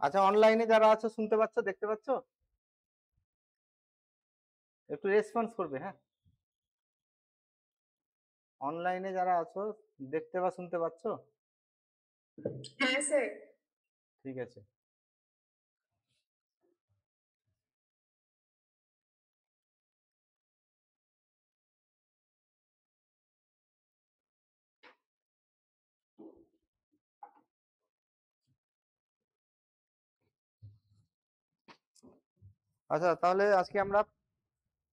আচ্ছা, অনলাইনে যারা আছো শুনতে পাচ্ছ, দেখতে পাচ্ছ? একটু রেসপন্স করবে, হ্যাঁ। অনলাইনে যারা আছো দেখতে বা শুনতে পাচ্ছ? হ্যাঁ স্যার। ঠিক আছে। আচ্ছা, তাহলে আজকে আমরা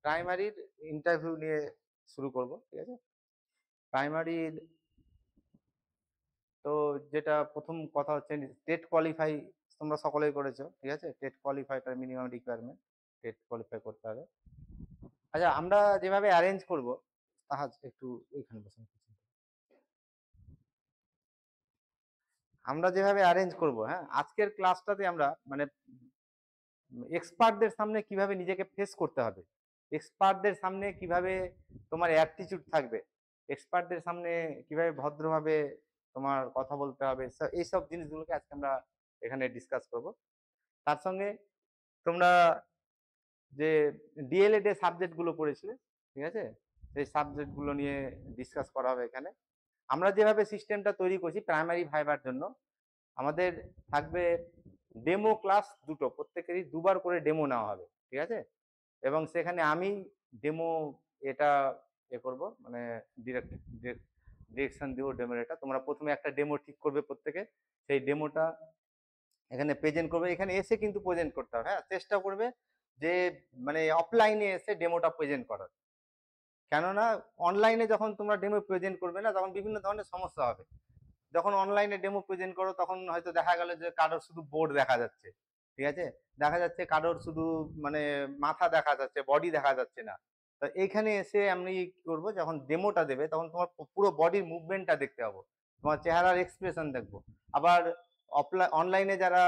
প্রাইমারির ইন্টারভিউ নিয়ে শুরু করব, ঠিক আছে? প্রাইমারির তো যেটা প্রথম কথা হচ্ছে, টেট কোয়ালিফাই তোমরা সকলেই করেছো, ঠিক আছে? টেট কোয়ালিফাইটা মিনিমাম রিকোয়ারমেন্ট, টেট কোয়ালিফাই করতে হবে। আচ্ছা, আমরা যেভাবে অ্যারেঞ্জ করব, তাহা একটু এইখানে বসুন। আমরা যেভাবে অ্যারেঞ্জ করব, হ্যাঁ, আজকের ক্লাসটাতে আমরা মানে এক্সপার্টদের সামনে কিভাবে নিজেকে ফেস করতে হবে, এক্সপার্টদের সামনে কিভাবে তোমার অ্যাটিটিউড থাকবে, এক্সপার্টদের সামনে কিভাবে ভদ্রভাবে তোমার কথা বলতে হবে, এইসব জিনিসগুলোকে আজকে আমরা এখানে ডিসকাস করব। তার সঙ্গে তোমরা যে ডিএলএড এর সাবজেক্টগুলো পড়েছিলে, ঠিক আছে, সেই সাবজেক্টগুলো নিয়ে ডিসকাস করা হবে এখানে। আমরা যেভাবে সিস্টেমটা তৈরি করছি প্রাইমারি ভাইবার জন্য, আমাদের থাকবে ডেমো ক্লাস দুটো, প্রত্যেকেরই দুবার করে ডেমো নেওয়া হবে, ঠিক আছে? এবং সেখানে আমি ডেমো এটা করব, মানে ডিরেকশন দিব ডেমোর। এটা তোমরা প্রথমে একটা ডেমো ঠিক করবে প্রত্যেকে, সেই ডেমোটা এখানে প্রেজেন্ট করবে। এখানে এসে কিন্তু প্রেজেন্ট করতে হবে, হ্যাঁ, চেষ্টা করবে যে মানে অফলাইনে এসে ডেমোটা প্রেজেন্ট করার। কেননা অনলাইনে যখন তোমরা ডেমো প্রেজেন্ট করবে না, তখন বিভিন্ন ধরনের সমস্যা হবে। যখন অনলাইনে ডেমো প্রেজেন্ট করো তখন হয়তো দেখা গেল যে কারোর শুধু বোর্ড দেখা যাচ্ছে, ঠিক আছে, দেখা যাচ্ছে কারোর শুধু মানে মাথা দেখা যাচ্ছে, বডি দেখা যাচ্ছে না। তো এইখানে এসে আমি কি করবো, যখন ডেমোটা দেবে তখন তোমার পুরো বডির মুভমেন্টটা দেখতে পাবো, তোমার চেহারার এক্সপ্রেশন দেখবো। আবার অনলাইনে যারা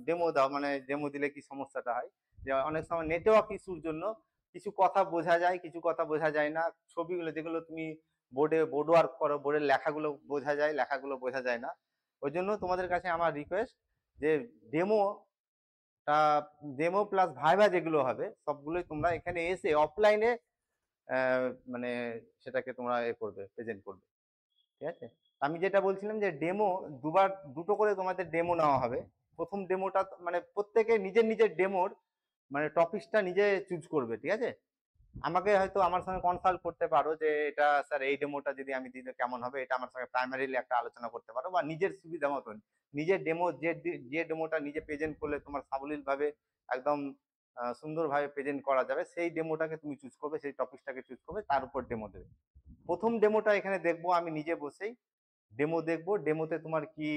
ডেমো দাও, মানে ডেমো দিলে কি সমস্যাটা হয়, যে অনেক সময় নেটওয়ার্ক ইস্যুর জন্য কিছু কথা বোঝা যায়, কিছু কথা বোঝা যায় না। ছবিগুলো যেগুলো তুমি বোর্ড ওয়ার্ক করো, বোর্ডের লেখাগুলো বোঝা যায়, লেখাগুলো বোঝা যায় না। ওই জন্য তোমাদের কাছে আমার রিকোয়েস্ট যে ডেমো ডেমো প্লাস ভাইভা যেগুলো হবে সবগুলোই তোমরা এখানে এসে অফলাইনে মানে সেটাকে তোমরা করবে, প্রেজেন্ট করবে, ঠিক আছে? আমি যেটা বলছিলাম যে ডেমো দুটো করে তোমাদের ডেমো নেওয়া হবে। প্রথম ডেমোটা মানে প্রত্যেকে নিজের নিজের ডেমোর মানে টপিকসটা নিজে চুজ করবে, ঠিক আছে? আমাকে হয়তো আমার সঙ্গে কনসাল্ট করতে পারো যে এটা স্যার এই ডেমোটা যদি আমি দিলে কেমন হবে, এটা আমার সঙ্গে প্রাইমারিলি একটা আলোচনা করতে পারো, বা নিজের সুবিধা মতন নিজের ডেমো যে ডেমোটা নিজে প্রেজেন্ট করলে তোমার সাবলীল ভাবে একদম সুন্দরভাবে প্রেজেন্ট করা যাবে, সেই ডেমোটাকে তুমি চুজ করবে, সেই টপিকটাকে চুজ করবে, তার উপর ডেমো দেবে। প্রথম ডেমোটা এখানে দেখবো আমি নিজে বসেই ডেমো দেখবো, ডেমোতে তোমার কি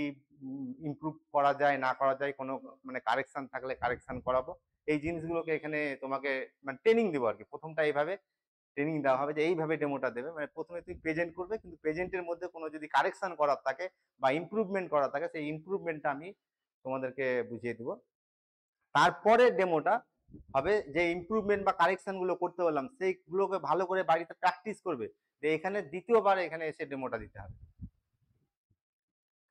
ইমপ্রুভ করা যায় না করা যায়, কোনো মানে কারেকশন থাকলে কারেকশন করাবো। এই জিনিসগুলোকে এখানে তোমাকে মানে ট্রেনিং দেবো আর কি। প্রথমটা এইভাবে ট্রেনিং দেওয়া হবে যে এইভাবে ডেমোটা দেবে, মানে প্রথমে তুমি প্রেজেন্ট করবে, কিন্তু প্রেজেন্টের মধ্যে কোনো যদি কারেকশন করার থাকে বা ইমপ্রুভমেন্ট করা থাকে, সেই ইমপ্রুভমেন্টটা আমি তোমাদেরকে বুঝিয়ে দিব। তারপরে ডেমোটা হবে যে ইমপ্রুভমেন্ট বা কারেকশন গুলো করতে বললাম সেইগুলোকে ভালো করে বাড়িতে প্র্যাকটিস করবে, যে এখানে দ্বিতীয়বার এখানে এসে ডেমোটা দিতে হবে।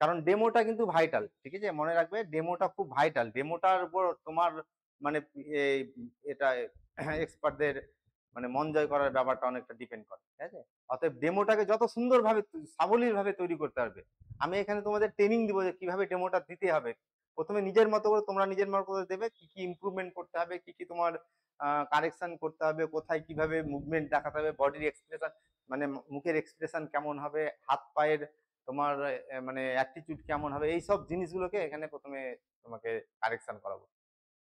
কারণ ডেমোটা কিন্তু ভাইটাল, ঠিক আছে, মনে রাখবে ডেমোটা খুব ভাইটাল। ডেমোটার উপর তোমার মানে এটা এক্সপার্টদের মানে মন জয় করার ব্যাপারটা অনেকটা ডিপেন্ড করে, ঠিক আছে? অতএব ডেমোটাকে যত সুন্দরভাবে সাবলীল ভাবে তৈরি করতে পারবে। আমি এখানে তোমাদের ট্রেনিং দিব যে কিভাবে ডেমোটা দিতে হবে। প্রথমে নিজের মতো করে তোমরা নিজের মতো করে দেবে, কি কি ইমপ্রুভমেন্ট করতে হবে, কি কি তোমার কারেকশন করতে হবে, কোথায় কিভাবে মুভমেন্ট দেখাতে হবে, বডির এক্সপ্রেশন মানে মুখের এক্সপ্রেশন কেমন হবে, হাত পায়ের তোমার মানে অ্যাটিটিউড কেমন হবে, এই সব জিনিসগুলোকে এখানে প্রথমে তোমাকে কারেকশন করাবো।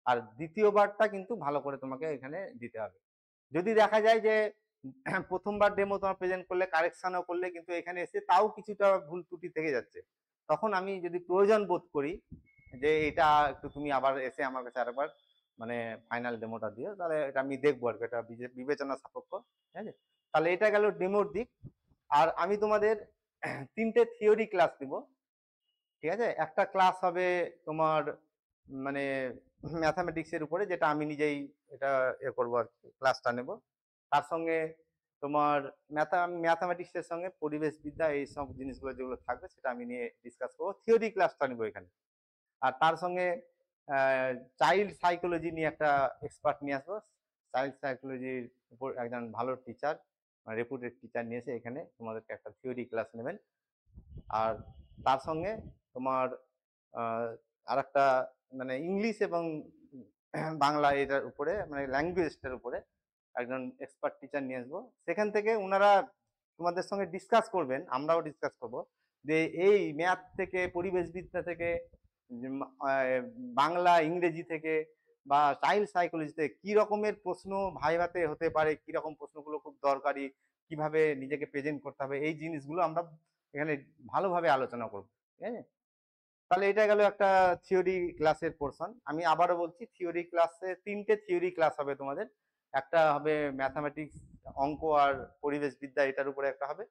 আর দ্বিতীয়বারটা কিন্তু ভালো করে তোমাকে এখানে দিতে হবে। যদি দেখা যায় যে প্রথমবার ডেমো তোমার প্রেজেন্ট করলে কারেকশনও করলে কিন্তু এখানে এসে তাও কিছুটা ভুল ত্রুটি থেকে যাচ্ছে, তখন আমি যদি প্রয়োজন বোধ করি যে এটা একটু তুমি আবার এসে আমার কাছে আরেকবার মানে ফাইনাল ডেমোটা দিও, তাহলে এটা আমি দেখবো আর কি, এটা বিবেচনা সাপেক্ষ, ঠিক আছে? তাহলে এটা গেল ডেমোর দিক। আর আমি তোমাদের তিনটে থিওরি ক্লাস দিব, ঠিক আছে? একটা ক্লাস হবে তোমার মানে ম্যাথামেটিক্স এর উপরে, যেটা আমি নিজেই এটা করবো আর কি, ক্লাসটা নেব। তার সঙ্গে তোমার ম্যাথামেটিক্স এর সঙ্গে পরিবেশ বিদ্যা এই সব জিনিসগুলো যেগুলো থাকবে সেটা আমি নিয়ে ডিসকাস করবো, থিওরি ক্লাসটা নিব এখানে। আর তার সঙ্গে চাইল্ড সাইকোলজি নিয়ে একটা এক্সপার্ট নিয়ে আসবো। চাইল্ড সাইকোলজির উপর একজন ভালো টিচার, রেপুটেড টিচার নিয়ে এসে এখানে তোমাদেরকে একটা থিওরি ক্লাস নেবেন। আর তার সঙ্গে তোমার আর একটা মানে ইংলিশ এবং বাংলা এটার উপরে মানে ল্যাঙ্গুয়েজটার উপরে একজন এক্সপার্ট টিচার নিয়ে আসবো। সেখান থেকে ওনারা তোমাদের সঙ্গে ডিসকাস করবেন, আমরাও ডিসকাস করব যে এই ম্যাথ থেকে, পরিবেশবিদ্যা থেকে, বাংলা, ইংরেজি থেকে বা চাইল্ড সাইকোলজি থেকে কি রকমের প্রশ্ন ভাইভাতে হতে পারে, কি রকম প্রশ্নগুলো খুব দরকারি, কিভাবে নিজেকে প্রেজেন্ট করতে হবে, এই জিনিসগুলো আমরা এখানে ভালোভাবে আলোচনা করব। ঠিক আছে? তাহলে এটা গেল একটা থিওরি ক্লাসের পোর্শন। আমি আবারও বলছি, থিওরি ক্লাসে 3টে থিওরি ক্লাস হবে তোমাদের। একটা হবে ম্যাথামেটিক্স, অঙ্ক আর পরিবেশবিদ্যা, এটার উপরে একটা হবে।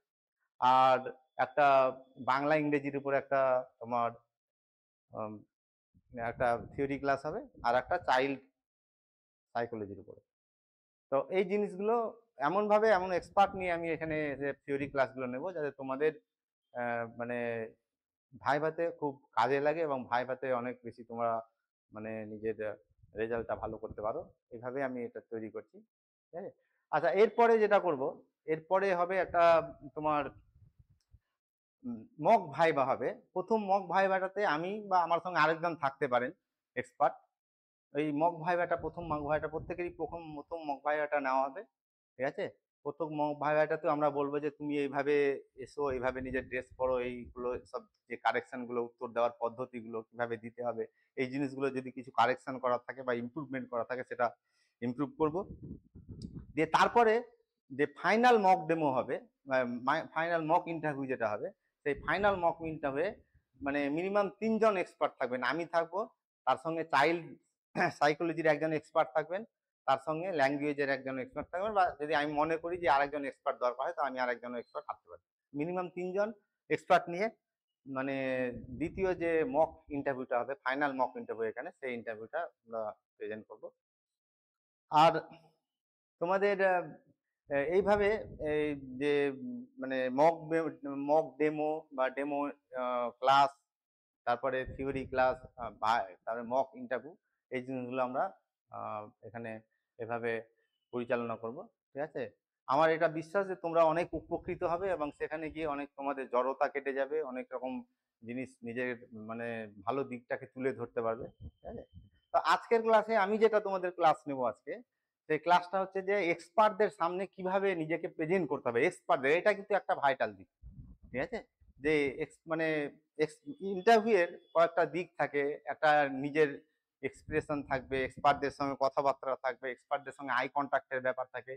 আর একটা বাংলা ইংরেজির উপরে একটা তোমার একটা থিওরি ক্লাস হবে, আর একটা চাইল্ড সাইকোলজির উপরে। তো এই জিনিসগুলো এমনভাবে এমন এক্সপার্ট নিয়ে আমি এখানে যে থিওরি ক্লাসগুলো নেব যাতে তোমাদের মানে ভাইভাতে খুব কাজে লাগে এবং ভাইভাতে অনেক বেশি তোমরা মানে নিজের রেজাল্টটা ভালো করতে পারো। এইভাবে আমি এটা তৈরি করছি। ঠিক আছে? আচ্ছা, এরপরে যেটা করব, এরপরে হবে একটা তোমার মক ভাইবা হবে। প্রথম মক ভাইবাটাতে আমি বা আমার সঙ্গে আরেকজন থাকতে পারেন এক্সপার্ট। এই মক ভাইবাটা, প্রথম মক ভাইবাটা প্রত্যেকেরই প্রথম মক ভাইবাটা নেওয়া হবে। ঠিক আছে? প্রথম মক ভাইবাটাতে আমরা বলবো যে তুমি এইভাবে এসো, এইভাবে নিজের ড্রেস পরো, এইগুলো সব যে কারেকশন গুলো, উত্তর দেওয়ার পদ্ধতিগুলো কিভাবে দিতে হবে, এই জিনিসগুলো যদি কিছু কারেকশন করা থাকে বা ইমপ্রুভমেন্ট করা থাকে সেটা ইমপ্রুভ করব। দিয়ে তারপরে যে ফাইনাল মক ডেমো হবে, ফাইনাল মক ইন্টারভিউ যেটা হবে, সেই ফাইনাল মক ইন্টারভিউ মানে মিনিমাম 3জন এক্সপার্ট থাকবেন। আমি থাকবো, তার সঙ্গে চাইল্ড সাইকোলজির একজন এক্সপার্ট থাকবেন, তার সঙ্গে ল্যাঙ্গুয়েজের একজন এক্সপার্ট থাকবেন, বা যদি আমি মনে করি যে আরেকজন এক্সপার্ট দরকার হয় তো আমি আরেকজন এক্সপার্ট থাকতে পারি। মিনিমাম 3জন এক্সপার্ট নিয়ে মানে দ্বিতীয় যে মক ইন্টারভিউটা হবে, ফাইনাল মক ইন্টারভিউ, এখানে সেই ইন্টারভিউটা আমরা প্রেজেন্ট করব। আর তোমাদের এইভাবে এই যে মানে মক ডেমো বা ডেমো ক্লাস, তারপরে থিওরি ক্লাস, তারপরে মক ইন্টারভিউ, এই জিনিসগুলো আমরা এখানে এভাবে পরিচালনা করব। ঠিক আছে? আমার এটা বিশ্বাস যে তোমরা অনেক উপকৃত হবে এবং সেখানে গিয়ে অনেক তোমাদের জড়তা কেটে যাবে, অনেক রকম জিনিস নিজের মানে ভালো দিকটাকে তুলে ধরতে পারবে। ঠিক আছে? তো আজকের ক্লাসে আমি যেটা তোমাদের ক্লাস নেব আজকে, সেই ক্লাসটা হচ্ছে যে এক্সপার্টদের সামনে কিভাবে নিজেকে প্রেজেন্ট করতে হবে। এক্সপার্টদের, এটা কিন্তু একটা ভাইটাল দিক। ঠিক আছে? যে মানে ইন্টারভিউ এর কয়েকটা দিক থাকে। একটা নিজের এক্সপ্রেশন থাকবে, এক্সপার্টদের সঙ্গে কথাবার্তা থাকবে, এক্সপার্টদের সঙ্গে আই কন্ট্যাক্টের ব্যাপার থাকে,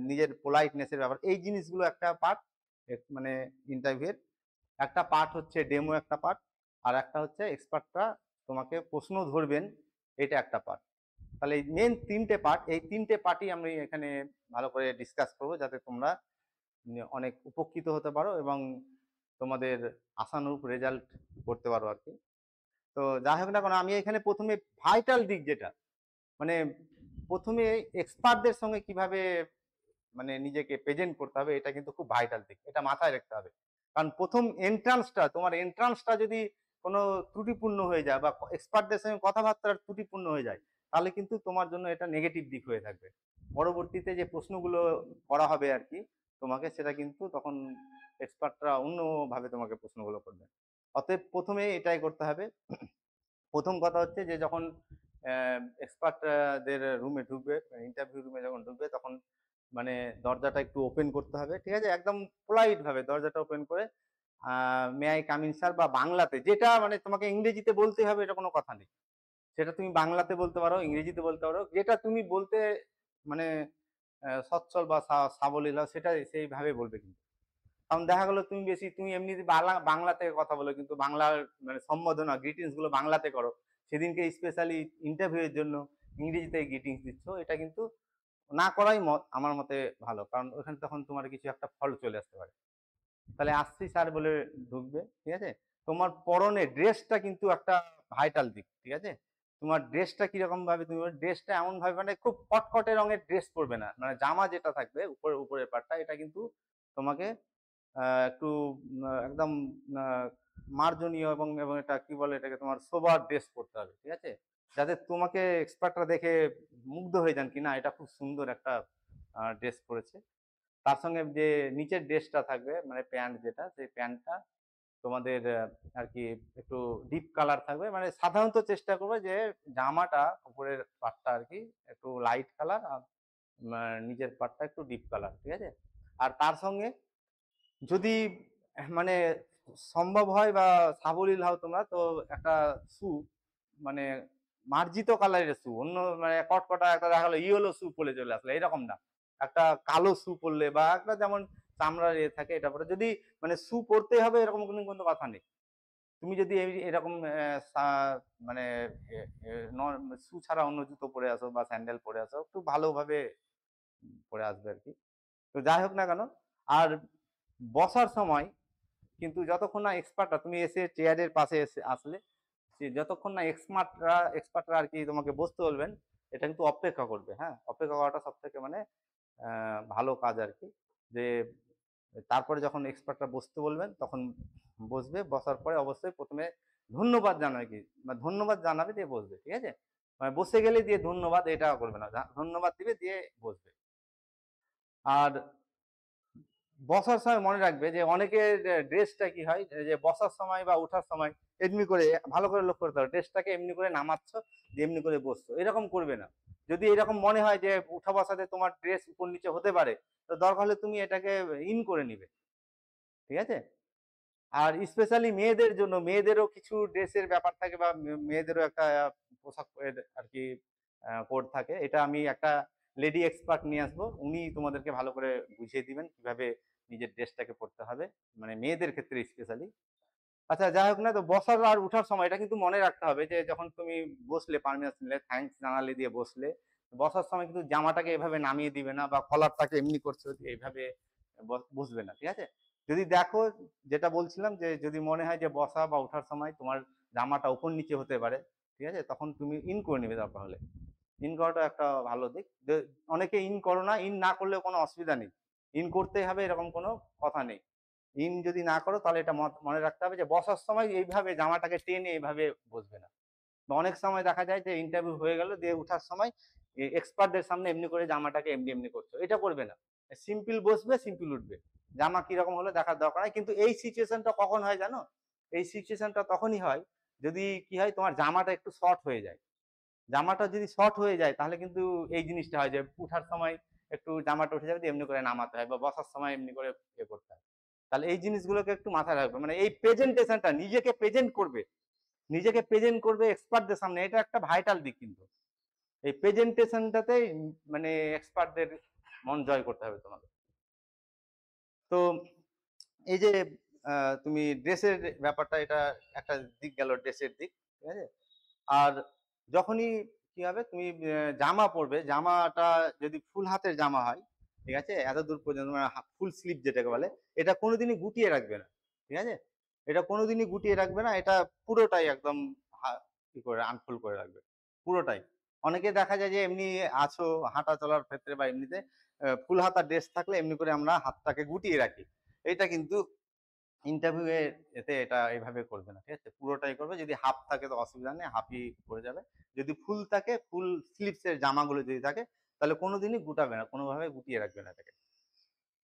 নিজের পোলাইটনেসের ব্যাপার, এই জিনিসগুলো একটা পার্ট মানে ইন্টারভিউ এর। একটা পার্ট হচ্ছে ডেমো, একটা পার্ট, আর একটা হচ্ছে এক্সপার্টরা তোমাকে প্রশ্ন ধরবেন, এটা একটা পার্ট। তাহলে এই মেন 3টে পার্ট, এই 3টে পার্টই আমি এখানে ভালো করে ডিসকাস করবো যাতে তোমরা অনেক উপকৃত হতে পারো এবং তোমাদের আশানুরূপ রেজাল্ট করতে পারো আর কি। তো যাই হোক না কেন, আমি এখানে প্রথমে ভাইটাল দিক যেটা মানে প্রথমে এক্সপার্টদের সঙ্গে কিভাবে মানে নিজেকে প্রেজেন্ট করতে হবে, এটা কিন্তু খুব ভাইটাল দিক, এটা মাথায় রাখতে হবে। কারণ প্রথম তোমার এন্ট্রান্সটা যদি কোনো ত্রুটিপূর্ণ হয়ে যায় বা এক্সপার্টদের সঙ্গে কথাবার্তার ত্রুটিপূর্ণ হয়ে যায়, তাহলে কিন্তু তোমার জন্য এটা নেগেটিভ দিক হয়ে থাকবে। পরবর্তীতে যে প্রশ্নগুলো করা হবে আর কি তোমাকে, সেটা কিন্তু তখন এক্সপার্টরা অন্যভাবে তোমাকে প্রশ্নগুলো করবে। অতএব প্রথমে এটাই করতে হবে। প্রথম কথা হচ্ছে যে যখন এক্সপার্টদের রুমে ঢুকবে, ইন্টারভিউ রুমে যখন ঢুকবে, তখন মানে দরজাটা একটু ওপেন করতে হবে। ঠিক আছে? একদম পোলাইট ভাবে দরজাটা ওপেন করে may I come in sir, বা বাংলাতে, যেটা মানে তোমাকে ইংরেজিতে বলতে হবে এটা কোনো কথা নেই, সেটা তুমি বাংলাতে বলতে পারো, ইংরেজিতে বলতে পারো, যেটা তুমি বলতে মানে সচ্ছল বা সাবলীল সেটা সেইভাবে বলবে। কিন্তু কারণ দেখা গেলো তুমি এমনিতে বাংলাতে কথা বলো, কিন্তু বাংলার মানে সম্বোধনা, গ্রিটিংস গুলো বাংলাতে করো, সেদিনকে স্পেশালি ইন্টারভিউ এর জন্য ইংরেজিতে গ্রিটিংস দিচ্ছ, এটা কিন্তু না করাই আমার মতে ভালো। কারণ ওখানে তখন তোমার কিছু একটা ফল চলে আসতে পারে। তাহলে আসছি স্যার বলে ঢুকবে। ঠিক আছে? তোমার পরনে ড্রেসটা কিন্তু একটা ভাইটাল দিক। ঠিক আছে? তোমার ড্রেসটা কিরকম ভাবে, তুমি ড্রেসটা এমন ভাবে মানে খুব কটকটে রঙের ড্রেস পরবে না, মানে জামা যেটা থাকবে উপরের পাটটা, এটা কিন্তু তোমাকে একটু একদম মার্জনীয় এবং এবং এটা কি বলে, এটাকে তোমার সোবার ড্রেস পরতে হবে। ঠিক আছে? যাতে তোমাকে এক্সপার্টরা দেখে মুগ্ধ হয়ে যান কি না এটা খুব সুন্দর একটা ড্রেস পরেছে। তার সঙ্গে যে নিচের ড্রেসটা থাকবে মানে প্যান্ট যেটা সেই প্যান্টটা তোমাদের আর কি একটু ডিপ কালার থাকবে, মানে সাধারণত চেষ্টা করবে যে জামাটা উপরের পাটটা আর কি একটু লাইট কালার আর নিচের পাটটা একটু ডিপ কালার, ঠিক আছে। আর তার সঙ্গে যদি মানে সম্ভব হয় বা সাবলীল হও তোমরা, তো একটা শু মানে মার্জিত কালারের শু, অন্য মানে কটকটা একটা দেখা গেলো ইয়েলো শু পরে চলে আসলে এরকম না, একটা কালো শু পরলে বা একটা যেমন চামড়ার থাকে এটা পরে, যদি মানে শু পরতেই হবে এরকম কোনো কথা নেই। তুমি যদি এরকম মানে শু ছাড়া অন্য জুতো পরে আসো বা স্যান্ডেল পরে আসো, একটু ভালোভাবে পরে আসবে আর কি। তো যাই হোক না কেন, আর বসার সময় কিন্তু যতক্ষণ না এক্সপার্টরা তুমি এসে চেয়ারের পাশে এসে আসলে যতক্ষণ না এক্সপার্টরা আর কি তোমাকে বসতে বলবেন, এটা কিন্তু অপেক্ষা করবে। হ্যাঁ, অপেক্ষা করাটা সব থেকে মানে ভালো কাজ আর কি। যে তারপরে যখন এক্সপার্টরা বসতে বলবেন তখন বসবে, বসার পরে অবশ্যই প্রথমে ধন্যবাদ জানাবে কি ধন্যবাদ জানাবে দিয়ে বসবে, ঠিক আছে। মানে বসে গেলে দিয়ে ধন্যবাদ এটা করবে না, ধন্যবাদ দিবে দিয়ে বসবে। আর বসার সময় মনে রাখবে যে অনেকের ড্রেসটা কি হয় যে বসার সময় বা ওঠার সময় এমনি করে, ভালো করে লক্ষ্য করতে হবে, ড্রেসটাকে এমনি করে নামাচ্ছ যে এমনি করে বসছো, এরকম করবে না। যদি এরকম মনে হয় যে উঠা বসাতে তোমার ড্রেস উপর নিচে হতে পারে, তো দরকার হলে তুমি এটাকে ইন করে নিবে, ঠিক আছে। আর স্পেশালি মেয়েদের জন্য, মেয়েদেরও কিছু ড্রেসের ব্যাপার থাকে বা মেয়েদেরও একটা পোশাক আর কি কোড থাকে। এটা আমি একটা লেডি এক্সপার্ট নিয়ে আসবো, উনি তোমাদেরকে ভালো করে বুঝিয়ে দিবেন কিভাবে নিজের ড্রেসটাকে পরতে হবে, মানে মেয়েদের ক্ষেত্রে স্পেশালি। আচ্ছা যাই হোক না, তো বসার আর উঠার সময় এটা কিন্তু মনে রাখতে হবে যে যখন তুমি বসলে পারমিশন নিলে থ্যাঙ্কস জানালে দিয়ে বসলে, বসার সময় কিন্তু জামাটাকে এভাবে নামিয়ে দিবে না বা কলারটাকে এমনি করছো এইভাবে বসবে না, ঠিক আছে। যদি দেখো, যেটা বলছিলাম যে যদি মনে হয় যে বসা বা ওঠার সময় তোমার জামাটা উপর নিচে হতে পারে, ঠিক আছে, তখন তুমি ইন করে নেবে দরকার হলে। ইন করাটা একটা ভালো দিক। অনেকে ইন করো না, ইন না করলেও কোনো অসুবিধা নেই, ইন করতেই হবে এরকম কোনো কথা নেই। ইন যদি না করো তাহলে এটা মনে রাখতে হবে যে বসার সময় এইভাবে জামাটাকে টেনে এইভাবে বসবে না। বা অনেক সময় দেখা যায় যে ইন্টারভিউ হয়ে গেল দিয়ে উঠার সময় এক্সপার্টদের সামনে এমনি করে জামাটাকে এমনি এমনি করছো, এটা করবে না। সিম্পল বসবে, সিম্পল উঠবে, জামা কিরকম হলে দেখার দরকার নাই। কিন্তু এই সিচুয়েশনটা কখন হয় জানো, এই সিচুয়েশনটা তখনই হয় যদি কি হয় তোমার জামাটা একটু শর্ট হয়ে যায়। জামাটা যদি শর্ট হয়ে যায় তাহলে কিন্তু এই জিনিসটা হয় যে উঠার সময় একটু জামাটা উঠে যাবে, এমনি করে নামাতে হয়, বা বসার সময় এমনি করে করতে হয়। তাহলে এই জিনিসগুলোকে একটু মাথায় রাখবে, মানে এই প্রেজেন্টেশনটা নিজেকে প্রেজেন্ট করবে এক্সপার্টদের সামনে, এটা একটা ভাইটাল দিক। কিন্তু এই প্রেজেন্টেশনটাতে মানে এক্সপার্টদের মন জয় করতে হবে তোমাদের। তো এই যে তুমি ড্রেসের ব্যাপারটা, এটা একটা দিক গেল, ড্রেসের দিক, ঠিক আছে। আর যখনই কি হবে তুমি জামা পরবে, জামাটা যদি ফুল হাতের জামা হয়, ঠিক আছে, এত দূর পর্যন্ত মানে ফুল স্লিভ যেটাকে বলে, এটা কোনোদিনই গুটিয়ে রাখবে না, ঠিক আছে। এটা কোনোদিনই গুটিয়ে রাখবে না, এটা পুরোটাই একদম কি করে আনফোল্ড করে রাখবে পুরোটাই। অনেকে দেখা যায় যে এমনি আছো হাঁটা চলার ক্ষেত্রে বা এমনিতে ফুল হাতা ড্রেস থাকলে এমনি করে আমরা হাতটাকে গুটিয়ে রাখি, এটা কিন্তু ইন্টারভিউ এতে এটা এইভাবে করবে না, ঠিক আছে। পুরোটাই করবে, যদি হাফ থাকে তো অসুবিধা নেই, হাফই করে যাবে। যদি ফুল থাকে, ফুল স্লিভস এর জামাগুলো যদি থাকে, তাহলে কোনোদিনই গুটাবে না, কোনোভাবে গুটিয়ে রাখবে না এটাকে।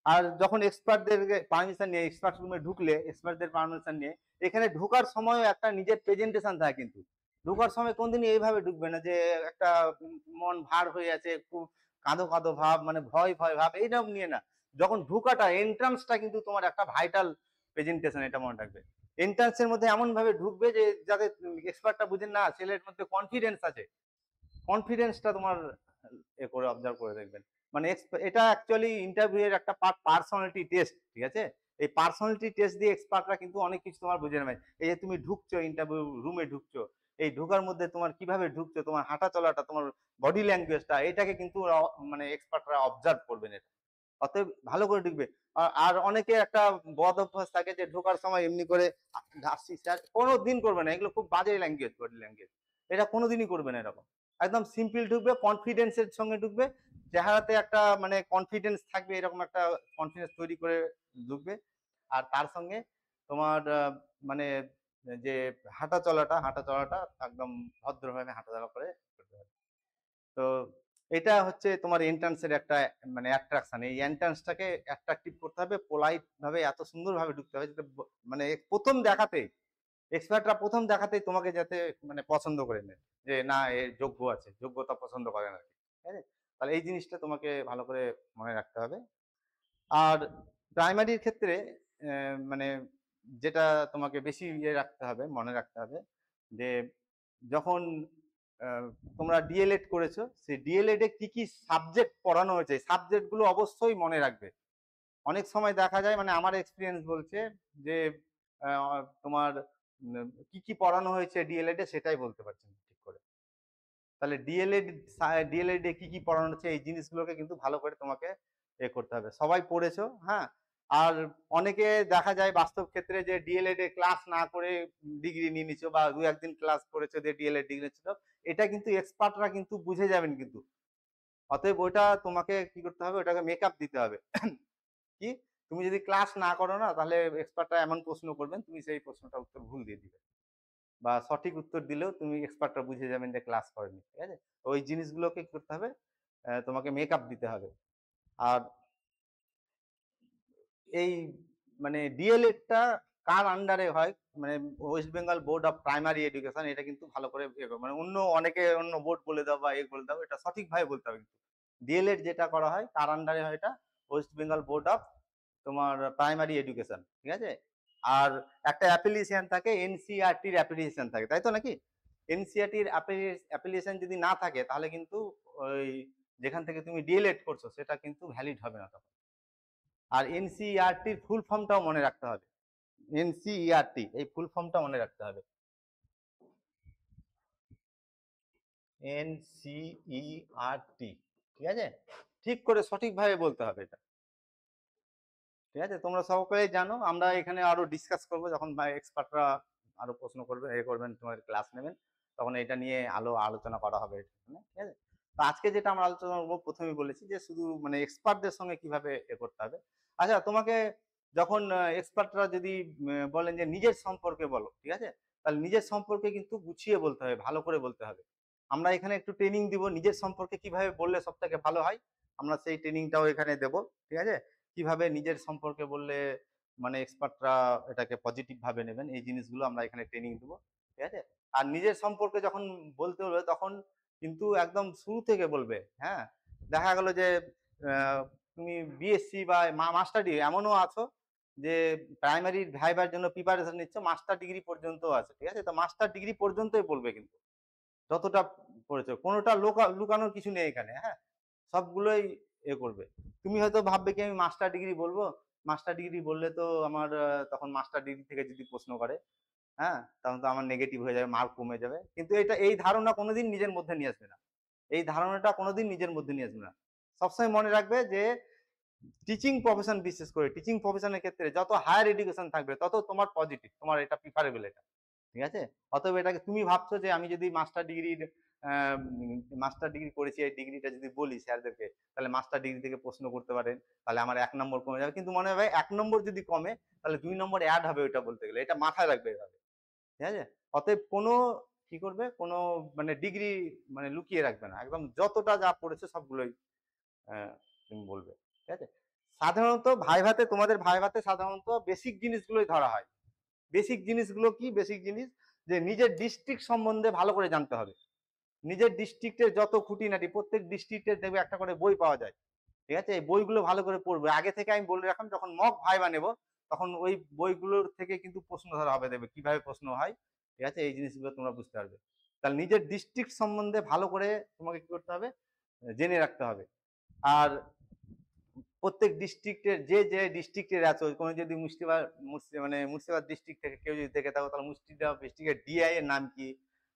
আর যখন এক্সপার্টদের পারমিশন নিয়ে এক্সপার্ট রুমে ঢুকলে, এক্সপার্টদের পারমিশন নিয়ে এখানে ঢোকার সময়ও একটা নিজের প্রেজেন্টেশন থাকে। কিন্তু ঢোকার সময় কোনদিনই এইভাবে ঢুকবে না যে একটা মন ভার হয়ে আছে, খুব কাঁদো কাঁদো ভাব, মানে ভয় ভয় ভাব, এইরকম নিয়ে না। যখন ঢোকাটা, এন্ট্রান্সটা কিন্তু তোমার একটা ভাইটাল প্রেজেন্টেশন, এটা মনে রাখবে। এন্ট্রান্সের মধ্যে এমন ভাবে ঢুকবে যে যাতে এক্সপার্টটা বুঝেন না ছেলের মধ্যে কনফিডেন্স আছে, কনফিডেন্সটা তোমার এ করে অবজার্ভ করে দেখবেন। মানে এটা অ্যাকচুয়ালি ইন্টারভিউ এর একটা পার্সোনালিটি টেস্ট, ঠিক আছে। এই পার্সোনালিটি টেস্ট দিয়ে এক্সপার্টরা কিন্তু অনেক কিছু তোমার বুঝে নেবে। এই যে তুমি ঢুকছো ইন্টারভিউ রুমে ঢুকছো, এই ঢোকার মধ্যে তোমার কিভাবে ঢুকছো, তোমার হাঁটা চলাটা, তোমার বডি ল্যাঙ্গুয়েজটা, এটাকে কিন্তু মানে এক্সপার্টরা অবজার্ভ করবেন এটা। অতএব ভালো করে ঢুকবে। আর অনেকে একটা বদ অভ্যাস থাকে যে ঢোকার সময় এমনি করে আসছি স্যার, কোনোদিন করবে না এগুলো, খুব বাজে ল্যাঙ্গুয়েজ, বডি ল্যাঙ্গুয়েজ, এটা কোনোদিনই করবে না এরকম। একদম সিম্পল ঢুকবে, কনফিডেন্সের সঙ্গে ঢুকবে, চেহারাতে একটা মানে কনফিডেন্স থাকবে, এরকম একটা কনফিডেন্স তৈরি করে ঢুকবে। আর তার সঙ্গে তোমার মানে যে হাঁটা চলাটা একদম ভদ্রভাবে হাঁটাচলা করে করতে হবে। তো এটা হচ্ছে তোমার এন্ট্রান্সের একটা মানে অ্যাট্রাকশন। এই এন্ট্রান্সটাকে অ্যাট্রাকটিভ করতে হবে, পোলাইট ভাবে এত সুন্দরভাবে ঢুকতে হবে যাতে মানে প্রথম দেখাতেই এক্সপার্টরা প্রথম দেখাতেই তোমাকে যাতে মানে পছন্দ করে নেয় যে না এর যোগ্য আছে, যোগ্যতা পছন্দ করে না, ঠিক আছে? তাহলে এই জিনিসটা তোমাকে ভালো করে মনে রাখতে হবে। আর প্রাইমারির ক্ষেত্রে মানে যেটা তোমাকে বেশি রাখতে হবে, মনে রাখতে হবে যে যখন আহ, তোমরা ডিএলএড করেছো, সেই ডিএলএড এ কি কি সাবজেক্ট পড়ানো হয়েছে সাবজেক্ট গুলো অবশ্যই মনে রাখবে। অনেক সময় দেখা যায় মানে আমার এক্সপিরিয়েন্স বলছে যে তোমার কি কি পড়ানো হয়েছে ডিএলএড এ সেটাই বলতে পারছি না ঠিক করে। তাহলে ডিএলএড এ কি কি পড়ানো হচ্ছে এই জিনিসগুলোকে কিন্তু ভালো করে তোমাকে করতে হবে। সবাই পড়েছো, হ্যাঁ। আর অনেকে দেখা যায় বাস্তব ক্ষেত্রে যে ডিএলএড এ ক্লাস না করে ডিগ্রি নিয়ে নিচ্ছ বা দু একদিন ক্লাস করেছো দিয়ে ডিএলএড ডিগ্রি নিচ্ছ, এটা কিন্তু এক্সপার্টরা কিন্তু বুঝে যাবেন কিন্তু। অতএব ওইটা তোমাকে কি করতে হবে, ওটাকে মেকআপ দিতে হবে। কি তুমি যদি ক্লাস না করো না তাহলে এক্সপার্টরা এমন প্রশ্ন করবেন তুমি সেই প্রশ্নটা উত্তর ভুল দিয়ে দিবে, বা সঠিক উত্তর দিলেও তুমি এক্সপার্টরা বুঝে যাবেন যে ক্লাস করেনি, ঠিক আছে? ওই জিনিসগুলোকে কি করতে হবে, তোমাকে মেকআপ দিতে হবে। আর এই মানে ডিএলএডটা কার আন্ডারে হয়, মানে West Bengal board of primary education, এটা কিন্তু ভালো করে মানে অন্য অনেকে অন্য বোর্ড বলে দাও বা এ বলে দাও, এটা সঠিকভাবে বলতে হবে কিন্তু ডিএলএড যেটা করা হয় কার আন্ডারে হয়, এটা ওয়েস্ট বেঙ্গল বোর্ড অফ তোমার প্রাইমারি এডুকেশন, ঠিক আছে? আর একটা অ্যাপ্লিকেশন থাকে, এনসিইআরটির অ্যাপ্লিকেশন থাকে, তাই তো নাকি? এনসিইআরটির অ্যাপ্লিকেশন যদি না থাকে তাহলে কিন্তু ওই যেখান থেকে তুমি ডিএলএড করছো সেটা কিন্তু ভ্যালিড হবে না তখন। আর এনসিইআরটির ফুল ফর্মটাও মনে রাখতে হবে। এনসিইআরটি এই ফুল ফর্মটা মনে রাখতে হবে, এনসিইআরটি, ঠিক আছে? ঠিক করে সঠিকভাবে বলতে হবে এটা, ঠিক আছে? তোমরা সকলেই জানো, আমরা এখানে আরো ডিসকাস করবো যখন এক্সপার্টরা আরো প্রশ্ন করবে এ করবেন, তোমার ক্লাস নেবেন, তখন এটা নিয়ে আলোচনা করা হবে, ঠিক আছে? তো আজকে যেটা আমরা আলোচনা করবো, প্রথমেই বলেছি যে শুধু মানে এক্সপার্টদের সঙ্গে কিভাবে করতে হবে। আচ্ছা, তোমাকে যখন এক্সপার্টরা যদি বলেন যে নিজের সম্পর্কে বলো, ঠিক আছে? তাহলে নিজের সম্পর্কে কিন্তু গুছিয়ে বলতে হবে, ভালো করে বলতে হবে। আমরা এখানে একটু ট্রেনিং দিব নিজের সম্পর্কে কিভাবে বললে সব থেকে ভালো হয়, আমরা সেই ট্রেনিংটাও এখানে দেবো, ঠিক আছে? কিভাবে নিজের সম্পর্কে বললে মানে এক্সপার্টরা এটাকে পজিটিভ ভাবে নেবেন, এই জিনিসগুলো আমরা এখানে ট্রেনিং দেবো, ঠিক আছে? আর নিজের সম্পর্কে যখন বলতে হবে তখন কিন্তু একদম শুরু থেকে বলবে, হ্যাঁ। দেখা গেল যে তুমি বিএসসি বা মাস্টার ডিগ্রি, এমনও আছো যে প্রাইমারি ভাইবার জন্য প্রিপারেশন নিচ্ছ, মাস্টার ডিগ্রি পর্যন্ত আছে, ঠিক আছে? তো মাস্টার ডিগ্রি পর্যন্তই বলবে কিন্তু, যতটা পড়েছো কোনোটা লুকানোর কিছু নেই এখানে, হ্যাঁ। সবগুলোই করবে। তুমি হয়তো ভাববে কি আমি মাস্টার ডিগ্রি বলবো, মাস্টার ডিগ্রি বললে তো আমার তখন মাস্টার ডিগ্রি থেকে যদি প্রশ্ন করে, হ্যাঁ, তখন তো আমার নেগেটিভ হয়ে যাবে, মার্ক কমে যাবে। কিন্তু এই ধারণা কোনোদিন নিজের মধ্যে নিয়ে আসবে না, এই ধারণাটা কোনোদিন নিজের মধ্যে নিয়ে আসবে না। সবসময় মনে রাখবে যে টিচিং প্রফেশন, বিশেষ করে টিচিং প্রফেশনের ক্ষেত্রে যত হায়ার এডুকেশন থাকবে তত তোমার পজিটিভ, তোমার এটা প্রিফারেবল এটা, ঠিক আছে? অতএব এটাকে তুমি ভাবছো যে আমি যদি মাস্টার ডিগ্রি করেছি, এই ডিগ্রিটা যদি বলি স্যারদেরকে, তাহলে মাস্টার ডিগ্রি থেকে প্রশ্ন করতে পারেন, তাহলে আমার 1 নম্বর কমে যাবে। কিন্তু মনে হবে 1 নম্বর যদি কমে তাহলে 2 নম্বর অ্যাড হবে ওইটা বলতে গেলে, এটা মাথায় রাখবে এভাবে, ঠিক আছে? অতএব কোনো কি করবে, কোনো মানে ডিগ্রি মানে লুকিয়ে রাখবে না, একদম যতটা যা পড়েছে সবগুলোই তুমি বলবে, ঠিক আছে? সাধারণত ভাইভাতে, তোমাদের ভাইভাতে সাধারণত বেসিক জিনিসগুলোই ধরা হয়। বেসিক জিনিসগুলো কি, বেসিক জিনিস যে নিজের ডিস্ট্রিক্ট সম্বন্ধে ভালো করে জানতে হবে। নিজের ডিস্ট্রিক্টের যত খুঁটিনাটি, প্রত্যেক ডিস্ট্রিক্টের দেখবে একটা করে বই পাওয়া যায়, ঠিক আছে? এই বইগুলো ভালো করে পড়বে। আগে থেকে আমি বলে রাখলাম, যখন মক ভাইবা নেব তখন ওই বইগুলোর থেকে কিন্তু প্রশ্ন ধরা হবে, দেখবে কিভাবে প্রশ্ন হয়, ঠিক আছে? এই জিনিসগুলো তোমরা বুঝতে পারবে। তাহলে নিজের ডিস্ট্রিক্ট সম্বন্ধে ভালো করে তোমাকে কি করতে হবে, জেনে রাখতে হবে। আর প্রত্যেক ডিস্ট্রিক্টের যে ডিস্ট্রিক্টের আছে, কোনো যদি মুর্শিদাবাদ ডিস্ট্রিক্ট থেকে কেউ যদি থেকে থাকো, তাহলে মুর্শিদাবাদ ডিস্ট্রিক্টের ডিআই এর নাম কি,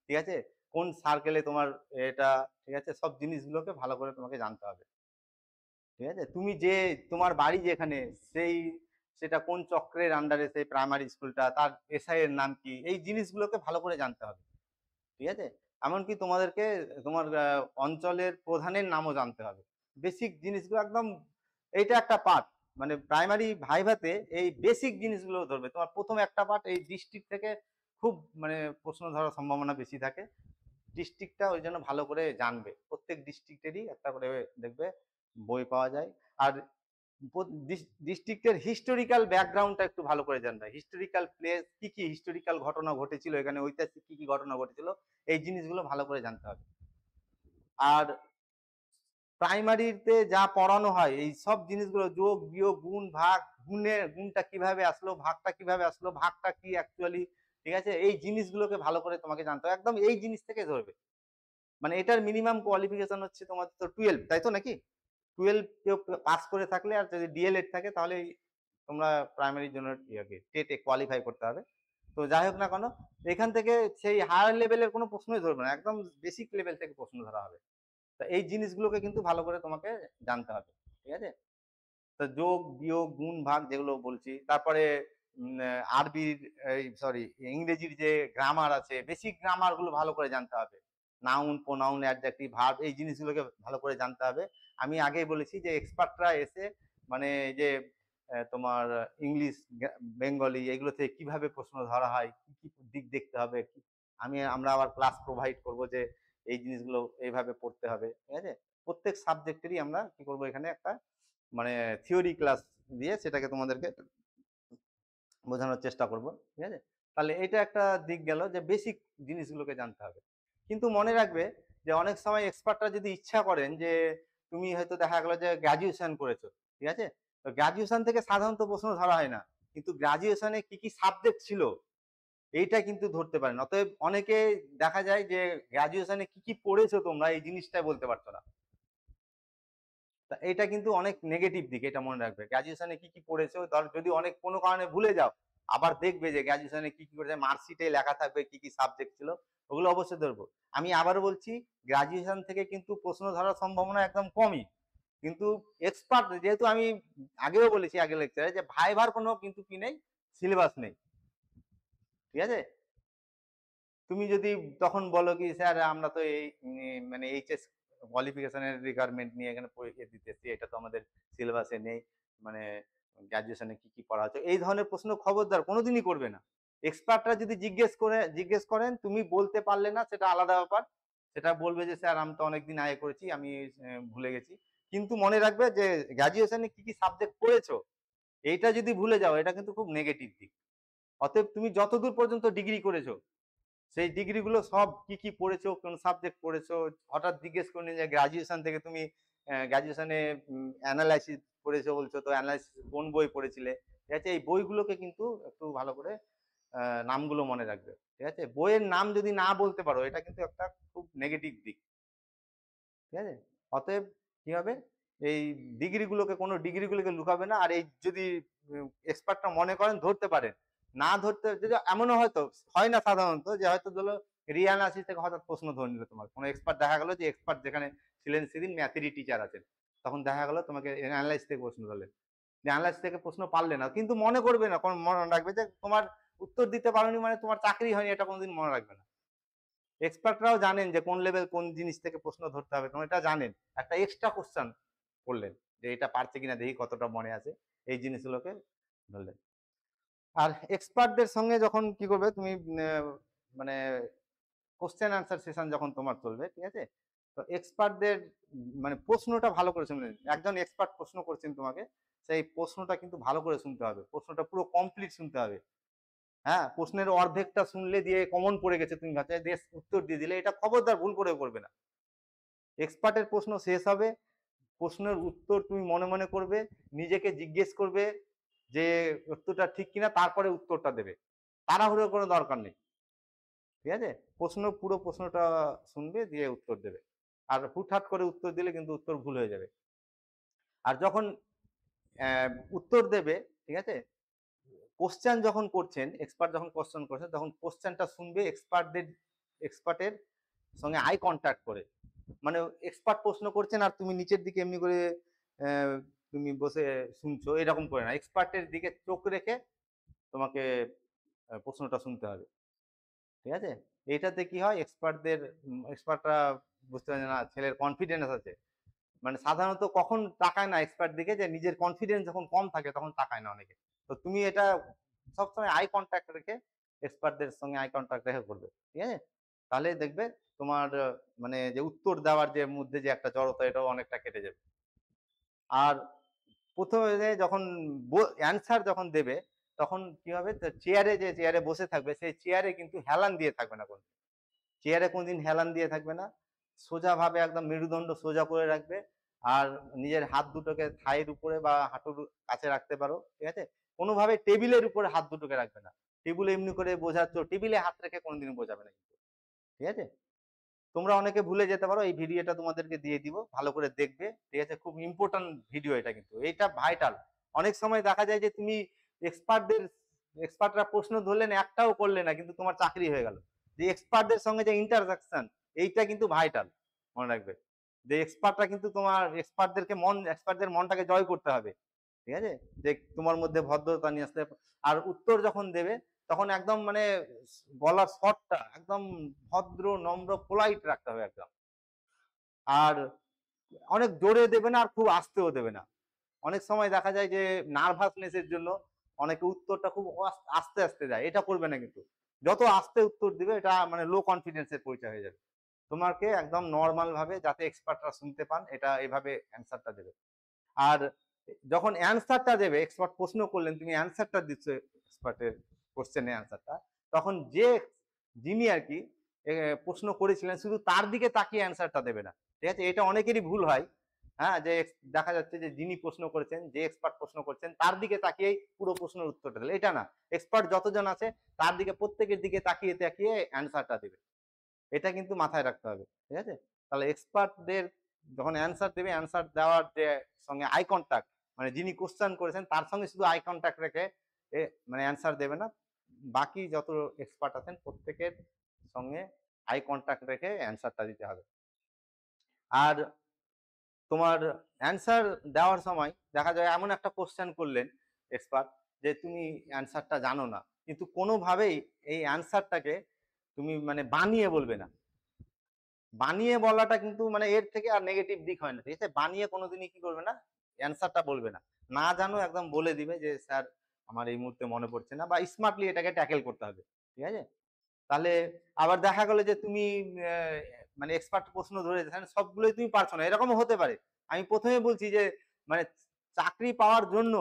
ঠিক আছে? কোন সার্কেলে তোমার এটা, ঠিক আছে? সব জিনিসগুলোকে ভালো করে তোমাকে জানতে হবে, ঠিক আছে? তুমি যে তোমার বাড়ি যেখানে, সেটা কোন চক্রের আন্ডারে সেই প্রাইমারি স্কুলটা, তার এসআই এর নাম কি, এই জিনিসগুলোকে ভালো করে জানতে হবে, ঠিক আছে? এমনকি তোমাদেরকে তোমার অঞ্চলের প্রধানের নামও জানতে হবে। বেসিক জিনিসগুলো একদম, এইটা একটা পার্ট, মানে প্রাইমারি ভাইভাতে এই বেসিক জিনিসগুলো ধরবে। তোমার প্রথম একটা পার্ট এই ডিস্ট্রিক্ট থেকে খুব মানে প্রশ্ন ধরার সম্ভাবনা বেশি থাকে। ডিস্ট্রিক্টটা ওই জন্য ভালো করে জানবে, প্রত্যেক ডিস্ট্রিক্টেরই একটা করে দেখবে বই পাওয়া যায়। আর ডিস্ট্রিক্টের হিস্টোরিক্যাল ব্যাকগ্রাউন্ডটা একটু ভালো করে জানবে, হিস্টোরিক্যাল প্লেস কি কি হিস্টোরিক্যাল ঘটনা ঘটেছিল এখানে, ঐতিহাসিক কি কি ঘটনা ঘটেছিল, এই জিনিসগুলো ভালো করে জানতে হবে। আর প্রাইমারিতে যা পড়ানো হয় এই সব জিনিসগুলো, যোগ বিয়োগ গুণ ভাগ, গুণটা কিভাবে আসলো, ভাগটা কিভাবে আসলো, ভাগটা কি অ্যাকচুয়ালি, ঠিক আছে, এই জিনিসগুলোকে ভালো করে তোমাকে জানতে হবে, একদম এই জিনিস থেকে ধরবে। মানে এটার মিনিমাম কোয়ালিফিকেশন হচ্ছে তোমার তো 12, তাই তো নাকি? 12 কেউ পাস করে থাকলে, আর যদি ডিএলএড থাকে তাহলে তোমরা প্রাইমারির জন্য টেটে কোয়ালিফাই করতে হবে। তো যাই হোক না কেন, এখান থেকে সেই হায়ার লেভেলের কোনো প্রশ্নই ধরবে না, একদম বেসিক লেভেল থেকে প্রশ্ন ধরা হবে। তা এই জিনিসগুলোকে কিন্তু ভালো করে তোমাকে জানতে হবে, ঠিক আছে? তো যোগ বিয়োগ গুণ ভাগ যেগুলো বলছি, তারপরে আরবির সরি ইংরেজির যে গ্রামার আছে, বেসিক গ্রামার গুলো ভালো করে জানতে হবে। নাউন প্রোনাউন অ্যাডজেক্টিভ ভার্ব এই জিনিসগুলোকে ভালো করে জানতে হবে। আমি আগেই বলেছি যে এক্সপার্টরা এসে মানে যে তোমার ইংলিশ বেঙ্গলি এগুলো থেকে কিভাবে প্রশ্ন ধরা হয়, কি কি দিক দেখতে হবে, আমরা আবার ক্লাস প্রোভাইড করব যে এই জিনিসগুলো এইভাবে পড়তে হবে, ঠিক আছে? প্রত্যেক সাবজেক্টেরই আমরা কি করব এখানে একটা মানে থিওরি ক্লাস দিয়ে সেটাকে তোমাদেরকে বোঝানোর চেষ্টা করব, ঠিক আছে? তাহলে এটা একটা দিক গেল যে বেসিক জিনিসগুলোকে জানতে হবে। কিন্তু মনে রাখবে যে অনেক সময় এক্সপার্টরা যদি ইচ্ছা করেন যে তুমি হয়তো দেখা গেল যে গ্রাজুয়েশন করেছো, ঠিক আছে, তো গ্রাজুয়েশন থেকে সাধারণত প্রশ্ন ধরা হয় না, কিন্তু গ্রাজুয়েশনে কি কি সাবজেক্ট ছিল এইটা কিন্তু ধরতে পারেন। অতএব অনেকে দেখা যায় যে গ্রাজুয়েশনে কি কি পড়েছো তোমরা এই জিনিসটাই বলতে পারছো না। তা এটা কিন্তু অনেক নেগেটিভ দিক, এটা মনে রাখবে। গ্রাজুয়েশনে কি কি পড়েছো, ধর যদি অনেক কোনো কারণে ভুলে যাও, আবার দেখবে যে গ্রাজুয়েশনে কি কি করেছে, মার্কশিটে লেখা থাকবে কি কি সাবজেক্ট ছিল, ওগুলো অবশ্যই ধরবো। আমি আবারও বলছি, গ্রাজুয়েশন থেকে কিন্তু প্রশ্ন ধরার সম্ভাবনা একদম কমই, কিন্তু এক্সপার্ট যেহেতু আমি আগেও বলেছি আগের লেকচারে যে ভাইভার কোনো কিন্তু কি নেই, সিলেবাস নেই, ঠিক আছে? তুমি যদি তখন বলো কি স্যার আমরা তো এই মানে এইচএস কোয়ালিফিকেশনের রিকোয়ারমেন্ট নিয়ে এখানে পরীক্ষা দিতেছি, এটা তো আমাদের সিলেবাসে নেই, মানে গ্রাজুয়েশনে কি কি পড়া হচ্ছে, এই ধরনের প্রশ্ন খবরদার কোনোদিনই করবে না। এক্সপার্টরা যদি জিজ্ঞেস করেন, তুমি বলতে পারলে না সেটা আলাদা ব্যাপার, সেটা বলবে যে স্যার আমি তো অনেকদিন আগে করেছি, আমি ভুলে গেছি। কিন্তু মনে রাখবে যে গ্রাজুয়েশনে কি কি সাবজেক্ট পড়েছো, এইটা যদি ভুলে যাও এটা কিন্তু খুব নেগেটিভ দিক। অতএব তুমি যতদূর পর্যন্ত ডিগ্রি করেছো সেই ডিগ্রি গুলো সব কি কি পড়েছো, কোন সাবজেক্ট পড়েছো, হঠাৎ জিজ্ঞেস করে যে গ্রাজুয়েশন থেকে তুমি গ্রাজুয়েশনে অ্যানালাইসিস পড়েছো বলছো, তো অ্যানালাইসিস কোন বই পড়েছিলে, ঠিক আছে? এই বইগুলোকে কিন্তু একটু ভালো করে নামগুলো মনে রাখবে, ঠিক আছে? বইয়ের নাম যদি না বলতে পারো এটা কিন্তু একটা খুব নেগেটিভ দিক, ঠিক আছে? অতএব কি হবে, এই কোনো ডিগ্রিগুলোকে লুকাবে না। আর এই যদি এক্সপার্টটা মনে করেন ধরতে পারেন, না ধরতে যদি এমনও হয়তো হয় না সাধারণত যে হয়তো ধরো রিয়ানাসিস থেকে হঠাৎ প্রশ্ন ধরে নিল, তোমার কোনো এক্সপার্ট দেখা গেল যে এক্সপার্ট যেখানে ছিলেন সেদিন ম্যাথেরই টিচার আছেন, তখন দেখা গেল তোমাকে অ্যানালাইস থেকে প্রশ্ন ধরলেন, অ্যানালাইস থেকে প্রশ্ন পারলে না, কিন্তু মনে করবে না, মনে রাখবে যে তোমার উত্তর দিতে পারোনি মানে তোমার চাকরি হয়নি, এটা কোনোদিন মনে রাখবে না। এক্সপার্টরাও জানেন যে কোন লেভেল কোন জিনিস থেকে প্রশ্ন ধরতে হবে, তোমরা এটা জানেন, একটা এক্সট্রা কোশ্চেন করলেন যে এটা পারছে কিনা দেখি কতটা মনে আছে, এই জিনিসগুলোকে ধরলেন। আর এক্সপার্টদের সঙ্গে যখন কি করবে তুমি মানে কোশ্চেন আনসার সেশন যখন তোমার চলবে, ঠিক আছে, তো এক্সপার্টদের মানে প্রশ্নটা ভালো করে শুনবেন। একজন এক্সপার্ট প্রশ্ন করছেন তোমাকে, সেই প্রশ্নটা কিন্তু ভালো করে শুনতে হবে, প্রশ্নটা পুরো কমপ্লিট শুনতে হবে। হ্যাঁ, প্রশ্নের অর্ধেকটা শুনলে দিয়ে কমন পড়ে গেছে তুমি ভাবছো দিয়ে উত্তর দিয়ে দিলে, এটা খবরদার ভুল করে করবে না। এক্সপার্টের প্রশ্ন শেষ হবে, প্রশ্নের উত্তর তুমি মনে মনে করবে, নিজেকে জিজ্ঞেস করবে যে উত্তরটা ঠিক কিনা, তারপরে উত্তরটা দেবে, তাড়াহুড়োর কোনো দরকার নেই, ঠিক আছে? পুরো প্রশ্নটা শুনবে দিয়ে উত্তর দেবে। আর হুটহাট করে উত্তর দিলে কিন্তু উত্তর ভুল হয়ে যাবে। আর যখন উত্তর দেবে, ঠিক আছে, কোশ্চেন যখন করছেন, এক্সপার্ট যখন কোশ্চেন করছেন তখন কোশ্চেনটা শুনবে এক্সপার্টের সঙ্গে আই কন্ট্যাক্ট করে, মানে এক্সপার্ট প্রশ্ন করছেন আর তুমি নিচের দিকে এমনি করে তুমি বসে শুনছো এরকম করে না, এক্সপার্টের দিকে চোখ রেখে তোমাকে প্রশ্নটা শুনতে হবে, ঠিক আছে? এইটাতে কি হয়, এক্সপার্টরা বুঝতে পারে না ছেলের কনফিডেন্স আছে, মানে সাধারণত কখন তাকায় না এক্সপার্ট দিকে, যে নিজের কনফিডেন্স যখন কম থাকে তখন তাকায় না অনেকে। তো তুমি এটা সবসময় আই কন্ট্যাক্ট রেখে এক্সপার্টদের সঙ্গে আই কন্ট্যাক্ট রেখে করবে, ঠিক আছে? তাহলে দেখবে তোমার মানে যে উত্তর দেওয়ার যে মধ্যে যে একটা জড়তা এটাও অনেকটা কেটে যাবে। আর প্রথমে যখন অ্যান্সার যখন দেবে তখন কি হবে, চেয়ারে যে চেয়ারে বসে থাকবে সেই চেয়ারে কিন্তু হেলান দিয়ে থাকবে না, কোনো চেয়ারে কোনোদিন হেলান দিয়ে থাকবে না, সোজাভাবে একদম মেরুদণ্ড সোজা করে রাখবে। আর নিজের হাত দুটোকে থাইয়ের উপরে বা হাঁটুর কাছে রাখতে পারো, ঠিক আছে? কোনোভাবে টেবিলের উপরে হাত দুটোকে রাখবে না। টেবিলে এমনি করে বোঝাচ্ছ, টেবিলে হাত রেখে কোনোদিন বোঝাবে না কিন্তু, ঠিক আছে? তোমরা অনেকে ভুলে যেতে পারো, এই ভিডিওটা তোমাদেরকে দিয়ে দিব, ভালো করে দেখবে, ঠিক আছে? খুব ইম্পর্টেন্ট ভিডিও এটা, কিন্তু এটা ভাইটাল। অনেক সময় দেখা যায় যে তুমি এক্সপার্টদের এক্সপার্টরা প্রশ্ন ধরলেন, একটাও করলে না, কিন্তু তোমার চাকরি হয়ে গেল। যে এক্সপার্টদের সঙ্গে যে ইন্টারঅ্যাকশন, এইটা কিন্তু ভাইটাল, মনে রাখবে। যে এক্সপার্টরা কিন্তু তোমার এক্সপার্টদের মনটাকে জয় করতে হবে, ঠিক আছে? যে তোমার মধ্যে ভদ্রতা নিয়ে আসতে। আর উত্তর যখন দেবে তখন একদম মানে গলার স্বরটা একদম ভদ্র নম্র পোলাইট রাখতে হবে একদম। আর অনেক জোরে দেবে না, আর খুব আস্তেও দেবে না। অনেক সময় দেখা যায় যে নার্ভাসনেস এর জন্য অনেকে উত্তরটা খুব আস্তে আস্তে দেয়, এটা করবে না কিন্তু। যত আস্তে উত্তর দিবে এটা মানে লো কনফিডেন্স এর পরিচয় হয়ে যাবে। তোমাকে একদম নর্মাল ভাবে, যাতে এক্সপার্টরা শুনতে পান, এটা এভাবে অ্যান্সারটা দেবে। আর যখন অ্যান্সারটা দেবে, এক্সপার্ট প্রশ্ন করলেন, তুমি অ্যান্সারটা দিচ্ছ এক্সপার্টের কোশ্চেনের অ্যান্সারটা, তখন যিনি আর কি প্রশ্ন করেছিলেন শুধু তার দিকে তাকিয়ে অ্যান্সারটা দেবে না, ঠিক আছে? এটা অনেকেরই ভুল হয়। হ্যাঁ, যে দেখা যাচ্ছে যে যিনি প্রশ্ন করেছেন, যে এক্সপার্ট প্রশ্ন করছেন, তার দিকে তাকিয়েই পুরো প্রশ্নের উত্তরটা দিলে, এটা না। এক্সপার্ট যতজন আছে তার দিকে, প্রত্যেকের দিকে তাকিয়ে তাকিয়ে অ্যান্সারটা দেবে। এটা কিন্তু মাথায় রাখতে হবে, ঠিক আছে? তাহলে এক্সপার্টদের যখন অ্যান্সার দেবে, অ্যান্সার দেওয়ার যে সঙ্গে আই কন্ট্যাক্ট, মানে যিনি কোশ্চেন করেছেন তার সঙ্গে শুধু আই কন্ট্যাক্ট রেখে মানে অ্যান্সার দেবে না। বাকি যত এক্সপার্ট আছেন প্রত্যেকের সঙ্গে আই কন্ট্যাক্ট রেখে অ্যান্সারটা দিতে হবে। আর তোমার অ্যান্সার দেওয়ার সময় দেখা যায় এমন একটা কোশ্চেন করলেন এক্সপার্ট, যে তুমি অ্যান্সারটা জানো না, কিন্তু কোনোভাবেই এই অ্যান্সারটাকে তুমি মানে বানিয়ে বলবে না। বানিয়ে বলাটা কিন্তু মানে এর থেকে আর নেগেটিভ দিক হয় না, ঠিক আছে? বানিয়ে কোনোদিনই কি করবে না, অ্যান্সারটা বলবে না। না জানো একদম বলে দিবে যে স্যার আমার এই মুহূর্তে মনে পড়ছে না, বা স্মার্টলি এটাকে ট্যাকেল করতে হবে, ঠিক আছে? তাহলে আবার দেখা গেল যে তুমি মানে এক্সপার্ট প্রশ্ন ধরেছেন, সবগুলোই তুমি পারছো না, এরকমও হতে পারে। আমি প্রথমে বলছি যে মানে চাকরি পাওয়ার জন্য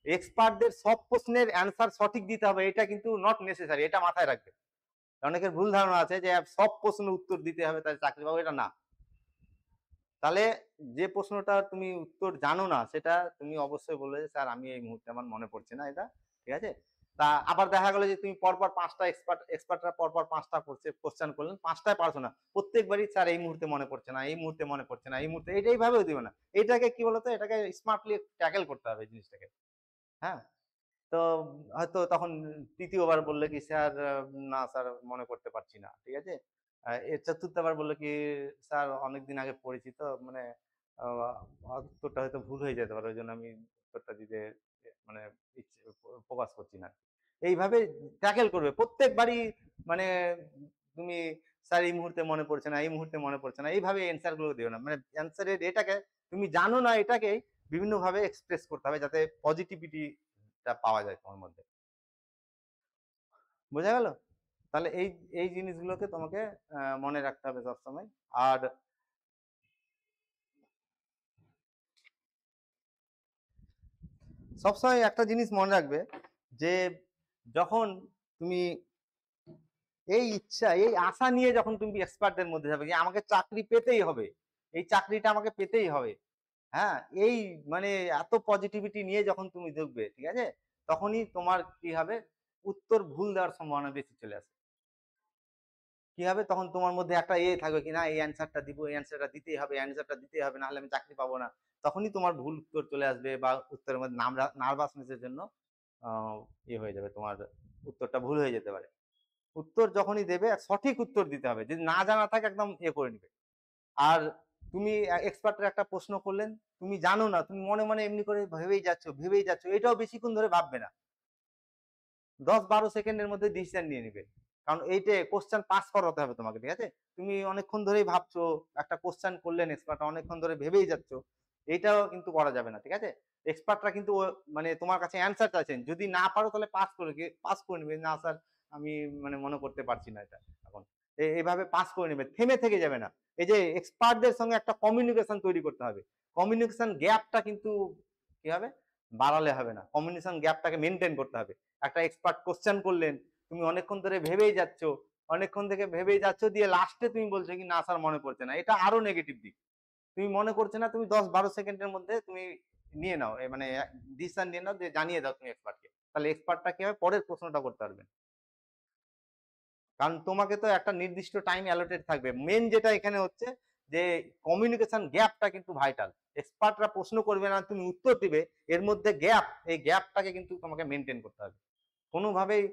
এক্সপার্টদের সব প্রশ্নের অ্যান্সার সঠিক দিতে হবে, এটা কিন্তু নট নেসেসারি, এটা মাথায় রাখবে। অনেকের ভুল ধারণা আছে যে সব প্রশ্নের উত্তর দিতে হবে তাহলে চাকরি পাবো, এটা না। তাহলে যে প্রশ্নটা তুমি উত্তর জানো না সেটা তুমি অবশ্যই বলবে যে স্যার আমি এই মুহূর্তে আমার মনে পড়ছে না এটা, ঠিক আছে? তা আবার দেখা গেল যে তুমি পরপর পাঁচটা এক্সপার্টরা পরপর পাঁচটা কোশ্চেন করলেন, পাঁচটায় পারছো না, প্রত্যেকবারই স্যার এই মুহূর্তে মনে পড়ছে না, এই মুহূর্তে মনে পড়ছে না, এই মুহূর্তে, এইভাবেও দিবে না। এটাকে কি বলতো, এটাকে স্মার্টলি ট্যাকেল করতে হবে জিনিসটাকে। হ্যাঁ, তো হয়তো তখন তৃতীয়বার বললে কি স্যার না স্যার মনে করতে পারছি না, ঠিক আছে? এর চতুর্থবার বললো কি স্যার অনেকদিন আগে পড়েছি তো মানে উত্তরটা হয়তো ভুল হয়ে যেতে পারে, ওই জন্য আমি উত্তরটা দিতে মানে ফোকাস করছি না। এইভাবে ট্যাকেল করবে প্রত্যেকবারই। মানে তুমি স্যার এই মুহূর্তে মনে পড়ছে না, এই মুহূর্তে মনে পড়ছে না, এইভাবে অ্যান্সার গুলো দিও না। মানে অ্যান্সারের এটাকে তুমি জানো না, এটাকেই বিভিন্ন ভাবে এক্সপ্রেস করতে হবে যাতে পজিটিভিটিটা পাওয়া যায় তোমার মধ্যে। বোঝা গেল? তাহলে এই এই জিনিসগুলোকে তোমাকে মনে রাখতে হবে সবসময়। আর সবসময় একটা জিনিস মনে রাখবে যে যখন তুমি এই ইচ্ছা, এই আশা নিয়ে যখন তুমি এক্সপার্টদের মধ্যে যাবে যে আমাকে চাকরি পেতেই হবে, এই চাকরিটা আমাকে পেতেই হবে, হ্যাঁ, এই মানে এত পজিটিভিটি নিয়ে যখন তুমি দেখবে, ঠিক আছে? তখনই তোমার কি হবে, উত্তর ভুল দেওয়ার সম্ভাবনা বেশি চলে আসে। কি হবে তখন, তোমার মধ্যে একটা থাকবে কি না, এই অ্যান্সারটা দিব, এই অ্যান্সারটা দিতেই হবে, অ্যান্সারটা দিতেই হবে, নাহলে আমি চাকরি পাবো না। তখনই তোমার ভুল উত্তর চলে আসবে, বা উত্তরের মধ্যে নার্ভাসনেসের জন্য হয়ে যাবে, তোমার উত্তরটা ভুল হয়ে যেতে পারে। উত্তর যখনই দেবে সঠিক উত্তর দিতে হবে, যদি না জানা থাকে একদম করে নিবে। আর তুমি এক্সপার্টের একটা প্রশ্ন করলেন, তুমি জানো না, তুমি মনে মনে এমনি করে ভেবেই যাচ্ছ, এটাও বেশিক্ষণ ধরে ভাববে না, 10-12 সেকেন্ডের মধ্যে ডিসিশন নিয়ে নিবে। কারণ এইটা কোশ্চেন পাস করাতে হবে তোমাকে, ঠিক আছে? তুমি অনেকক্ষণ ধরেই ভাবছো, একটা কোশ্চেন করলেন এক্সপার্ট, অনেকক্ষণ ধরে ভেবেই যাচ্ছ, এইটাও কিন্তু করা যাবে না, ঠিক আছে? এক্সপার্টরা কিন্তু মানে তোমার কাছে অ্যান্সার চাইছেন, যদি না পারো তাহলে পাস করে নিবে, না স্যার আমি মানে মনে করতে পারছি না এটা এখন। এইভাবে পাস করে নেবে, থেমে থেকে যাবে না। এই যে এক্সপার্টদের সঙ্গে একটা কমিউনিকেশন তৈরি করতে হবে। কমিউনিকেশন গ্যাপটা কিন্তু কি হবে, বাড়ালে হবে না, কমিউনিকেশন গ্যাপটাকে মেনটেন করতে হবে। একটা এক্সপার্ট কোশ্চেন করলেন, তুমি অনেকক্ষণ ধরে ভেবেই যাচ্ছ, অনেকক্ষণ থেকে ভেবেই যাচ্ছ, দিয়ে লাস্টে তুমি বলছো কি না স্যার মনে পড়ছে না, এটা আরো নেগেটিভ দিক। তুমি মনে করছে না, তুমি 10-12 সেকেন্ডের মধ্যে তুমি নিয়ে নাও, মানে ডিসিশন নিয়ে নাও, যে জানিয়ে দাও তুমি এক্সপার্টকে, তাহলে এক্সপার্টটা কি হবে, পরের প্রশ্নটা করতে পারবেন। কারণ তোমাকে তো একটা নির্দিষ্ট টাইম অ্যালোটেড থাকবে। মেন যেটা এখানে হচ্ছে যে কমিউনিকেশন গ্যাপটা কিন্তু ভাইটাল। এক্সপার্টরা প্রশ্ন করবে না, তুমি উত্তর দিবে, এর মধ্যে গ্যাপ, এই গ্যাপটাকে কিন্তু তোমাকে মেনটেন করতে হবে। কোনোভাবেই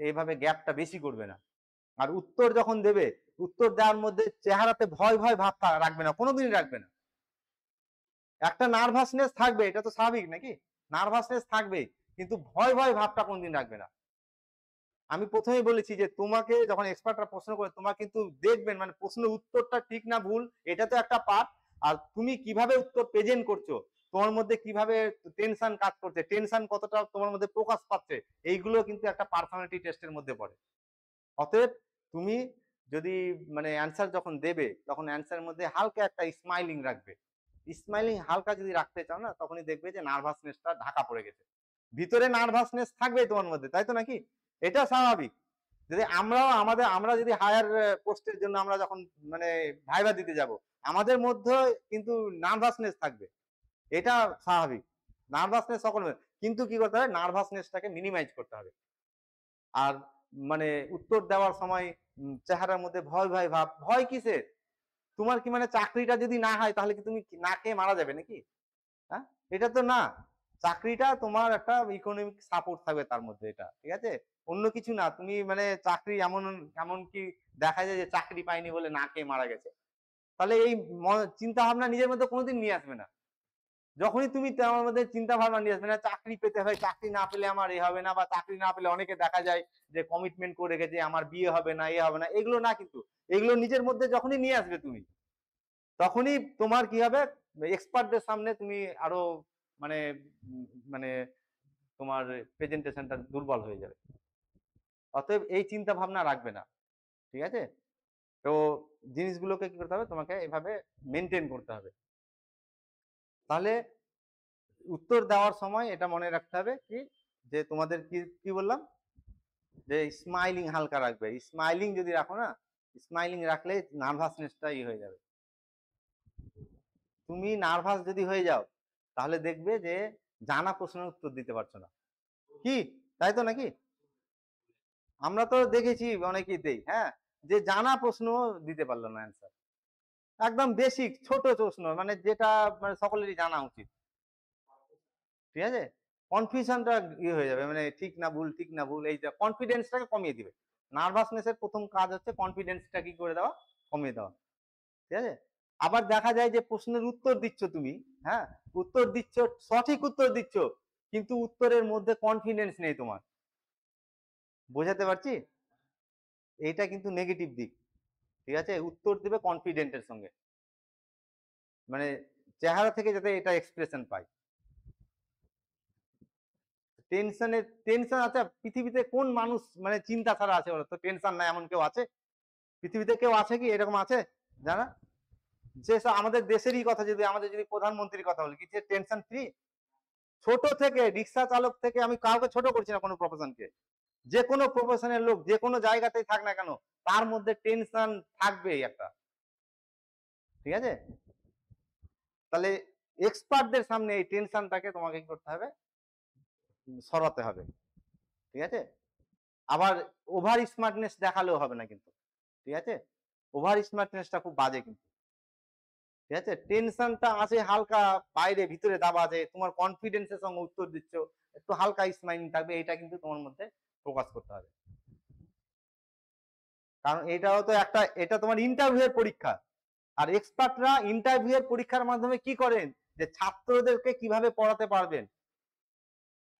এইভাবে গ্যাপটা বেশি করবে না। আর উত্তর যখন দেবে, উত্তর দেওয়ার মধ্যে চেহারাতে ভয় ভয় ভাব রাখবে না, কোনোদিনই রাখবে না। একটা নার্ভাসনেস থাকবে, এটা তো স্বাভাবিক নাকি, নার্ভাসনেস থাকবে, কিন্তু ভয় ভয় ভাবটা কোনদিন রাখবে না। আমি প্রথমেই বলেছি যে তোমাকে যখন এক্সপার্টরা প্রশ্ন করে, তোমার কিন্তু দেখবেন মানে প্রশ্নের উত্তরটা ঠিক না ভুল, এটা তো একটা পার্ট। আর তুমি কিভাবে উত্তর প্রেজেন্ট করছো, তোমার মধ্যে কিভাবে টেনশন কাজ করছে, টেনশন কতটা তোমার মধ্যে প্রকাশ পাচ্ছে, এইগুলো কিন্তু একটা পার্সোনালিটি টেস্টের মধ্যে পড়ে। অতএব তুমি যদি মানে অ্যান্সার যখন দেবে, তখন অ্যান্সারের মধ্যে হালকা একটা স্মাইলিং রাখবে। স্মাইলিং হালকা যদি রাখতে চাও না, তখনই দেখবে যে নার্ভাসনেসটা ঢাকা পড়ে গেছে। ভিতরে নার্ভাসনেস থাকবে তোমার মধ্যে, তাই তো নাকি? এটা স্বাভাবিক। যদি আমরা যদি হায়ার পোস্টের জন্য আমরা যখন মানে ভাইবা দিতে যাব, আমাদের মধ্যে কিন্তু নার্ভাসনেস থাকবে, এটা স্বাভাবিক। নার্ভাসনেস সকল, কিন্তু কি করতে হবে, নার্ভাসনেসটাকে মিনিমাইজ করতে হবে। আর মানে উত্তর দেওয়ার সময় চেহারার মধ্যে ভয় ভয় ভাব, ভয় কিসের? তোমার কি মানে চাকরিটা যদি না হয়, তাহলে কি তুমি না খেয়ে মারা যাবে নাকি? হ্যাঁ, এটা তো না। চাকরিটা তোমার একটা ইকোনমিক সাপোর্ট থাকবে তার মধ্যে, এটা ঠিক আছে, অন্য কিছু না। তুমি মানে চাকরি এমন এমন কি দেখা যায় যে চাকরি পাইনি বলে না খেয়ে মারা গেছে, তাহলে এই চিন্তা ভাবনা নিজের মধ্যে কোনোদিন নিয়ে আসবে না। যখনই তুমি তোমার মধ্যে চিন্তা ভাবনা নিয়ে আসবে না, চাকরি পেতে হয়, চাকরি না পেলে আমার এ হবে না, বা চাকরি না পেলে অনেকে দেখা যায় যে কমিটমেন্ট করে রেখেছে আমার বিয়ে হবে না, এ হবে না, এগুলো না, কিন্তু এগুলো নিজের মধ্যে যখনই নিয়ে আসবে তুমি, তখনই তোমার কি হবে, এক্সপার্টদের সামনে তুমি আরো মানে মানে তোমার প্রেজেন্টেশনটা দুর্বল হয়ে যাবে। অতএব এই চিন্তা ভাবনা রাখবে না, ঠিক আছে? তো জিনিসগুলোকে কি করতে হবে, তোমাকে এভাবে মেনটেন করতে হবে। তাহলে উত্তর দেওয়ার সময় এটা মনে রাখতে হবে কি, যে তোমাদের কি কি বললাম, যে স্মাইলিং হালকা রাখবে। স্মাইলিং যদি রাখো না, স্মাইলিং রাখলে নার্ভাসনেসটা হয়ে যাবে। তুমি নার্ভাস যদি হয়ে যাও, তাহলে দেখবে যে জানা প্রশ্নের উত্তর দিতে পারছো না, কি তাই তো নাকি? আমরা তো দেখেছি অনেকেই দেই, হ্যাঁ, যে জানা প্রশ্ন দিতে পারলো না অ্যান্সার, একদম বেসিক ছোট প্রশ্ন, মানে যেটা মানে সকলেরই জানা উচিত, ঠিক আছে, কনফিউশনটা হয়ে যাবে, মানে ঠিক না ভুল, ঠিক না ভুল, এই যে কনফিডেন্সটাকে কমিয়ে দিবে। নার্ভাসনেসের প্রথম কাজ হচ্ছে কনফিডেন্সটা কি করে দেওয়া, কমিয়ে দেওয়া, ঠিক আছে? আবার দেখা যায় যে প্রশ্নের উত্তর দিচ্ছ তুমি, হ্যাঁ, উত্তর দিচ্ছ, সঠিক উত্তর দিচ্ছ, কিন্তু উত্তরের মধ্যে কনফিডেন্স নেই তোমার। বোঝাতে পারছি? এইটা কিন্তু নেগেটিভ দিক, ঠিক আছে? উত্তর দিবে কনফিডেন্টের সঙ্গে, মানে চেহারা থেকে যাতে এটা এক্সপ্রেশন পায়। টেনশন, আচ্ছা পৃথিবীতে কোন মানুষ মানে চিন্তা ছাড়া আছে বলো তো, টেনশন নাই এমন কেউ আছে? পৃথিবীতে কেউ আছে কি এরকম আছে জানা? যে আমাদের দেশেরই কথা, যদি যদি প্রধানমন্ত্রীর কথা বলি, কি সে টেনশন ফ্রি? ছোট থেকে রিক্সা চালক থেকে, আমি কাউকে ছোট করছি না কোনো প্রফেশনকে, যে কোনো প্রফেশনের লোক যে কোনো জায়গাতেই থাক না কেন, তার মধ্যে টেনশন থাকবেই একটা, ঠিক আছে? তাহলে এক্সপার্টদের সামনে এই টেনশনটাকে তোমাকে কি করতে হবে, সরাতে হবে, ঠিক আছে? আবার ওভার স্মার্টনেস দেখালেও হবে না কিন্তু, ঠিক আছে? ওভার স্মার্টনেসটা খুব বাজে কিন্তু, ঠিক আছে? টেনশনটা আছে হালকা, বাইরে ভিতরে দাবা আছে, তোমার কনফিডেন্সের সঙ্গে উত্তর দিচ্ছ, একটু হালকা স্মাইলিং থাকবে, এটা কিন্তু তোমার মধ্যে প্রকাশ করতে হবে। কারণ এটাও তো একটা, এটা তোমার ইন্টারভিউ এর পরীক্ষা। আর এক্সপার্টরা ইন্টারভিউ এর পরীক্ষার মাধ্যমে কি করেন, যে ছাত্রদেরকে কিভাবে পড়াতে পারবেন।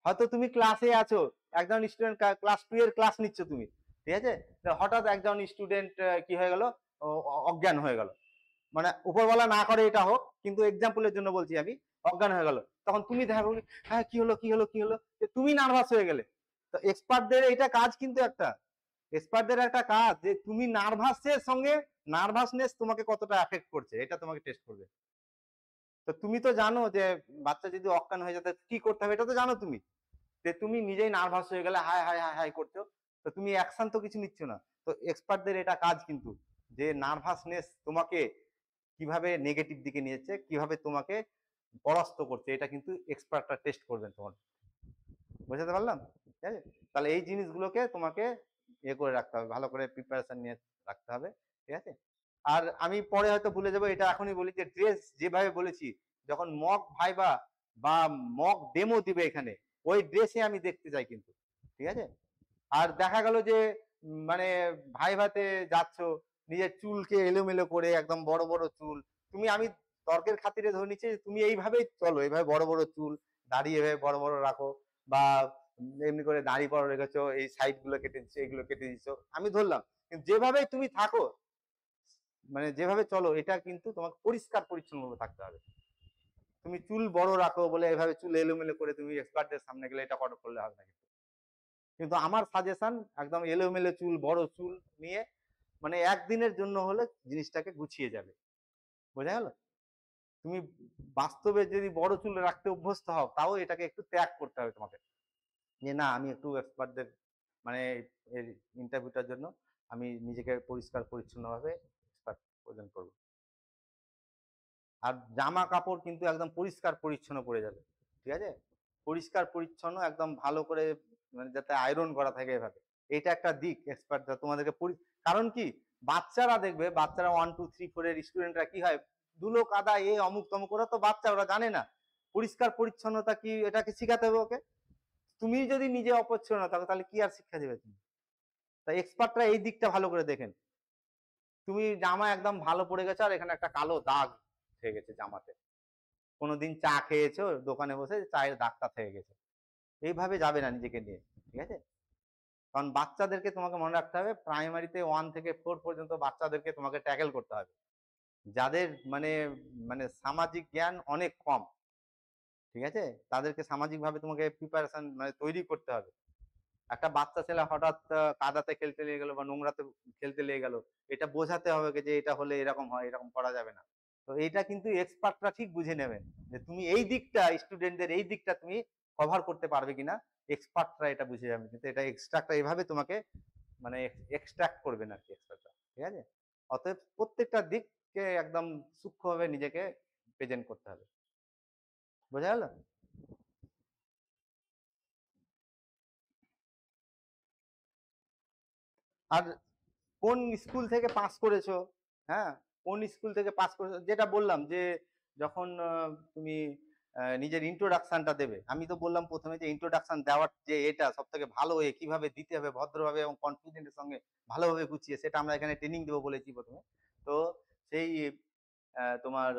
হয়তো তুমি ক্লাসে আছো, একজন স্টুডেন্ট ক্লাস 2 এর ক্লাস নিচ্ছ তুমি, ঠিক আছে, হঠাৎ একজন স্টুডেন্ট কি হয়ে গেল, অজ্ঞান হয়ে গেল, মানে উপরওয়ালা না করে এটা হোক, কিন্তু এক্সাম্পলের জন্য বলছি আমি, অজ্ঞান হয়ে গেল, তখন তুমি দেখা বলি হ্যাঁ কি হলো কি হলো কি হলো, তুমি নার্ভাস হয়ে গেলে। তো এক্সপার্টদের এটা কাজ কিন্তু একটা, এক্সপার্টদের একটা কাজ যে তুমি নার্ভাসের সঙ্গে নার্ভাসনেস তোমাকে কতটা এফেক্ট করছে এটা তোমাকে টেস্ট করবে। তো তুমি তো জানো যে বাচ্চা যদি অজ্ঞান হয়ে যায় কি করতে হবে, এটা তো জানো তুমি, যে তুমি নিজেই নার্ভাস হয়ে গেলে হাই হাই হাই হাই করছো, তো তুমি অ্যাকশন তো কিছু নিচ্ছ না। তো এক্সপার্টদের এটা কাজ কিন্তু, যে নার্ভাসনেস তোমাকে কিভাবে নেগেটিভ দিকে নিয়েছে, কিভাবে তোমাকে পরাস্ত করছে, এটা কিন্তু এক্সপার্টরা টেস্ট করবেন তোমার। বুঝতে পারলাম? ঠিক আছে? তাহলে এই জিনিসগুলোকে তোমাকে করে রাখতে হবে, ভালো করে প্রিপারেশন নিয়ে রাখতে হবে। ঠিক আছে? আর আমি পরে হয়তো ভুলে যাবো, এটা এখনই বলি যে ড্রেস যেভাবে বলেছি, যখন মক ভাইবা বা মক ডেমো দিবে এখানে, ওই ড্রেসে আমি দেখতে চাই কিন্তু। ঠিক আছে? আর দেখা গেল যে মানে ভাইভাতে যাচ্ছ, নিজের চুলকে এলোমেলো করে একদম বড় বড় চুল, আমি তর্কের খাতিরে ধরে নিচ্ছি তুমি এইভাবেই চলো, এইভাবে বড় বড় চুল, দাড়ি এভাবে বড় বড় রাখো, বা এমনি করে দাড়ি বড় রেখেছো, এই সাইড গুলো কেটে দিচ্ছ, এগুলো কেটে দিচ্ছ, আমি ধরলাম, কিন্তু যেভাবে তুমি থাকো, মানে যেভাবে চলো, এটা কিন্তু তোমাকে পরিষ্কার পরিচ্ছন্ন থাকতে হবে। তুমি চুল বড় রাখো বলে এভাবে চুল এলোমেলো করে তুমি এক্সপার্টদের সামনে গেলে এটা করলে হবে না। কিন্তু আমার সাজেশন একদম এলোমেলো চুল, বড় চুল নিয়ে, মানে একদিনের জন্য হলে জিনিসটাকে গুছিয়ে যাবে। বোঝা গেল? তুমি বাস্তবে যদি বড় চুল রাখতে অভ্যস্ত হও, তাও এটাকে একটু ত্যাগ করতে হবে তোমাকে, যে না আমি একটু এক্সপার্টদের মানে এর ইন্টারভিউটার জন্য আমি নিজেকে পরিষ্কার পরিচ্ছন্নভাবে এক্সপার্ট প্রেজেন্ট করবো। আর জামা কাপড় কিন্তু একদম পরিষ্কার পরিচ্ছন্ন পরে যাবে। ঠিক আছে? পরিষ্কার পরিচ্ছন্ন একদম ভালো করে, মানে যাতে আয়রন করা থাকে এভাবে। এটা একটা দিক এক্সপার্ট তোমাদেরকে কারণ কি, বাচ্চারা দেখবে, বাচ্চারা 1 2 3 4 এর স্টুডেন্টরা কি হয়, ধুলো কাদা এ অমুক তমুক, ওরা তো বাচ্চা, ওরা জানে না পরিষ্কার পরিচ্ছন্নতা কি, এটাকে শিখাতে হবে ওকে। তুমি যদি নিজে অপরিচ্ছন্ন থাকো তাহলে কি আর শিক্ষা দেবে তুমি? তাই এক্সপার্টরা এই দিকটা ভালো করে দেখেন। তুমি জামা একদম ভালো পরে গেছো আর এখানে একটা কালো দাগ হয়ে গেছে জামাতে, কোনোদিন চা খেয়েছো দোকানে বসে, চায়ের দাগটা থেকে গেছে, এইভাবে যাবে না নিজেকে নিয়ে। ঠিক আছে? কারণ বাচ্চাদেরকে তোমাকে মনে রাখতে হবে, প্রাইমারিতে 1 থেকে 4 পর্যন্ত বাচ্চাদেরকে তোমাকে ট্যাকেল করতে হবে, যাদের মানে মানে সামাজিক জ্ঞান অনেক কম। ঠিক আছে? তাদেরকে সামাজিক ভাবে তোমাকে প্রিপারেশন মানে তৈরি করতে হবে। একটা বাচ্চা ছেলে হঠাৎ কাদাতে খেলতে লেগে গেল বা নোংরাতে খেলতে লেগে গেল, এটা বোঝাতে হবে যে এটা হলে এরকম হয়, এরকম করা যাবে না। তো এইটা কিন্তু এক্সপার্টরা ঠিক বুঝে নেবেন, যে তুমি এই দিকটা, স্টুডেন্টদের এই দিকটা তুমি কভার করতে পারবে কিনা, এক্সপার্টরা এটা বুঝে যাবে। কিন্তু এটা এক্সট্রাক্টটা এইভাবে তোমাকে মানে এক্সট্রাক্ট করবেন আর কি এক্সপার্টরা। ঠিক আছে? অতএব প্রত্যেকটা দিককে একদম সূক্ষ্মভাবে নিজেকে প্রেজেন্ট করতে হবে। বোঝা গেল? আর কোন স্কুল থেকে পাস করেছো, হ্যাঁ, কোন স্কুল থেকে পাস করেছো, যেটা বললাম যে যখন তুমি নিজের ইন্ট্রোডাকশনটা দেবে, আমি তো বললাম প্রথমে যে ইন্ট্রোডাকশন দেওয়ার যে এটা সব থেকে ভালো ওয়ে, কিভাবে দিতে হবে ভদ্রভাবে এবং কনফিডেন্টের সঙ্গে ভালোভাবে গুছিয়ে, সেটা আমরা এখানে ট্রেনিং দেবো বলেছি প্রথমে। তো সেই তোমার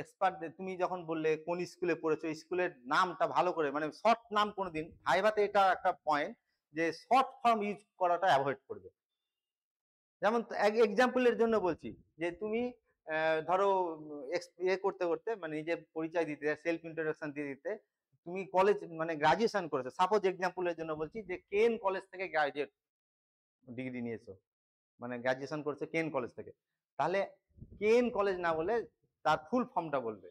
এক্সপার্ট, তুমি যখন বললে কোন স্কুলে পড়েছো, স্কুলের নামটা ভালো করে, মানে শর্ট নাম কোনোদিন ভাইভাতে, এটা একটা পয়েন্ট, যে শর্ট ফর্ম ইউজ করাটা অ্যাভয়েড করবে। যেমন এক্সাম্পলের জন্য বলছি, যে তুমি ধরো করতে করতে মানে নিজের পরিচয় দিতে, সেলফ ইন্ট্রোডাকশন দিয়ে দিতে, তুমি কলেজ মানে গ্রাজুয়েশন করেছো, সাপোজ এক্সাম্পলের জন্য বলছি, যে কেন কলেজ থেকে গ্রাজুয়েট ডিগ্রি নিয়েছো, মানে গ্রাজুয়েশন করেছে কেন কলেজ থেকে, তাহলে কেন কলেজ না বলে তার ফুল ফর্মটা বলবে।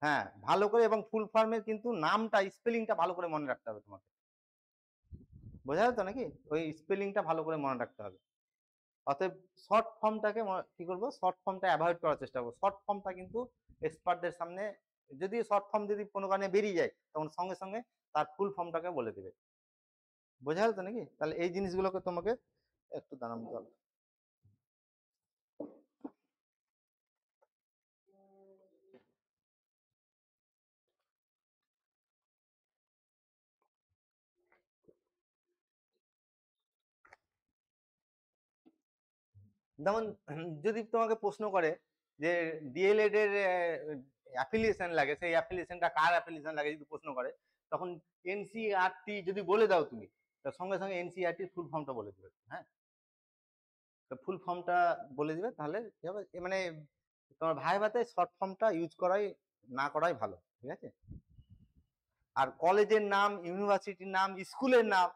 হ্যাঁ, ভালো করে, এবং ফুল ফর্মের কিন্তু নামটা, স্পেলিংটা ভালো করে মনে রাখতে হবে তোমাকে। বোঝা যেত নাকি? ওই স্পেলিংটা ভালো করে মনে রাখতে হবে। অতএব শর্ট ফর্মটাকে কি করবো, শর্ট ফর্মটা অ্যাভয়েড করার চেষ্টা করবো। শর্ট ফর্মটা কিন্তু এক্সপার্টদের সামনে, যদি শর্ট ফর্ম যদি কোনো কারণে বেরিয়ে যায়, তখন সঙ্গে সঙ্গে তার ফুল ফর্মটাকে বলে দেবে। বোঝা গেল তো নাকি? তাহলে এই জিনিসগুলোকে তোমাকে একটু দাঁড়ান জল। যেমন যদি তোমাকে প্রশ্ন করে যে ডিএলএড এর অ্যাফিলিয়েশন লাগে, সেই অ্যাফিলিয়েশনটা কার অ্যাফিলিয়েশন লাগে যদি প্রশ্ন করে, তখন এনসিআরটি যদি বলে দাও তুমি, তার সঙ্গে সঙ্গে এনসিআরটির ফুল ফর্মটা বলে দেবে। হ্যাঁ, তো ফুল ফর্মটা বলে দিবে, তাহলে কি হবে, মানে তোমার ভাইভাতে শর্ট ফর্মটা ইউজ করাই না করাই ভালো। ঠিক আছে? আর কলেজের নাম, ইউনিভার্সিটির নাম, স্কুলের নাম,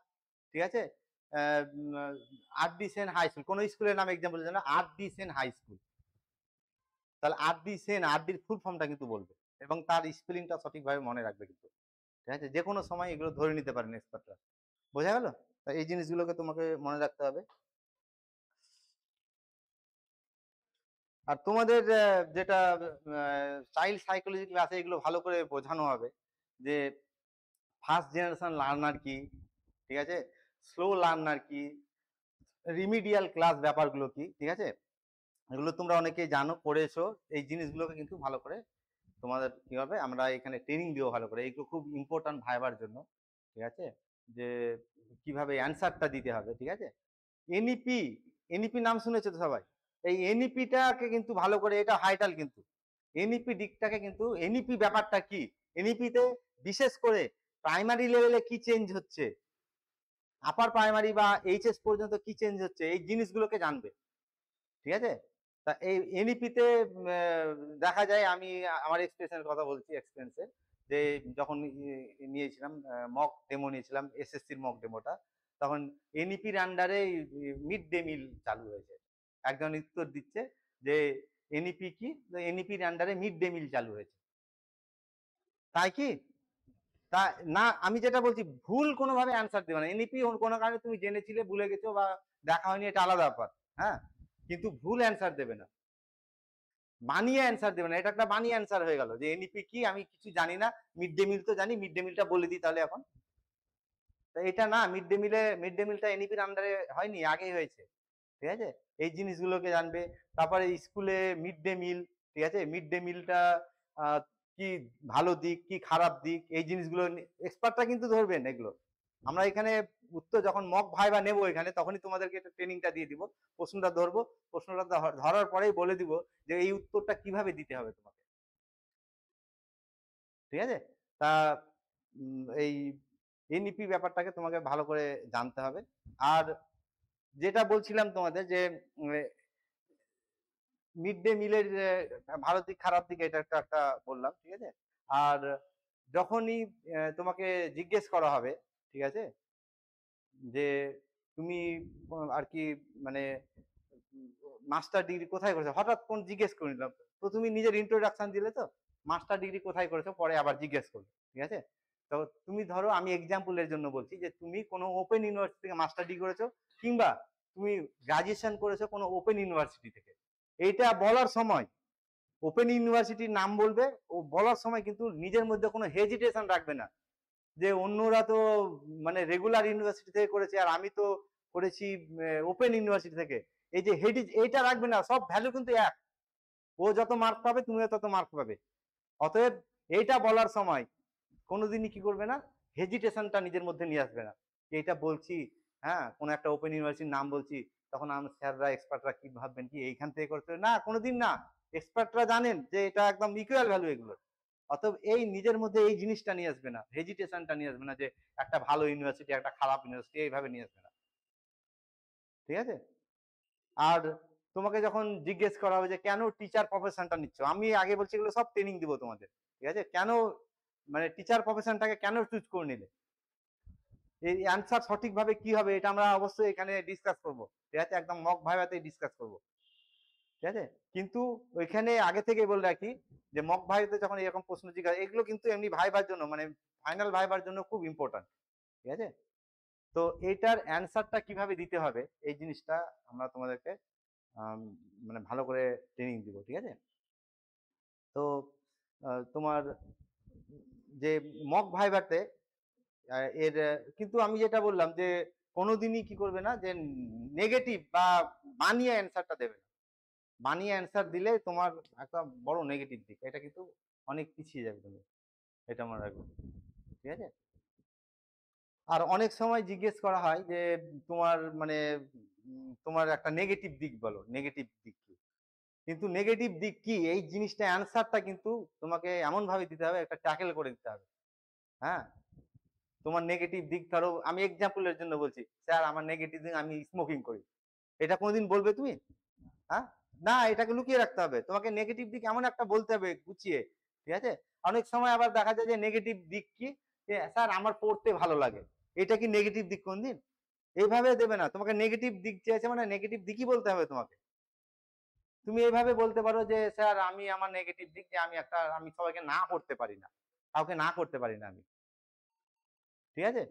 ঠিক আছে, আর.ডি. সেন হাই স্কুল, কোন স্কুলের নাম এক্সাম্পল জানো? আর.ডি. Sen high school. তাহলে আর.ডি. সেন, আর.ডির ফুল ফর্মটা কিন্তু বলবে এবং তার স্পেলিংটা সঠিকভাবে মনে রাখবে কিন্তু। ঠিক আছে? যে কোনো সময় এগুলো ধরে নিতে পারেন এক্সপার্টরা। বোঝা গেল? তা এই জিনিসগুলোকে তোমাকে মনে রাখতে হবে। আর তোমাদের যেটা চাইল্ড সাইকোলজি ক্লাসে এগুলো ভালো করে বোঝানো হবে যে ফার্স্ট জেনারেশন লার্নার কি, ঠিক আছে, স্লো লার্নার কি, রিমিডিয়াল ক্লাস ব্যাপারগুলো কি, ঠিক আছে, এগুলো তোমরা অনেকেই জানো, পড়েছো। এই জিনিসগুলোকে কিন্তু ভালো করে তোমাদের কি হবে, আমরা এখানে ট্রেনিং দিব ভালো করে। এইগুলো খুব ইম্পর্টেন্ট ভাইবার জন্য, ঠিক আছে, যে কিভাবে অ্যান্সারটা দিতে হবে, ঠিক আছে। এনইপি, এনইপি নাম শুনেছো তো সবাই? এই এনইপিটাকে কিন্তু ভালো করে, এটা হাইটাল কিন্তু, এনইপি দিকটাকে কিন্তু, এনইপি ব্যাপারটা কি, এনইপিতে বিশেষ করে প্রাইমারি লেভেলে কি চেঞ্জ হচ্ছে, আপার প্রাইমারি বা এইচএস পর্যন্ত কি চেঞ্জ হচ্ছে, এই জিনিসগুলোকে জানবে, ঠিক আছে। তা এই এনইপিতে দেখা যায়, আমি আমার এক্সপিরিয়েন্সের কথা বলছি, এক্সপিরিয়েন্সে, যে যখন নিয়েছিলাম মক ডেমো নিয়েছিলাম, এসএসসির মক ডেমোটা, তখন এনইপির আন্ডারে মিড ডে মিল চালু হয়েছে। একজন উত্তর দিচ্ছে যে এনইপি কি, এনইপির আন্ডারে মিড ডে মিল চালু হয়েছে। তাই কি? তা না, আমি যেটা বলছি, ভুল কোনোভাবে অ্যান্সার দেবে না। এনইপি কোনো কারণে তুমি জেনেছিলে, ভুলে গেছো বা দেখা হয়নি, এটা আলাদা ব্যাপার, হ্যাঁ, কিন্তু ভুল অ্যান্সার দেবে না, বানিয়ে অ্যান্সার দেবে না। এটা একটা বানিয়ে অ্যান্সার হয়ে গেল যে এনইপি কি আমি কিছু জানি না, মিড ডে মিল তো জানি, মিড ডে মিলটা বলে দিই তাহলে এখন। এটা না, মিড ডে মিলটা এনইপির আন্ডারে হয়নি, আগেই হয়েছে, ঠিক আছে। এই জিনিসগুলোকে জানবে। তারপরে স্কুলে মিড ডে মিল, ঠিক আছে, মিড ডে মিলটা কি ভালো দিক কি খারাপ দিক, এই জিনিসগুলো এক্সপার্টরা কিন্তু ধরবেন এগুলো। আমরা এখানে উত্তর যখন মক ভাইবা নেবো এখানে, তখনই তোমাদেরকে ট্রেনিংটা দিয়ে দিব, প্রশ্নটা ধরবো, প্রশ্নটা ধরার পরেই বলে দিব যে এই উত্তরটা কিভাবে দিতে হবে তোমাকে, ঠিক আছে। তা এই এনইপি ব্যাপারটাকে তোমাকে ভালো করে জানতে হবে। আর যেটা বলছিলাম তোমাদের যে মিড ডে মিলের ভালো দিক খারাপ দিক, এটা একটা একটা বললাম, ঠিক আছে। আর যখনই তোমাকে জিজ্ঞেস করা হবে, ঠিক আছে, যে তুমি আর কি মানে মাস্টার ডিগ্রি কোথায় করেছো, হঠাৎ কোন জিজ্ঞেস করে নিলাম, তো তুমি নিজের ইন্ট্রোডাকশন দিলে তো, মাস্টার ডিগ্রি কোথায় করেছো, পরে আবার জিজ্ঞেস করলো, ঠিক আছে। তো তুমি ধরো, আমি এক্সাম্পলের জন্য বলছি, যে তুমি কোনো ওপেন ইউনিভার্সিটি থেকে মাস্টার ডিগ্রি করেছো, কিংবা তুমি গ্রাজুয়েশন করেছো কোনো ওপেন ইউনিভার্সিটি থেকে, এইটা বলার সময় ওপেন ইউনিভার্সিটির নাম বলবে, ও বলার সময় কিন্তু নিজের মধ্যে কোনো হেজিটেশন রাখবে না, যে অন্যরা তো মানে রেগুলার ইউনিভার্সিটি থেকে করেছে আর আমি তো করেছি ওপেন ইউনিভার্সিটি থেকে, এই যে এইটা রাখবে না, সব ভ্যালু কিন্তু এক, ও যত মার্ক পাবে তুমিও তত মার্ক পাবে। অতএব এইটা বলার সময় কোনোদিনই কি করবে না, হেজিটেশনটা নিজের মধ্যে নিয়ে আসবে না, যে এটা বলছি, হ্যাঁ, কোনো একটা ওপেন ইউনিভার্সিটির নাম বলছি, তখন আমার স্যাররা এক্সপার্টরা কি ভাববেন, কি এইখান থেকে করতে না, কোনোদিন না। এক্সপার্টরা জানেন যে এটা একদম ইকুয়াল ভ্যালু এগুলো। অতএব এই নিজের মধ্যে এই জিনিসটা নিয়ে আসবে না, হেজিটেশনটা নিয়ে আসবে না, যে একটা ভালো ইউনিভার্সিটি একটা খারাপ ইউনিভার্সিটি, এইভাবে নিয়ে আসবে না, ঠিক আছে। আর তোমাকে যখন জিজ্ঞেস করা হবে যে কেন টিচার প্রফেশনটা নিচ্ছ, আমি আগে বলছি এগুলো সব ট্রেনিং দিব তোমাদের, ঠিক আছে, কেন মানে টিচার প্রফেশনটাকে কেন চুজ করে নিলে, এই অ্যান্সার সঠিকভাবে কি হবে, এটা আমরা অবশ্যই এখানে ডিসকাস করবো, ঠিক আছে, একদম মক ভাইভাতেই ডিসকাস করবো, ঠিক আছে। কিন্তু ওইখানে আগে থেকে বলে রাখি যে মক ভাইভাতে যখন এরকম প্রশ্ন জিজ্ঞাসা, এগুলো কিন্তু এমনি ভাইবার জন্য, মানে ফাইনাল ভাইবার জন্য খুব ইম্পর্টেন্ট, ঠিক আছে। তো এটার অ্যান্সারটা কিভাবে দিতে হবে, এই জিনিসটা আমরা তোমাদেরকে মানে ভালো করে ট্রেনিং দিব, ঠিক আছে। তো তোমার যে মক ভাইভাতে এর কিন্তু আমি যেটা বললাম যে কোনোদিনই কি করবে না, যে নেগেটিভ বা বানিয়ে অ্যান্সারটা দেবে না, বানিয়ে অ্যান্সার দিলে তোমার একটা বড় নেগেটিভ দিক, এটা কিন্তু অনেক পিছিয়ে যাবে তুমি, এটা মনে রাখবে, ঠিক আছে। আর অনেক সময় জিজ্ঞেস করা হয় যে তোমার মানে তোমার একটা নেগেটিভ দিক বলো, নেগেটিভ দিক কি, কিন্তু নেগেটিভ দিক কি এই জিনিসটা অ্যান্সারটা কিন্তু তোমাকে এমন ভাবে দিতে হবে, একটা ট্যাকেল করে দিতে হবে, হ্যাঁ। তোমার নেগেটিভ দিক, ধরো আমি এক্সাম্পলের জন্য বলছি, স্যার আমার নেগেটিভ দিক আমি স্মোকিং করি, এটা কোনোদিন বলবে তুমি? হ্যাঁ, না, এটাকে লুকিয়ে রাখতে হবে, তোমাকে নেগেটিভ দিক এমন একটা বলতে হবে গুছিয়ে, ঠিক আছে। অনেক সময় আবার দেখা যায় যে নেগেটিভ দিক কি, যে স্যার আমার পড়তে ভালো লাগে, এটা কি নেগেটিভ দিক কোনদিন? এইভাবে দেবে না, তোমাকে নেগেটিভ দিক চেয়েছে মানে নেগেটিভ দিকই বলতে হবে তোমাকে। তুমি এইভাবে বলতে পারো যে স্যার আমি আমার নেগেটিভ দিক যে আমি সবাইকে না করতে পারি না, কাউকে না করতে পারি না আমি, ঠিক আছে।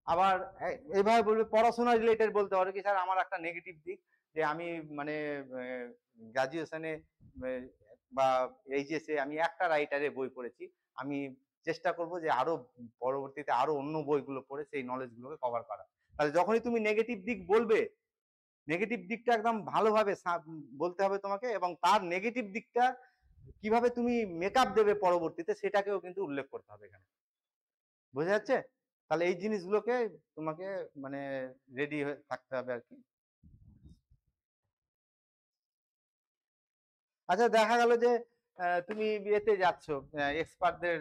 আবার এইভাবে বলবে পড়াশোনা রিলেটেড বলতে পারো কি স্যার আমার একটা নেগেটিভ দিক যে আমি মানে গ্রাজুয়েশনে বা এইচএসে আমি একটা রাইটারে বই পড়েছি, আমি চেষ্টা করব যে আরো পরবর্তীতে আরো অন্য বইগুলো পড়ে সেই নলেজ গুলোকে কভার করা। তাহলে যখনই তুমি নেগেটিভ দিক বলবে, নেগেটিভ দিকটা একদম ভালোভাবে বলতে হবে তোমাকে, এবং তার নেগেটিভ দিকটা কিভাবে তুমি মেকআপ দেবে পরবর্তীতে সেটাকেও কিন্তু উল্লেখ করতে হবে এখানে। বোঝা যাচ্ছে? তাহলে এই জিনিসগুলোকে তোমাকে মানে রেডি হয়ে থাকতে হবে আর কি। আচ্ছা দেখা গেল যে তুমি বিয়েতে যাচ্ছ, এক্সপার্টদের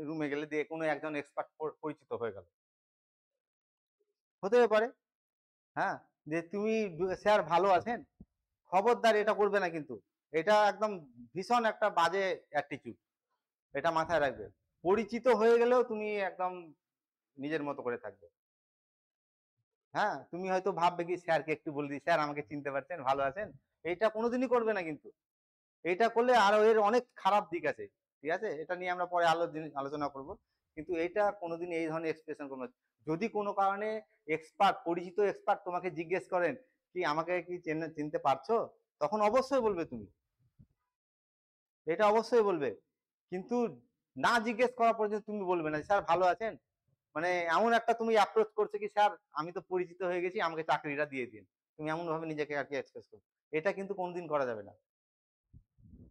রুমে গেলে দিয়ে কোনো একজন এক্সপার্ট পরিচিত হয়ে গেল, হতেও পারে। হ্যাঁ, যে তুমি স্যার ভালো আছেন, খবরদার এটা করবে না কিন্তু, এটা একদম ভীষণ একটা বাজে অ্যাটিটিউড, এটা মাথায় রাখবে। পরিচিত হয়ে গেলেও তুমি একদম নিজের মতো করে থাকবে। হ্যাঁ, তুমি হয়তো ভাববে কি স্যারকে একটু বলে দিই, স্যার আমাকে চিনতে পারছেন, ভালো আছেন, এইটা কোনোদিনই করবে না কিন্তু। এইটা করলে আরো এর অনেক খারাপ দিক আছে, ঠিক আছে, এটা নিয়ে আমরা পরে আলোচনা করব। কিন্তু এটা কোনোদিন এই ধরনের এক্সপ্রেশন করবে না। যদি কোনো কারণে পরিচিত এক্সপার্ট তোমাকে জিজ্ঞেস করেন কি আমাকে কি চিনতে পারছো, তখন অবশ্যই বলবে তুমি, এটা অবশ্যই বলবে। কিন্তু না জিজ্ঞেস করা পর্যন্ত তুমি বলবে না স্যার ভালো আছেন, মানে এমন একটা তুমি অ্যাপ্রোচ করছো কি স্যার আমি তো পরিচিত হয়ে গেছি, আমাকে চাকরিটা দিয়ে দিন, তুমি এমন ভাবে নিজেকে আর কি এক্সপ্রেস করছো, এটা কিন্তু কোনোদিন করা যাবে না,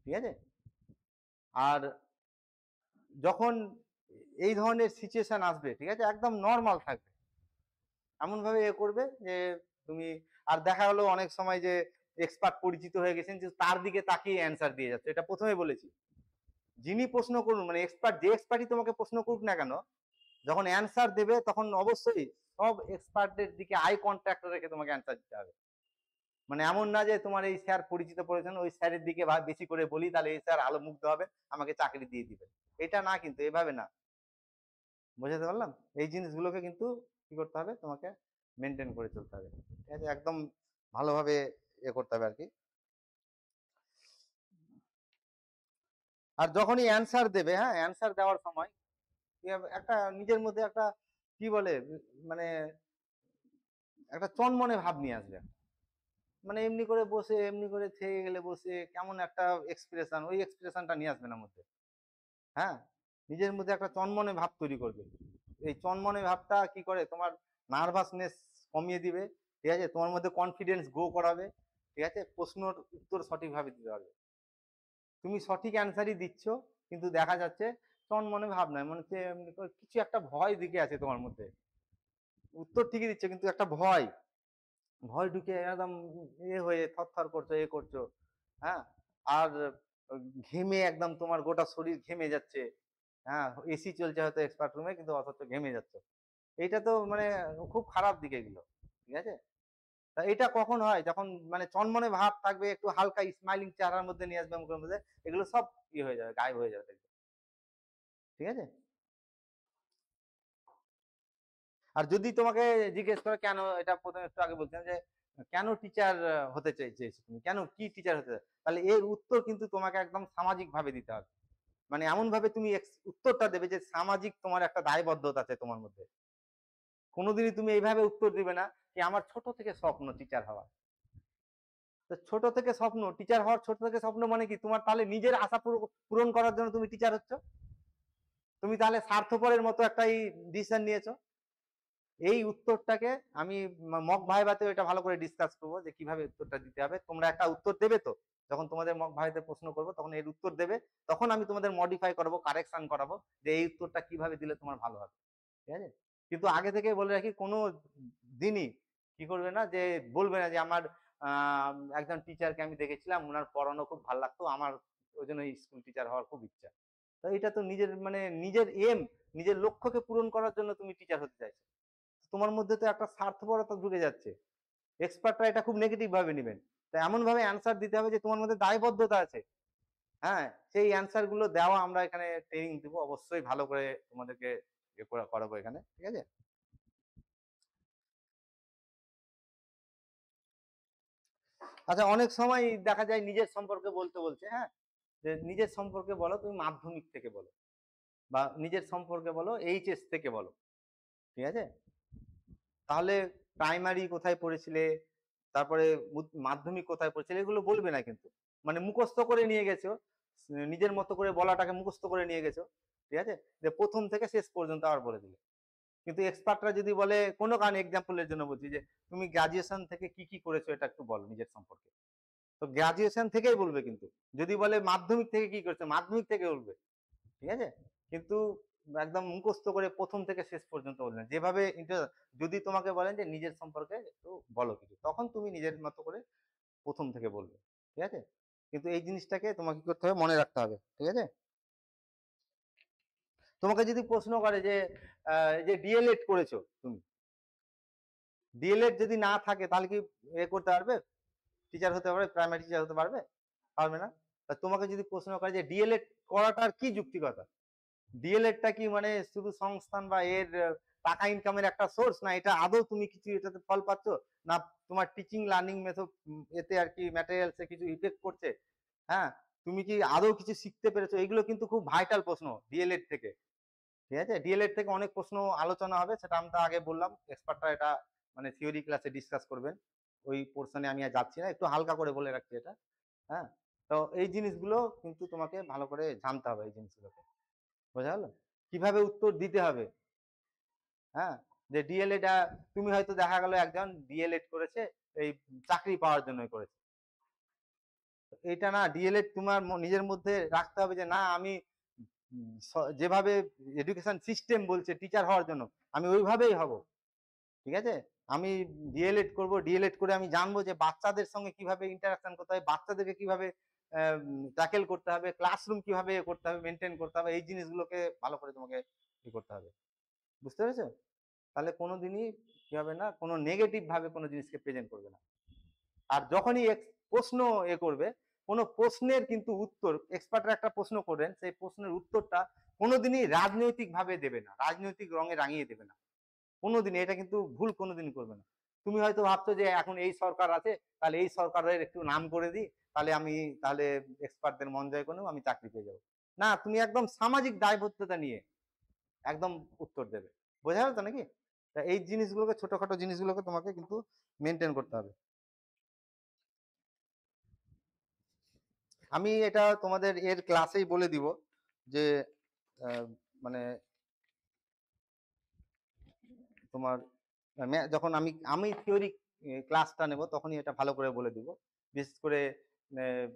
ঠিক আছে। আর যখন এই ধরনের সিচুয়েশন আসবে, ঠিক আছে, একদম নর্মাল থাকবে, এমন ভাবে করবে যে তুমি, আর দেখা গেলো অনেক সময় যে এক্সপার্ট পরিচিত হয়ে গেছেন যে তার দিকে তাকিয়ে অ্যান্সার দিয়ে যাচ্ছে, এটা প্রথমে বলেছি। যিনি প্রশ্ন করুন মানে যে এক্সপার্টই তোমাকে প্রশ্ন করুক না কেন, যখন অ্যান্সার দেবে তখন অবশ্যই সব এক্সপার্টদের দিকে আই কন্ট্যাক্ট রেখে তোমাকে অ্যান্সার দিতে হবে। মানে এমন না যে তোমার এই স্যার পরিচিত পড়েছেন, ওই স্যারের দিকে বেশি করে বলি তাহলে এই স্যার আলো মুগ্ধ হবে, আমাকে চাকরি দিয়ে দিবে, এটা না কিন্তু, এভাবে না। বোঝাতে পারলাম? এই জিনিসগুলোকে কিন্তু কি করতে হবে তোমাকে, মেনটেন করে চলতে হবে, ঠিক আছে, একদম ভালোভাবে করতে হবে আর কি। আর যখনই অ্যান্সার দেবে, হ্যাঁ, অ্যান্সার দেওয়ার সময় একটা নিজের মধ্যে একটা কি বলে মানে একটা চনমনে ভাব নিয়ে আসবে, মানে এমনি করে বসে এমনি করে থেকে গেলে বসে কেমন একটা এক্সপ্রেশন, ওই এক্সপ্রেশনটা নিয়ে আসবে না মধ্যে। হ্যাঁ, নিজের মধ্যে একটা চনমনে ভাব তৈরি করবে। এই চনমনে ভাবটা কি করে তোমার নার্ভাসনেস কমিয়ে দিবে, ঠিক আছে, তোমার মধ্যে কনফিডেন্স গ্রো করাবে, ঠিক আছে, প্রশ্নর উত্তর সঠিকভাবে দিতে পারবে। তুমি সঠিক অ্যান্সারই দিচ্ছ কিন্তু দেখা যাচ্ছে চনমনে ভাব নয়, মনে হচ্ছে কিছু একটা ভয় দিকে আছে তোমার মধ্যে, উত্তর ঠিকই দিচ্ছ কিন্তু একটা ভয় ভয় ঢুকে একদম হয়ে থরথর করছো, করছো। হ্যাঁ, আর ঘেমে একদম তোমার গোটা শরীর ঘেমে যাচ্ছে। হ্যাঁ, এসি চলছে হয়তো এক্সপার্ট রুমে কিন্তু অথচ ঘেমে যাচ্ছে, এইটা তো মানে খুব খারাপ দিকে এগুলো, ঠিক আছে। তা এটা কখন হয়, যখন মানে চনমনে ভাব থাকবে, একটু হালকা স্মাইলিং চেহারার মধ্যে নিয়ে আসবে মুখের মধ্যে, এগুলো সব হয়ে যাবে, গায়েব হয়ে যাবে, ঠিক আছে। আর যদি তোমাকে জিজ্ঞেস করে কেন, এটা প্রথমে একটু আগে বলছিলাম যে কেন টিচার হতে চেয়েছো তুমি, কেন কি টিচার হতে চাও, তাহলে এর উত্তর কিন্তু তোমাকে একদম সামাজিক ভাবে দিতে হবে। মানে এমন ভাবে তুমি উত্তরটা দেবে যে সামাজিক তোমার একটা দায়বদ্ধতা আছে তোমার মধ্যে। কোনোদিনই তুমি এইভাবে উত্তর দিবে না যে আমার ছোট থেকে স্বপ্ন টিচার হওয়া। তো ছোট থেকে স্বপ্ন টিচার হওয়ার, ছোট থেকে স্বপ্ন মানে কি, তোমার তাহলে নিজের আশা পূরণ করার জন্য তুমি টিচার হচ্ছ, তুমি তাহলে স্বার্থপরের মতো একটা ডিসিশন নিয়েছো। এই উত্তরটাকে আমি মক ভাইভাতে এটা ভালো করে ডিসকাস করবো যে কিভাবে উত্তরটা দিতে হবে। তোমরা একটা উত্তর দেবে তো, যখন তোমাদের মক ভাইভাতে প্রশ্ন করবো তখন এর উত্তর দেবে, তখন আমি তোমাদের মডিফাই করাবো, কারেকশন করাবো যে এই উত্তরটা কিভাবে দিলে তোমার ভালো হবে, ঠিক আছে। কিন্তু আগে থেকে বলে রাখি, কোনো দিনই কি করবে না যে বলবে না যে আমার একজন টিচারকে আমি দেখেছিলাম, ওনার পড়ানো খুব ভালো লাগতো, আমার ওই জন্য স্কুল টিচার হওয়ার খুব ইচ্ছা। তো এটা তো নিজের মানে নিজের নিজের লক্ষ্যকে পূরণ করার জন্য তুমি টিচার হতে চাইছো, তোমার মধ্যে তো একটা স্বার্থপরতা ঢুকে যাচ্ছে। এক্সপার্টরা এটা খুব নেগেটিভ ভাবে নেবেন। তো এমন ভাবে অ্যান্সার দিতে হবে যে তোমার মধ্যে দায়বদ্ধতা আছে। হ্যাঁ, সেই অ্যান্সার গুলো দেওয়া আমরা এখানে ট্রেনিং দিব, অবশ্যই ভালো করে তোমাদেরকে করাবো এখানে, ঠিক আছে। আচ্ছা, অনেক সময় দেখা যায় নিজের সম্পর্কে বলতে বলছে, হ্যাঁ, যে নিজের সম্পর্কে বলো, তুমি মাধ্যমিক থেকে বলো, বা নিজের সম্পর্কে বলো এইচএস থেকে বলো, ঠিক আছে? তাহলে প্রাইমারি কোথায় পড়েছিলে, তারপরে মাধ্যমিক কোথায় পড়েছিলে, এগুলো বলবে না কিন্তু। মানে মুখস্থ করে নিয়ে গেছো, নিজের মতো করে বলাটাকে মুখস্থ করে নিয়ে গেছো, ঠিক আছে? যে প্রথম থেকে শেষ পর্যন্ত আবার বলে দিলে। কিন্তু এক্সপার্টরা যদি বলে, কোনো কারণে এক্সাম্পলের জন্য বলছি, যে তুমি গ্রাজুয়েশন থেকে কি কি করেছো এটা একটু বলো নিজের সম্পর্কে, তো গ্রাজুয়েশন থেকেই বলবে কিন্তু। যদি বলে মাধ্যমিক থেকে কি করেছো, মাধ্যমিক থেকে বলবে, ঠিক আছে? কিন্তু একদম মুখস্থ করে প্রথম থেকে শেষ পর্যন্ত বলবেন, যেভাবে যদি তোমাকে বলেন যে নিজের সম্পর্কে একটু বলো কিছু, তখন তুমি নিজের মতো করে প্রথম থেকে বলবে, ঠিক আছে? কিন্তু এই জিনিসটাকে তোমাকে কি করতে হবে, মনে রাখতে হবে, ঠিক আছে? তোমাকে যদি প্রশ্ন করে যে এই যে ডিএলএড করেছো তুমি, ডিএলএড যদি না থাকে তাহলে কি করতে পারবে, টিচার হতে পারবে, প্রাইমারি টিচার হতে পারবে? পারবে না। তা তোমাকে যদি প্রশ্ন করে যে ডিএলএড করাটার কি যুক্তিকতা, ডিএলএডটা কি মানে শুধু সংস্থান বা এর টাকা ইনকামের একটা সোর্স, না এটা আদৌ তুমি কিছু এটাতে ফল পাচ্ছ, না তোমার টিচিং লার্নিং মেথড এতে আর কি ম্যাটেরিয়ালসে কিছু ইফেক্ট করছে, হ্যাঁ, তুমি কি আদৌ কিছু শিখতে পেরেছো, এগুলো কিন্তু খুব ভাইটাল প্রশ্ন ডিএলএড থেকে, ঠিক আছে? ডিএলএড থেকে অনেক প্রশ্ন আলোচনা হবে, সেটা আমি তো আগে বললাম, এক্সপার্টরা এটা মানে থিওরি ক্লাসে ডিসকাস করবেন, ওই পোর্শনে আমি আর যাচ্ছি না, একটু হালকা করে বলে রাখছি এটা, হ্যাঁ। তো এই জিনিসগুলো কিন্তু তোমাকে ভালো করে জানতে হবে, এই জিনিসগুলোকে, বোঝা গেল? কিভাবে উত্তর দিতে হবে, হ্যাঁ, যে ডিএলএড তুমি হয়তো দেখা গেল একজন ডিএলএড করেছে এই চাকরি পাওয়ার জন্যই করেছে, এটা না, ডিএলএড তোমার নিজের মধ্যে রাখতে হবে যে না, আমি যেভাবে এডুকেশন সিস্টেম বলছে টিচার হওয়ার জন্য আমি ওইভাবেই হব, ঠিক আছে? আমি ডিএলএড করব, ডিএলএড করে আমি জানবো যে বাচ্চাদের সঙ্গে কিভাবে ইন্টারাকশন করতে হবে, বাচ্চাদেরকে কিভাবে ট্যাকেল করতে হবে, ক্লাসরুম কিভাবে করতে হবে, মেনটেন করতে হবে, এই জিনিসগুলোকে ভালো করে তোমাকে ই করতে হবে, বুঝতে পেরেছো? তাহলে কোনোদিনই কি হবে না, কোনো নেগেটিভ ভাবে কোনো জিনিসকে প্রেজেন্ট করবে না। আর যখনই প্রশ্ন করবে, কোনো প্রশ্নের কিন্তু উত্তর, এক্সপার্টরা একটা প্রশ্ন করেন, সেই প্রশ্নের উত্তরটা কোনোদিনই রাজনৈতিক ভাবে দেবে না, রাজনৈতিক রঙে রাঙিয়ে দেবে না কোনোদিন, এটা কিন্তু ভুল কোনোদিনই করবে না। তুমি হয়তো ভাবছো যে এখন এই সরকার আছে, তাহলে এই সরকারের একটু নাম করে দিই, তাহলে আমি তাহলে এক্সপার্টদের মন জয় করে নেবো, আমি চাকরি পেয়ে যাবো। না, তুমি একদম সামাজিক দায়বদ্ধতা নিয়ে একদম উত্তর দেবে, বোঝা গেল তো নাকি? তা এই জিনিসগুলোকে, ছোটখাটো জিনিসগুলোকে তোমাকে কিন্তু মেনটেন করতে হবে। আমি এটা তোমাদের এর ক্লাসেই বলে দিব যে মানে তোমার যখন আমি আমি থিওরি ক্লাসটা নেব তখনই এটা ভালো করে বলে দিব। বিশেষ করে আহ,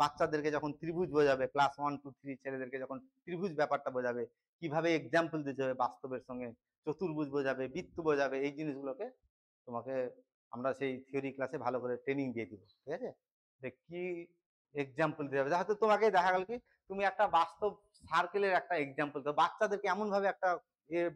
বাচ্চাদেরকে যখন ত্রিভুজ বোঝাবে, ক্লাস 1 2 3 ছেলেদেরকে যখন ত্রিভুজ ব্যাপারটা বোঝাবে, কিভাবে এক্সাম্পল দিতে হবে বাস্তবের সঙ্গে, চতুর্ভুজ বোঝাবে, বৃত্ত বোঝাবে, এই জিনিসগুলোকে তোমাকে আমরা সেই থিওরি ক্লাসে ভালো করে ট্রেনিং দিয়ে দিব, ঠিক আছে? যে কি এক্সাম্পল দিতে হবে, হয়তো তোমাকে দেখা গেল কি তুমি একটা বাস্তব সার্কেলের একটা এক্সাম্পল দাও, বাচ্চাদেরকে এমন ভাবে একটা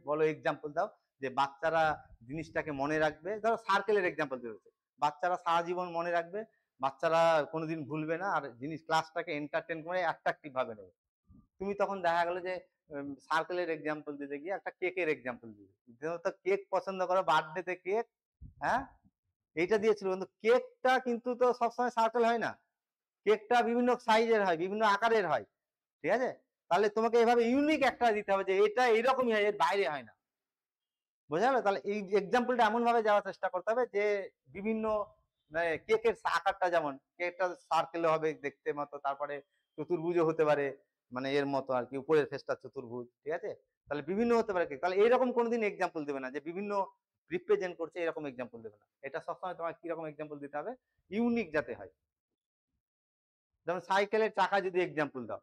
বলো এক্সাম্পল দাও যে বাচ্চারা জিনিসটাকে মনে রাখবে। ধরো সার্কেলের এক্সাম্পল দিয়েছে, বাচ্চারা সারা জীবন মনে রাখবে, বাচ্চারা কোনোদিন ভুলবে না, আর জিনিস ক্লাসটাকে এন্টারটেন করে অ্যাট্রাকটিভ ভাবে নেবে। তুমি তখন দেখা গেল যে সার্কেলের এক্সাম্পল দিতে গিয়ে একটা কেকের এক্সাম্পল দিবে, তো কেক পছন্দ করো, বার্থডেতে কেক, হ্যাঁ, এইটা দিয়েছিল, কিন্তু কেকটা কিন্তু তো সবসময় সার্কেল হয় না, কেকটা বিভিন্ন সাইজের হয়, বিভিন্ন আকারের হয়, ঠিক আছে? তাহলে তোমাকে এভাবে ইউনিক একটা দিতে হবে যে এটা এইরকমই হয়, এর বাইরে হয় না, বোঝা গেল? তাহলে এই এক্সাম্পলটা এমন ভাবে যাওয়ার চেষ্টা করতে হবে যে বিভিন্ন মানে কেকের আকারটা, যেমন কেকটা সার্কেল হবে দেখতে মতো, তারপরে চতুর্ভুজও হতে পারে, মানে এর মতো আর কি, উপরের ফেসটা চতুর্ভুজ, ঠিক আছে? তাহলে বিভিন্ন হতে পারে কেক, তাহলে এইরকম কোনোদিন এক্সাম্পল দেবে না যে বিভিন্ন রিপ্রেজেন্ট করছে, এরকম এক্সাম্পল দেবে না। এটা সবসময় তোমার কিরকম এক্সাম্পল দিতে হবে, ইউনিক যাতে হয়। যেমন সাইকেলের চাকা যদি এক্সাম্পল দাও,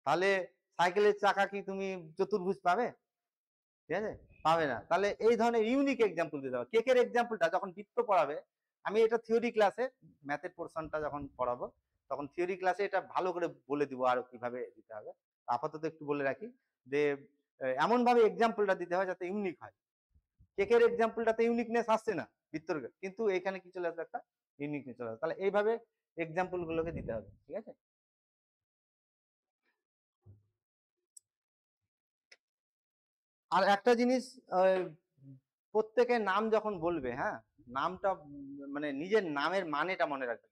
তাহলে সাইকেলের চাকা কি তুমি চতুর্ভুজ পাবে? ঠিক আছে, পাবে না। তাহলে এই ধরনের ইউনিক এক্সাম্পল দিতে হবে। কেকের এক্সাম্পলটা যখন বৃত্ত পড়াবে, আমি এটা থিওরি ক্লাসে ম্যাথের পোর্শনটা যখন পড়াবো তখন থিওরি ক্লাসে এটা ভালো করে বলে দিব আরো কিভাবে দিতে হবে। আপাতত একটু বলে রাখি যে এমন ভাবে এক্সাম্পলটা দিতে হয় যাতে ইউনিক হয়। কেকের এক্সাম্পলটাতে ইউনিকনেস আসছে না বৃত্তর, কিন্তু এখানে কি চলে আসবে, একটা ইউনিকনেস চলে আসবে। তাহলে এইভাবে এক্সাম্পল গুলোকে দিতে হবে, ঠিক আছে? আর একটা জিনিস, প্রত্যেকের নাম যখন বলবে, হ্যাঁ, নামটা মানে নিজের নামের মানেটা মনে রাখবে।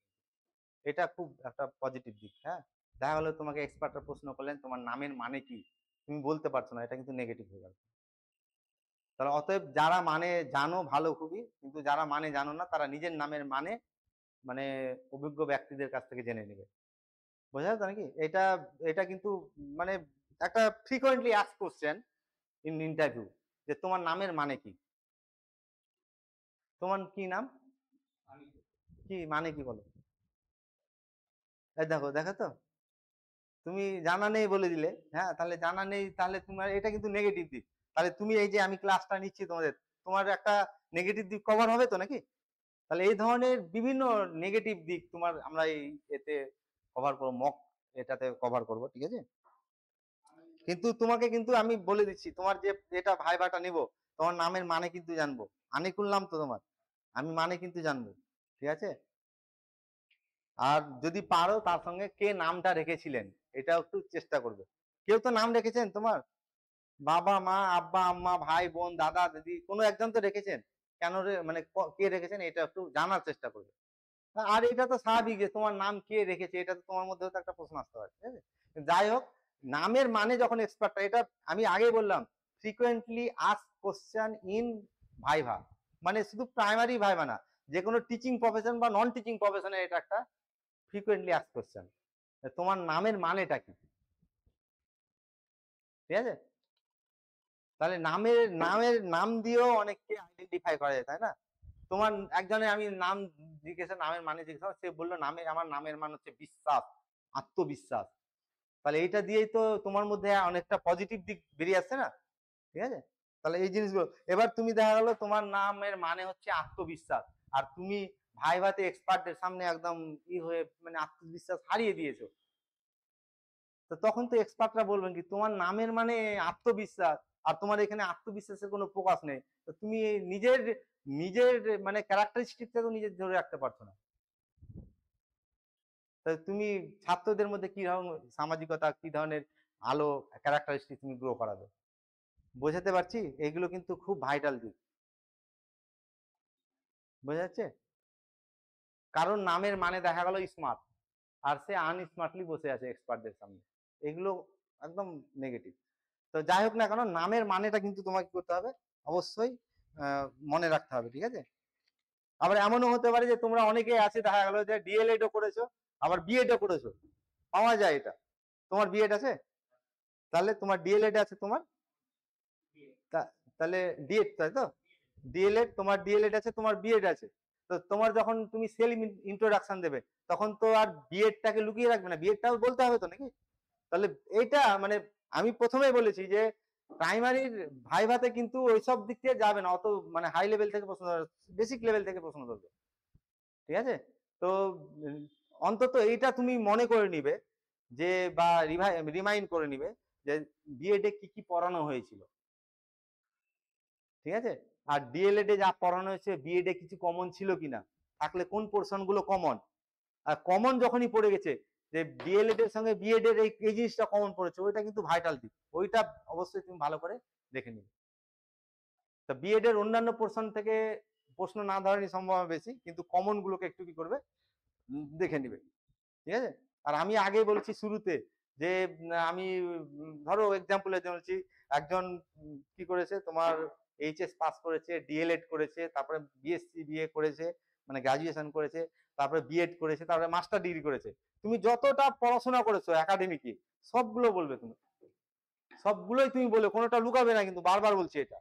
এটা খুব একটা পজিটিভ দিক। হ্যাঁ, দেখা গেলো তোমাকে এক্সপার্টরা প্রশ্ন করলেন তোমার নামের মানে কি, তুমি বলতে পারছো না, এটা কিন্তু নেগেটিভ হয়ে গেল। তাহলে অতএব যারা মানে জানো ভালো খুবই, কিন্তু যারা মানে জানো না তারা নিজের নামের মানে মানে অভিজ্ঞ ব্যক্তিদের কাছ থেকে জেনে নেবে। বোঝা যাচ্ছে নাকি? এটা এটা কিন্তু মানে একটা frequently ask question in interview, যে তোমার নামের মানে কি? তোমার কি নাম? কি মানে কি বলো? এই দেখো, দেখো তো, তুমি জানা নেই বলে দিলে। হ্যাঁ, তাহলে জানা নেই, তাহলে তোমার এটা কিন্তু নেগেটিভ দিক। তাহলে তুমি এই যে আমি ক্লাসটা নিচ্ছি তোমাদের, তোমার একটা নেগেটিভ দিক কভার হবে তো নাকি? তাহলে এই ধরনের বিভিন্ন নেগেটিভ দিক তোমার আমরা এই এতে কভার করবো, মক এটাতে কভার করব, ঠিক আছে? কিন্তু তোমাকে কিন্তু আমি বলে দিচ্ছি, তোমার যে এটা ভাইবাটা নিব, তোমার নামের মানে কিন্তু জানবো। আনিকুল নাম তো তোমার, আমি মানে কিন্তু জানবো, ঠিক আছে? আর যদি পারো তার সঙ্গে কে নামটা রেখেছিলেন এটাও একটু চেষ্টা করবে। কেউ তো নাম রেখেছেন তোমার, বাবা মা আব্বা আম্মা ভাই বোন দাদা দিদি, কোনো একজন তো রেখেছেন। কেন মানে কে রেখেছেন এটা একটু জানার চেষ্টা করবে। আর এটা তো স্বাভাবিক যে তোমার নাম কে রেখেছে, এটা তো তোমার মধ্যেও তো একটা প্রশ্ন আসতে পারে, ঠিক আছে? যাই হোক, নামের মানে যখন এক্সপার্ট, এটা আমি আগেই বললাম, frequently ask question in viva, মানে শুধু প্রাইমারি ভাইভা না, যে কোনো টিচিং প্রফেশন বা নন টিচিং প্রফেশনে এটা একটা ফ্রিকোয়েন্টলি আস্ক কোশ্চেন, তোমার নামের মানেটা কি, ঠিক আছে? তাহলে নামের নামের নাম দিয়েও অনেককে আইডেন্টিফাই করা যায়, তাই না? তোমার একজনের আমি নাম জিজ্ঞাসা, নামের মানে জিজ্ঞাসা, সে বললো নামে আমার নামের মানে হচ্ছে বিশ্বাস, আত্মবিশ্বাস। তাহলে এইটা দিয়েই তো তোমার মধ্যে অনেকটা পজিটিভ দিক বেরিয়ে আসছে না, ঠিক আছে? তাহলে এই জিনিসগুলো, এবার তুমি দেখা গেলো তোমার নামের মানে হচ্ছে আত্মবিশ্বাস, আর তুমি ভাইভাতে এক্সপার্টদের সামনে একদম হয়ে মানে আত্মবিশ্বাস হারিয়ে দিয়েছো, তো তখন তো এক্সপার্টরা বলবেন কি তোমার নামের মানে আত্মবিশ্বাস, আর তোমার এখানে আত্মবিশ্বাসের কোনো প্রকাশ নেই, তো তুমি নিজের নিজের মানে ক্যারেক্টারিস্টিকটা তো নিজের ধরে রাখতে পারছো না। তুমি ছাত্রদের মধ্যে কি ধরনের সামাজিকতা, কি ধরনের আলো ক্যারেক্টারিস্টিক তুমি গ্রো করাবে? বোঝাতে পারছি? এগুলো কিন্তু খুব ভাইটাল দিক। বোঝা যাচ্ছে? কারণ নামের মানে দেখা গেল স্মার্ট, আর সে আনস্মার্টলি বসে আছে এক্সপার্টদের সামনে, এগুলো একদম নেগেটিভ। তো যাই হোক না কেন, নামের মানেটা কিন্তু তোমাকে করতে হবে, অবশ্যই মনে রাখতে হবে, ঠিক আছে? আবার এমনও হতে পারে যে তোমরা অনেকেই আছে দেখা গেল যে ডিএলএডও করেছো, আবার বিএডও করেছো, পাওয়া যায় এটা। তোমার বিএড আছে? তাহলে তোমার ডিএলএড আছে তোমার, তাহলে ডিএড, তাই তো? ডিএলএড, তোমার ডিএলএড আছে, তোমার বিএড আছে। তো তোমার যখন তুমি সেলফ ইন্ট্রোডাকশন দেবে, তখন তো আর বিএডটাকে লুকিয়ে রাখবে না, বিএডটাও বলতে হবে তো নাকি? তাহলে এইটা মানে আমি প্রথমেই বলেছি যে প্রাইমারির ভাইভাতে কিন্তু ওইসব দিক থেকে যাবে না, অত মানে হাই লেভেল থেকে প্রশ্ন, বেসিক লেভেল থেকে প্রশ্ন ধরবে, ঠিক আছে? তো অন্তত এইটা তুমি মনে করে নিবে, যে বা রিমাইন্ড করে নিবে যে বিএডে কি কি পড়ানো হয়েছিল, ঠিক আছে? আর ডিএলএড এ যা পড়ানো হয়েছে বিএড এ কিছু কমন ছিল কিনা, থাকলে কোন পোর্শন গুলো কমন, আর কমন যখনই পড়ে গেছে যে ডিএলএড এর সঙ্গে বিএড এর এই জিনিসটা কমন পড়েছে, ওইটা কিন্তু ভাইটাল দিক, ওইটা অবশ্যই তুমি ভালো করে দেখে নিবে। তা বিএড এর অন্যান্য পোর্শন থেকে প্রশ্ন না ধরারই সম্ভাবনা বেশি, কিন্তু কমন গুলোকে একটু কি করবে, দেখে নিবে, ঠিক আছে? আর আমি আগেই বলেছি শুরুতে যে আমি ধরো এক্সাম্পলের জন্য বলছি, একজন কি করেছে তোমার এইচএস পাস করেছে, ডিএলএড করেছে, তারপরে বিএসসি বিএ করেছে, মানে গ্রাজুয়েশন করেছে, তারপরে বিএড করেছে, তারপরে মাস্টার ডিগ্রি করেছে। তুমি যতটা পড়াশোনা করেছো একাডেমিকে, সবগুলো বলবে তুমি, সবগুলোই তুমি বলে, কোনোটা লুকাবে না, কিন্তু বারবার বলছি এটা,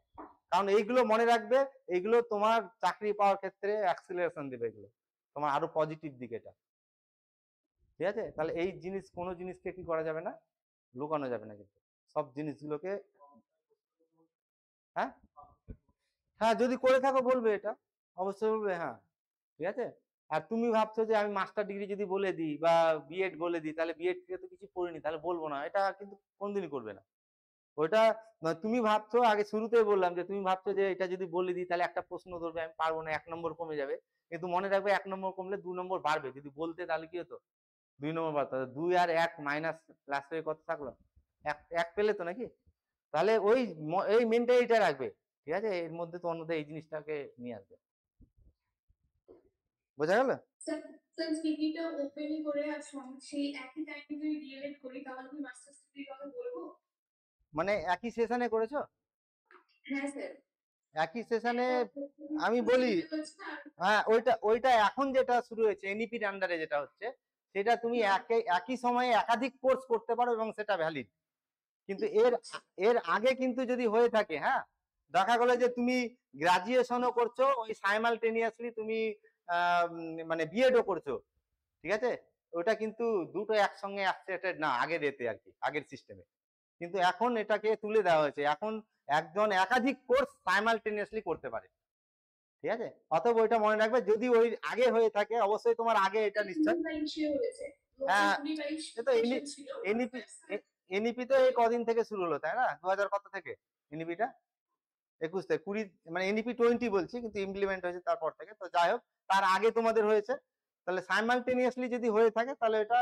কারণ এইগুলো মনে রাখবে, এইগুলো তোমার চাকরি পাওয়ার ক্ষেত্রে অ্যাক্সিলারেশন দেবে, এগুলো তোমার আরো পজিটিভ দিক এটা, ঠিক আছে? তাহলে এই জিনিস, কোনো জিনিসকে কি করা যাবে না, লুকানো যাবে না, কিন্তু সব জিনিসগুলোকে, হ্যাঁ হ্যাঁ, যদি করে থাকো বলবে, এটা অবশ্যই বলবে, হ্যাঁ, ঠিক আছে? আর তুমি ভাবছো যে আমি মাস্টার ডিগ্রি যদি বলে দিই বা বিএড বলে দিই, তাহলে বিএড থেকে তো কিছু পড়িনি, তাহলে বলবো না, এটা কিন্তু কোনদিনই করবে না। ওইটা তুমি ভাবছো, আগে শুরুতেই বললাম যে তুমি ভাবছো যে এটা যদি বলে দিই তাহলে একটা প্রশ্ন ধরবে, আমি পারবো না, 1 নম্বর কমে যাবে। কিন্তু মনে রাখবে 1 নম্বর কমলে 2 নম্বর বাড়বে, যদি বলতে তাহলে কি হতো, 2 নম্বর বাড়তো, 2 আর 1 মাইনাস প্লাস হয়ে কত থাকলো, এক এক পেলে তো নাকি? তাহলে ওই এই মেন্টালিটা রাখবে, ঠিক আছে? এর মধ্যে তো অন্যদের এই জিনিসটাকে নিয়ে আসবে। বোঝা গেল? স্যার স্যার সিভিটা ওপেনই করে সেই একই টাইমে যদি ডিএলএড করি তাহলে কি মাস্টার্স ডিগ্রির কথা বলবো? মানে একই সেশনে করেছো? হ্যাঁ স্যার। একই সেশনে আমি একটা বলি, সিভিতে হচ্ছে না। হ্যাঁ ওইটা ওইটা এখন যেটা শুরু হয়েছে এনইপির আন্ডারে যেটা হচ্ছে, সেটা তুমি একই সময়ে একাধিক কোর্স করতে পারো এবং সেটা ভ্যালিড। কিন্তু এর আগে কিন্তু যদি হয়ে থাকে, হ্যাঁ, দেখা গেলো যে তুমি গ্রাজুয়েশনও করছো, ওই সাইমালটেনিয়াসলি তুমি মানে বিএডও করছো, ঠিক আছে, ওটা কিন্তু দুটো একসঙ্গে অ্যাক্সেপ্টেড না আগের এতে আর কি, আগের সিস্টেমে। কিন্তু এখন এটাকে তুলে দেওয়া হয়েছে, এখন একজন একাধিক কোর্স সাইমালটেনিয়াসলি করতে পারে, ঠিক আছে। অতএব ওইটা মনে রাখবে, যদি ওই আগে হয়ে থাকে অবশ্যই তোমার আগে এটা নিশ্চয়। হ্যাঁ, এটা এনইপি এনইপি তো এই কদিন থেকে শুরু হলো, তাই না? 2000 কত থেকে এনইপিটা? 21 থেকে 20, মানে এনইপি 20 বলছি, কিন্তু ইমপ্লিমেন্ট হয়েছে তারপর থেকে। তো যাই হোক, তার আগে তোমাদের হয়েছে, তাহলে সাইমালটেনিয়াসলি যদি হয়ে থাকে তাহলে এটা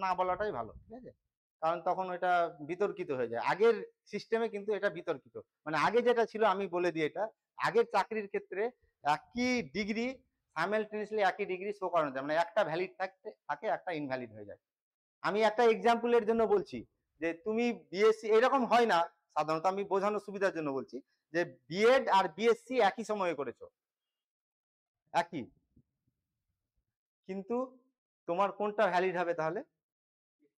না বলাটাই ভালো, ঠিক আছে। কারণ তখন এটা বিতর্কিত হয়ে যায়। আগের সিস্টেমে কিন্তু এটা বিতর্কিত, মানে আগে যেটা ছিল, আমি বলে দিই এটা, আগের চাকরির ক্ষেত্রে একই ডিগ্রি সাইমালটেনিয়াসলি একই ডিগ্রি শো করানো যায়, মানে একটা ভ্যালিড থাকে একটা ইনভ্যালিড হয়ে যায়। আমি একটা এক্সাম্পলের জন্য বলছি, যে তুমি বিএসসি, এরকম হয় না সাধারণত, আমি বোঝানোর সুবিধার জন্য বলছি, যে বিএড আর বিএসসি একই সময়ে করেছো, একই, কিন্তু তোমার কোনটা ভ্যালিড হবে তাহলে?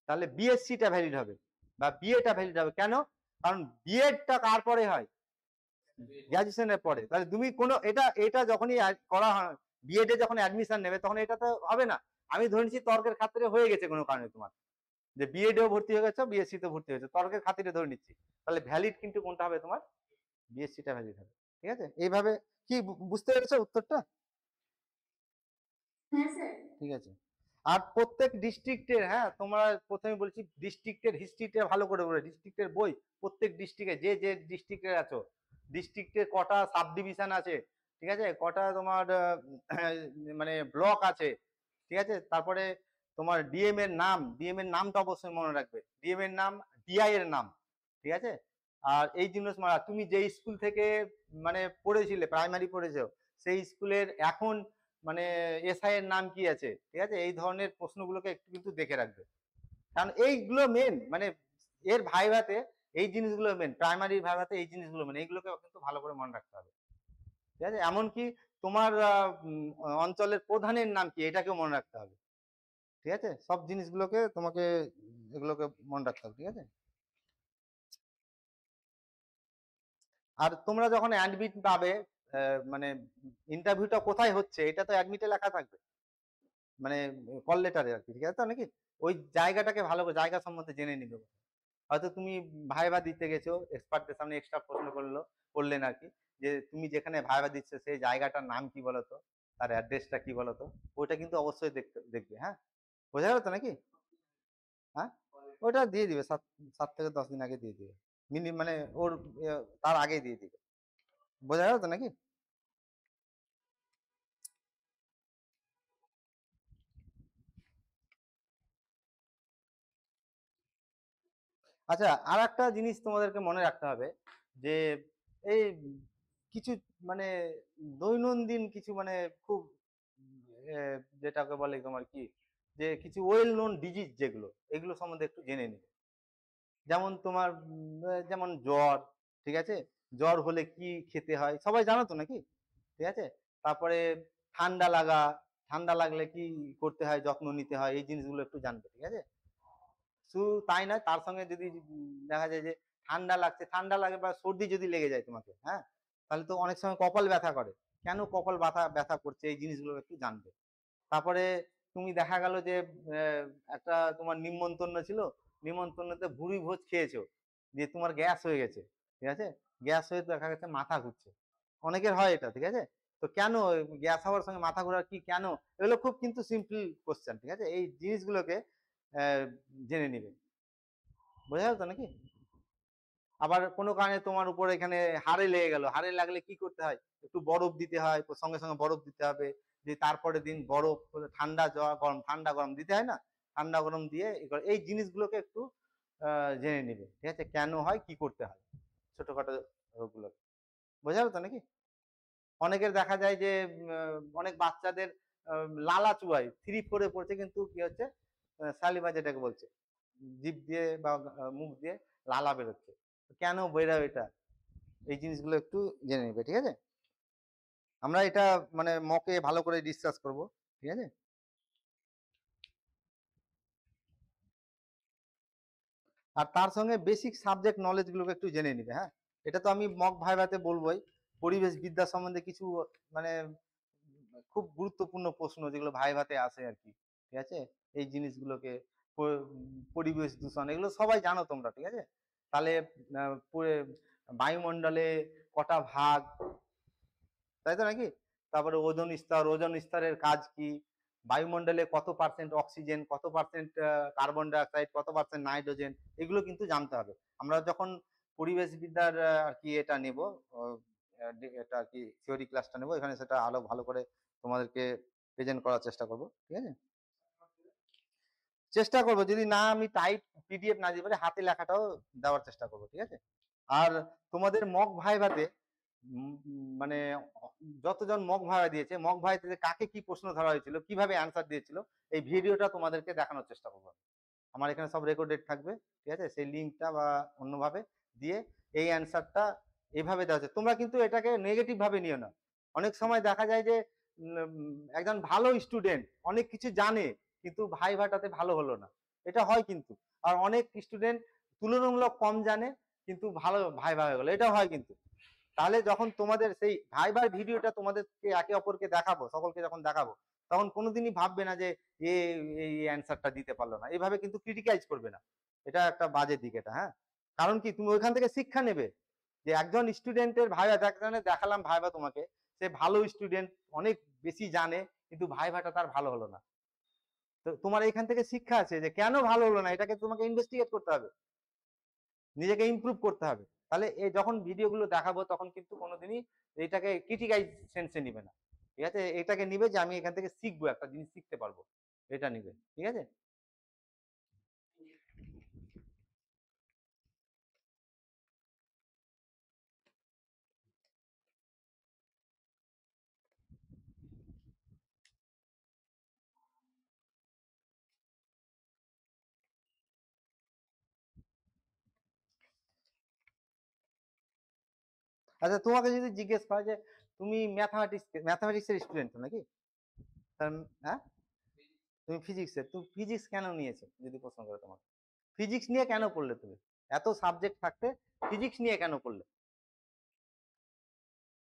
তাহলে বিএসসিটা ভ্যালিড হবে বা বিএটা ভ্যালিড হবে। কেন? কারণ বিএডটা কার পরে হয়? গ্র্যাজুয়েশনের পরে। তাহলে তুমি কোনো এটা এটা যখনই করা হয়, বিএড এ যখন অ্যাডমিশন নেবে, তখন এটা তো হবে না। আমি ধরে নিচ্ছি তর্কের খাতিরে হয়ে গেছে কোনো কারণে তোমার, যে বিএডেও ভর্তি হয়ে গেছো, বিএসসি তে ভর্তি হয়েছে, তর্কের খাতিরে ধরে নিচ্ছি, তাহলে ভ্যালিড কিন্তু কোনটা হবে তোমার? বিএসসিটা ভ্যালিড হবে, ঠিক আছে। এইভাবে কি বুঝতে পেরেছো উত্তরটা? হ্যাঁ স্যার। ঠিক আছে। আর প্রত্যেক ডিস্ট্রিক্টের, হ্যাঁ, তোমরা প্রথমে বলছি ডিস্ট্রিক্টের হিস্ট্রিটা ভালো করে বলে, ডিস্ট্রিক্টের বই, প্রত্যেক ডিস্ট্রিক্টে যে যে ডিস্ট্রিক্টে আছো, ডিস্ট্রিক্টের কটা সাব ডিভিশন আছে, ঠিক আছে, কটা তোমার মানে ব্লক আছে, ঠিক আছে। তারপরে তোমার ডিএম এর নাম, ডিএম এর নামটা অবশ্যই মনে রাখবে, ডিএম এর নাম, ডিআই এর নাম, ঠিক আছে। আর এই জিনিস তুমি যে স্কুল থেকে মানে পড়েছিলে, প্রাইমারি পড়েছো, সেই স্কুলের এখন মানে এসআই এর নাম কি আছে, ঠিক আছে। এই ধরনের প্রশ্নগুলোকে একটু কিন্তু দেখে রাখবে, কারণ এইগুলো মেন, মানে এর ভাইভাতে এই জিনিসগুলো মেন, প্রাইমারি ভাইভাতে এই জিনিসগুলো মেন, এইগুলোকে কিন্তু ভালো করে মনে রাখতে হবে, ঠিক আছে। এমনকি তোমার অঞ্চলের প্রধানের নাম কি, এটাকেও মনে রাখতে হবে, ঠিক আছে। সব জিনিসগুলোকে তোমাকে এগুলোকে মনে রাখতে হবে, ঠিক আছে। আর তোমরা যখন অ্যাডমিট পাবে, মানে ইন্টারভিউটা কোথায় হচ্ছে এটা তো অ্যাডমিটে লেখা থাকবে, মানে কল লেটারে আর কি, ঠিক আছে তো নাকি? ওই জায়গাটাকে ভালো করে, জায়গা সম্বন্ধে জেনে নিবে। হয়তো তুমি ভাইবা দিতে গেছো, এক্সপার্টদের সামনে এক্সট্রা প্রশ্ন করলেন আর কি, যে তুমি যেখানে ভাইবা দিচ্ছ সেই জায়গাটার নাম কি বলতো, তার অ্যাড্রেসটা কি বলতো, ওইটা কিন্তু অবশ্যই দেখবে, হ্যাঁ। বোঝা গেল তো নাকি? হ্যাঁ, ওটা দিয়ে দিবে, 7 থেকে 10 দিন আগে দিয়ে দিবে, মানে ওর তার আগে দিয়ে দিবে। বোঝা গেল তো নাকি? আচ্ছা, আর একটা জিনিস তোমাদেরকে মনে রাখতে হবে, যে এই কিছু মানে দৈনন্দিন কিছু মানে খুব যেটাকে বলে তোমার কি, যে কিছু ওয়েল নোন ডিজিজ যেগুলো, এগুলো সম্বন্ধে একটু জেনে নিবে। যেমন তোমার যেমন জ্বর, ঠিক আছে, জ্বর হলে কি খেতে হয় সবাই জানো তো নাকি, ঠিক আছে। তারপরে ঠান্ডা লাগা, ঠান্ডা লাগলে কি করতে হয়, যত্ন নিতে হয়, এই জিনিসগুলো একটু জানবে, ঠিক আছে। শুধু তাই নয়, তার সঙ্গে যদি দেখা যায় যে ঠান্ডা লাগছে, ঠান্ডা লাগে বা সর্দি যদি লেগে যায় তোমাকে, হ্যাঁ, তাহলে তো অনেক সময় কপাল ব্যথা করে, কেন কপাল ব্যথা ব্যথা করছে, এই জিনিসগুলো একটু জানবে। তারপরে তুমি দেখা গেল যে একটা তোমার নিমন্ত্রণ ছিল, নিমন্ত্রণতে ভুরি ভোজ খেয়েছো, যে তোমার গ্যাস হয়ে গেছে, ঠিক আছে, গ্যাস হয়ে দেখা গেছে মাথা ঘুরছে, অনেকের হয় এটা, ঠিক আছে। তো কেন গ্যাস হওয়ার সঙ্গে মাথা ঘোরার কি কেন, এগুলো খুব কিন্তু সিম্পল কোশ্চেন, ঠিক আছে। এই জিনিসগুলোকে জেনে নিবে। বোঝা গেল তো নাকি? আবার কোনো কারণে তোমার উপর এখানে হাড়ে লেগে গেল, হাড়ে লাগলে কি করতে হয়, একটু বরফ দিতে হয়, সঙ্গে সঙ্গে বরফ দিতে হবে, যে তারপরের দিন বরফ, ঠান্ডা জল গরম, ঠান্ডা গরম দিতে হয় না, ঠান্ডা গরম দিয়ে এই জিনিসগুলোকে একটু জেনে নিবে, ঠিক আছে, কেন হয়, কি করতে হয়, ছোটখাটো রোগগুলো। বোঝা গেল তো নাকি? অনেকের দেখা যায় যে অনেক বাচ্চাদের লালা চুয়ায় 3-4 পড়ছে, কিন্তু কি হচ্ছে সালিভা যেটাকে বলছে, জিভ দিয়ে বা মুখ দিয়ে লালা বেরোচ্ছে। কেন বেরোয় এটা, এই জিনিসগুলো একটু জেনে নেবে, ঠিক আছে? আমরা এটা মানে মকে ভালো করে ডিসকাস করব, ঠিক আছে? আর তার সঙ্গে বেসিক সাবজেক্ট নলেজ গুলোকে একটু জেনে নিবে। হ্যাঁ, এটা তো আমি মক ভাইভাতে বলবোই। পরিবেশ বিদ্যা সম্বন্ধে কিছু মানে খুব গুরুত্বপূর্ণ প্রশ্ন যেগুলো ভাইভাতে আসে আর কি, ঠিক আছে? এই জিনিসগুলোকে পরিবেশ দূষণ এগুলো সবাই জানো তোমরা, ঠিক আছে? তাহলে বায়ুমণ্ডলে কটা ভাগ, তাই তো নাকি? তারপরে ওজোন স্তরের কাজ কি, বায়ুমণ্ডলে কত পার্সেন্ট অক্সিজেন, কত পার্সেন্ট কার্বন ডাইঅক্সাইড, কত পার্সেন্ট নাইট্রোজেন, এগুলো কিন্তু জানতে হবে। আমরা যখন পরিবেশ বিদ্যার আর কি এটা নেব, এটা আর কি থিওরি ক্লাসটা নেব, এখানে সেটা আরো ভালো করে তোমাদেরকে প্রেজেন্ট করার চেষ্টা করব, ঠিক আছে? চেষ্টা করব, যদি না আমি টাইপ পিডিএফ না দিতে পারি, হাতে লেখাটাও দেওয়ার চেষ্টা করব, ঠিক আছে? আর তোমাদের মক ভাইভাতে মানে যতজন মক ভাইভা দিয়েছে, মক ভাইভাতে কাকে কি প্রশ্ন ধরা হয়েছিল, কিভাবে অ্যান্সার দিয়েছিল, এই ভিডিওটা তোমাদেরকে দেখানোর চেষ্টা করবো। আমার এখানে সব রেকর্ডেড থাকবে, ঠিক আছে? সেই লিঙ্কটা বা অন্যভাবে দিয়ে এই অ্যান্সারটা এইভাবে দেওয়া হচ্ছে। তোমরা কিন্তু এটাকে নেগেটিভ ভাবে নিও না। অনেক সময় দেখা যায় যে একজন ভালো স্টুডেন্ট অনেক কিছু জানে, কিন্তু ভাইভাটাতে ভালো হলো না, এটা হয় কিন্তু। আর অনেক স্টুডেন্ট তুলনামূলক কম জানে, কিন্তু ভালো ভাইভা হয়ে গেলো, এটা হয় কিন্তু। তাহলে যখন তোমাদের সেই ভাইবার ভিডিওটা তোমাদেরকে একে অপরকে দেখাবো, সকলকে যখন দেখাবো, তখন কোনোদিনই ভাববে না যে এ এই অ্যান্সারটা দিতে পারলো না, এইভাবে কিন্তু ক্রিটিকাইজ করবে না। এটা একটা বাজে দিক এটা, হ্যাঁ? কারণ কি, তুমি ওইখান থেকে শিক্ষা নেবে যে একজন স্টুডেন্টের ভাইবা দেখালাম, ভাইবা তোমাকে, সে ভালো স্টুডেন্ট, অনেক বেশি জানে, কিন্তু ভাইভাটা তার ভালো হলো না। তো তোমার এখান থেকে শিক্ষা আছে যে কেন ভালো হলো না, এটাকে তোমাকে ইনভেস্টিগেট করতে হবে, নিজেকে ইমপ্রুভ করতে হবে। তাহলে এই যখন ভিডিওগুলো দেখাবো, তখন কিন্তু কোনোদিনই এটাকে ক্রিটিকাইজ সেন্সে নিবে না, ঠিক আছে? এটাকে নিবে যে আমি এখান থেকে শিখবো, একটা জিনিস শিখতে পারবো, এটা নিবে, ঠিক আছে? আচ্ছা, তোমাকে যদি জিজ্ঞেস করে যে তুমি ম্যাথামেটিক্সের স্টুডেন্ট নাকি, হ্যাঁ, তুমি ফিজিক্সের, তুমি ফিজিক্স কেন নিয়েছো যদি প্রশ্ন করে তোমাকে, ফিজিক্স নিয়ে কেন পড়লে তুমি, এত সাবজেক্ট থাকতে ফিজিক্স নিয়ে কেন পড়লে?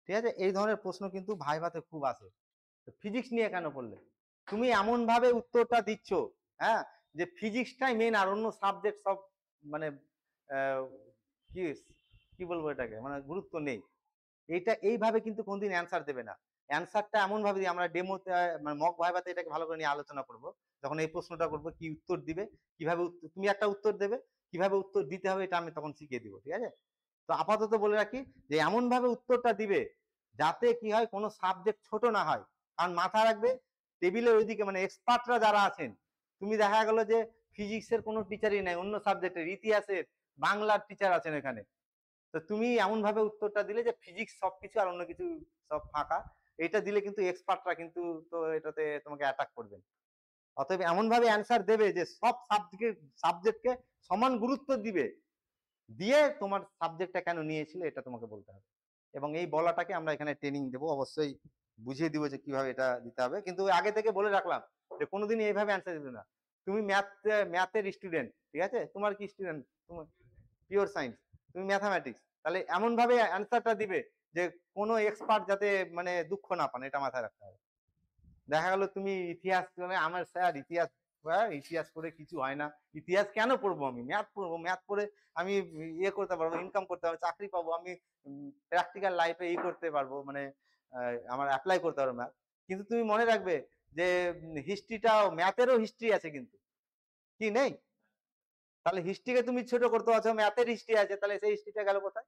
ঠিক আছে, এই ধরনের প্রশ্ন কিন্তু ভাইভাতে খুব আসে। ফিজিক্স নিয়ে কেন পড়লে? তুমি এমন ভাবে উত্তরটা দিচ্ছ, হ্যাঁ, যে ফিজিক্সটাই মেন, আর অন্য সাবজেক্ট সব মানে কি কি বলবো এটাকে, মানে গুরুত্ব নেই। এইটা এইভাবে কিন্তু কোনদিন অ্যান্সার দেবে না। অ্যান্সারটা এমন ভাবে দিয়ে, আমরা ডেমোতে মানে মক ভাইভাতে এটাকে ভালো করে নিয়ে আলোচনা করব। যখন এই প্রশ্নটা করবো, কি উত্তর দিবে, কিভাবে তুমি একটা উত্তর দেবে, কিভাবে উত্তর দিতে হবে এটা আমি তখন শিখিয়ে দিব, ঠিক আছে? তো আপাতত বলে রাখি যে এমন ভাবে উত্তরটা দিবে যাতে কি হয়, কোনো সাবজেক্ট ছোট না হয়। কারণ মাথায় রাখবে, টেবিলের ওইদিকে মানে এক্সপার্টরা যারা আছেন, তুমি দেখা গেল যে ফিজিক্সের কোনো টিচারই নাই, অন্য সাবজেক্টের, ইতিহাসের, বাংলার টিচার আছেন এখানে, তো তুমি এমন ভাবে উত্তরটা দিলে যে ফিজিক্স সবকিছু আর অন্য কিছু সব ফাঁকা, এটা দিলে কিন্তু এক্সপার্টরা কিন্তু তো এটাতে তোমাকে অ্যাটাক করবেন। অতএব এমন ভাবে অ্যান্সার দেবে যে সব সাবজেক্টকে সমান গুরুত্ব দিবে, দিয়ে তোমার সাবজেক্টটা কেন নিয়েছিলে এটা তোমাকে বলতে হবে। এবং এই বলাটাকে আমরা এখানে ট্রেনিং দেবো, অবশ্যই বুঝিয়ে দিব যে কিভাবে এটা দিতে হবে। কিন্তু আগে থেকে বলে রাখলাম যে কোনোদিনই এইভাবে অ্যান্সার দিবে না। তুমি ম্যাথের স্টুডেন্ট, ঠিক আছে? তোমার কি স্টুডেন্ট, তোমার পিওর সায়েন্স, তুমি ম্যাথামেটিক্স, তাহলে এমন ভাবে অ্যান্সারটা দিবে যে কোনো এক্সপার্ট যাতে মানে দুঃখ না পান, এটা মাথায় রাখতে হবে। দেখা গেল তুমি ইতিহাস, মানে আমার স্যার ইতিহাস, ইতিহাস পড়ে কিছু হয় না, ইতিহাস কেন পড়বো, আমি ম্যাথ পড়বো, ম্যাথ পড়ে আমি ইয়ে করতে পারবো, ইনকাম করতে পারবো, চাকরি পাবো, আমি প্র্যাকটিক্যাল লাইফে ই করতে পারবো, মানে আমার অ্যাপ্লাই করতে পারবো ম্যাথ। কিন্তু তুমি মনে রাখবে যে হিস্ট্রিটাও, ম্যাথেরও হিস্ট্রি আছে কিন্তু, কি নেই? তাহলে হিস্ট্রিকে তুমি ছোট করতে পারছো, ম্যাথের হিস্ট্রি আছে, তাহলে সেই হিস্ট্রিটা গেল কোথায়?